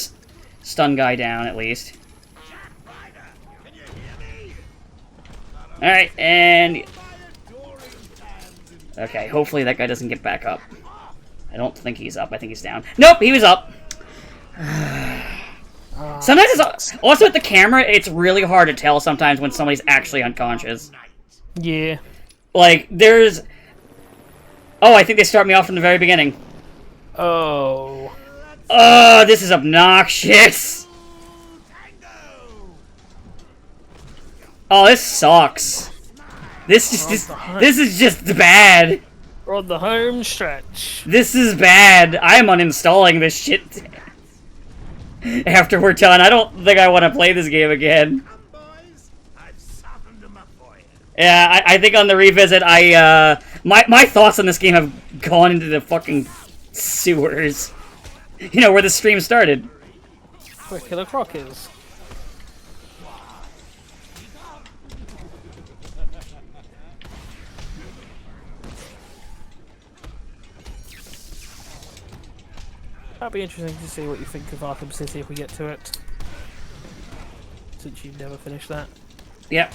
stun guy down, at least. Alright, and... Okay, hopefully that guy doesn't get back up. I don't think he's up, I think he's down. Nope, he was up! Sometimes it's... Also with the camera, it's really hard to tell sometimes when somebody's actually unconscious. Yeah. Like, there's... Oh, I think they start me off from the very beginning. Oh... Oh, this is obnoxious. Oh, this sucks. This is just bad. We're on the home stretch. This is bad. I am uninstalling this shit after we're done. I don't think I want to play this game again. Yeah, I think on the revisit, my thoughts on this game have gone into the fucking sewers. You know, where the stream started. Where Killer Croc is. That'd be interesting to see what you think of Arkham City if we get to it. Since you've never finished that. Yep.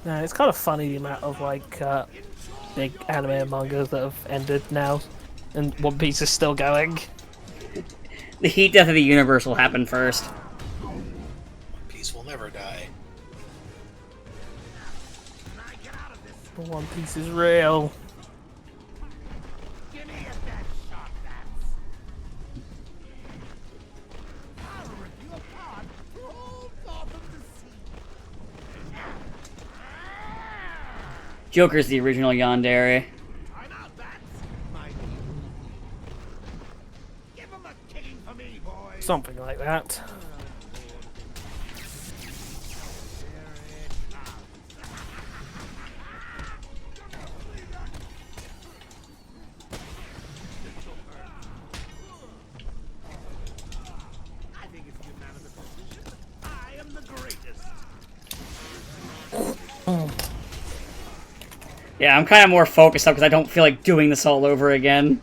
No, it's kind of funny the amount of like big anime and mangas that have ended now, and One Piece is still going. The heat death of the universe will happen first. One Piece will never die. One Piece is real. Joker's the original yandere. Something like that. Yeah, I'm kind of more focused up because I don't feel like doing this all over again.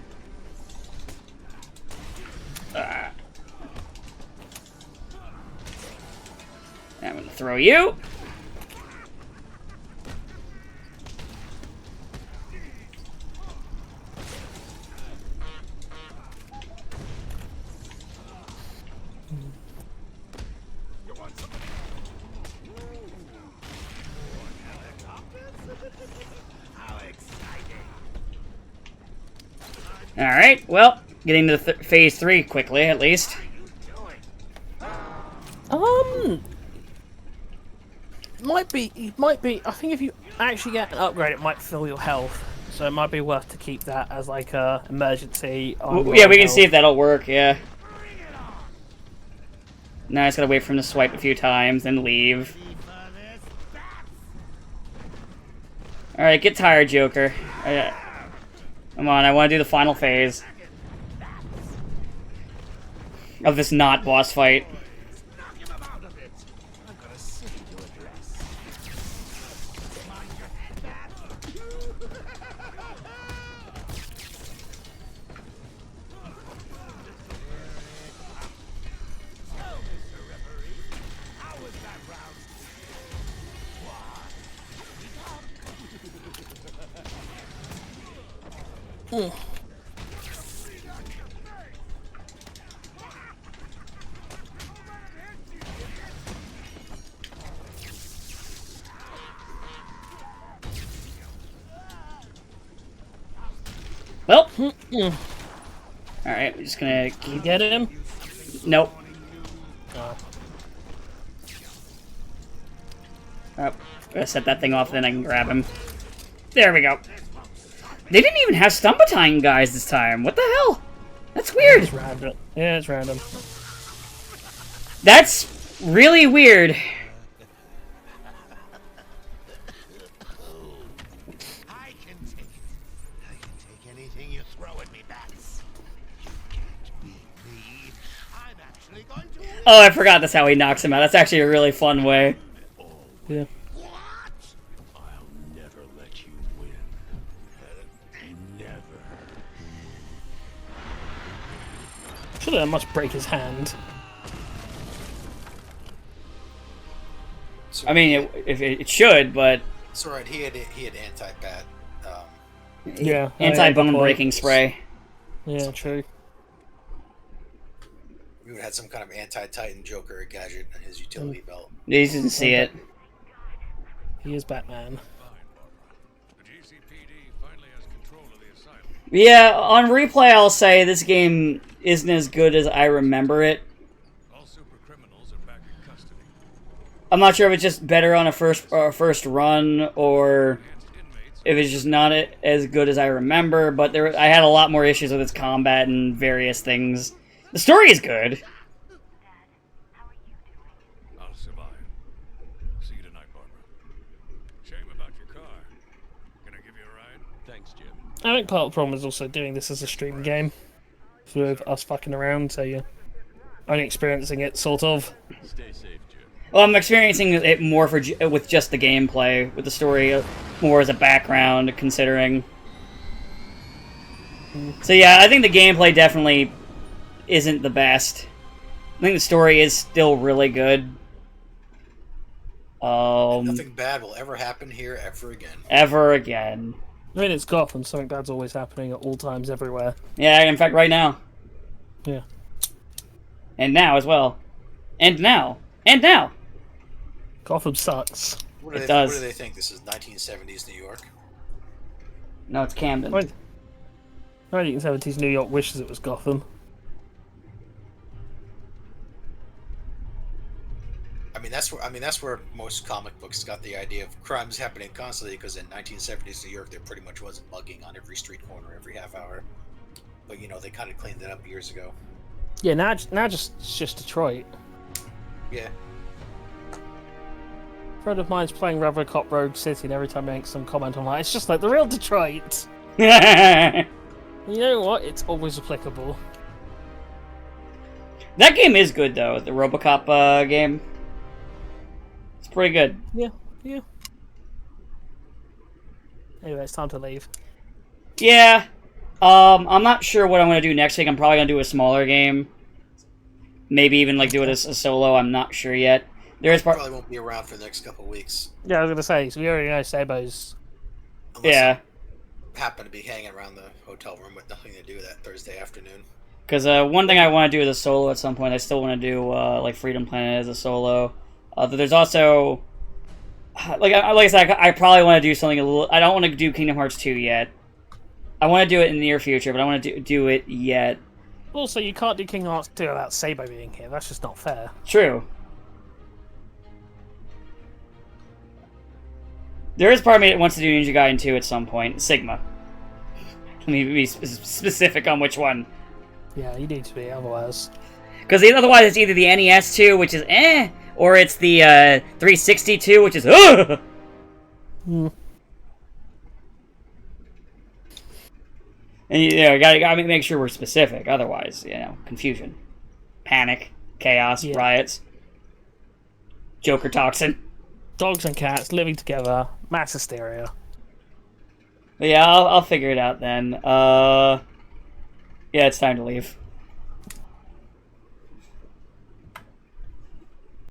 I'm gonna throw you. Alright, well, getting to phase 3 quickly, at least. Might be, I think if you actually get an upgrade, it might fill your health. So it might be worth to keep that as like a emergency. Yeah, we can see if that'll work, yeah. Now I just gotta wait for him to swipe a few times, then leave. Alright, get tired, Joker. Come on, I want to do the final phase of this not boss fight. Well. Alright, we're just gonna keep... Get him? Nope. Oh. Oh, gotta set that thing off, then I can grab him. There we go. They didn't even have Stumbatine guys this time. What the hell? That's weird. It's random. Yeah, it's random. That's really weird. I can take anything you throw at me, Bats. You can't beat me. I'm actually going to win. Oh, I forgot that's how he knocks him out. That's actually a really fun way. Yeah. What? I'll never let you win. Never. Surely I must break his hand. So, I mean, it should, but it's alright. He had anti-bat. Yeah. anti-bone yeah, breaking spray. Yeah, true. We would have had some kind of anti-Titan Joker gadget on his utility belt. You didn't see it. He is Batman. The GCPD finally has control of the asylum. Yeah, on replay, I'll say this game isn't as good as I remember it. All super criminals are back in custody. I'm not sure if it's just better on a first run or Inmates if it's just not as good as I remember. But I had a lot more issues with its combat and various things. The story is good. I'll survive. See you tonight, Barbara. Shame about your car. Can I give you a ride? Thanks, Jim. I think part of the problem is also doing this as a stream game. With us fucking around, so you're only experiencing it, sort of. Stay safe, Jim. Well, I'm experiencing it more with just the gameplay, with the story more as a background, considering. So yeah, I think the gameplay definitely isn't the best. I think the story is still really good. Nothing bad will ever happen here ever again. Ever again. I mean, it's Gotham, something bad's always happening at all times, everywhere. Yeah, in fact, right now. Yeah. And now as well. And now. And now. Gotham sucks. What do It they, does. What do they think? This is 1970s New York? No, it's Camden. 1970s New York wishes it was Gotham. I mean that's where most comic books got the idea of crimes happening constantly, because in 1970s New York there pretty much was mugging on every street corner every half hour. But you know, they kind of cleaned it up years ago. Yeah, now it's just Detroit. Yeah. A friend of mine's playing Robocop Rogue City, and every time he makes some comment, I'm like, it's just like the real Detroit. That You know what? It's always applicable. game is good, though, the RoboCop game. It's pretty good. Yeah. Anyway, it's time to leave. Yeah. I'm not sure what I'm going to do next week. I'm probably going to do a smaller game. Maybe even, like, do it as a solo. I'm not sure yet. There is Probably won't be around for the next couple of weeks. Yeah, I was gonna say, so we already know Sabo's. Unless Yeah. I happen to be hanging around the hotel room with nothing to do that Thursday afternoon. Because one thing I want to do as a solo at some point, I still want to do, like, Freedom Planet as a solo. But there's also... Like I said, I probably want to do something a little... I don't want to do Kingdom Hearts 2 yet. I want to do it in the near future, but I want to do it yet. Also, you can't do Kingdom Hearts 2 without Sabo being here. That's just not fair. True. There is part of me that wants to do Ninja Gaiden 2 at some point. Sigma. Let me be specific on which one. Yeah, you need to be, otherwise. Because otherwise it's either the NES 2, which is eh, or it's the 360 2, which is ugh! And you know, gotta make sure we're specific, otherwise, you know, confusion. Panic, chaos, Yeah. riots. Joker toxin. Dogs and cats living together, mass hysteria. But yeah, I'll figure it out then. Yeah, it's time to leave.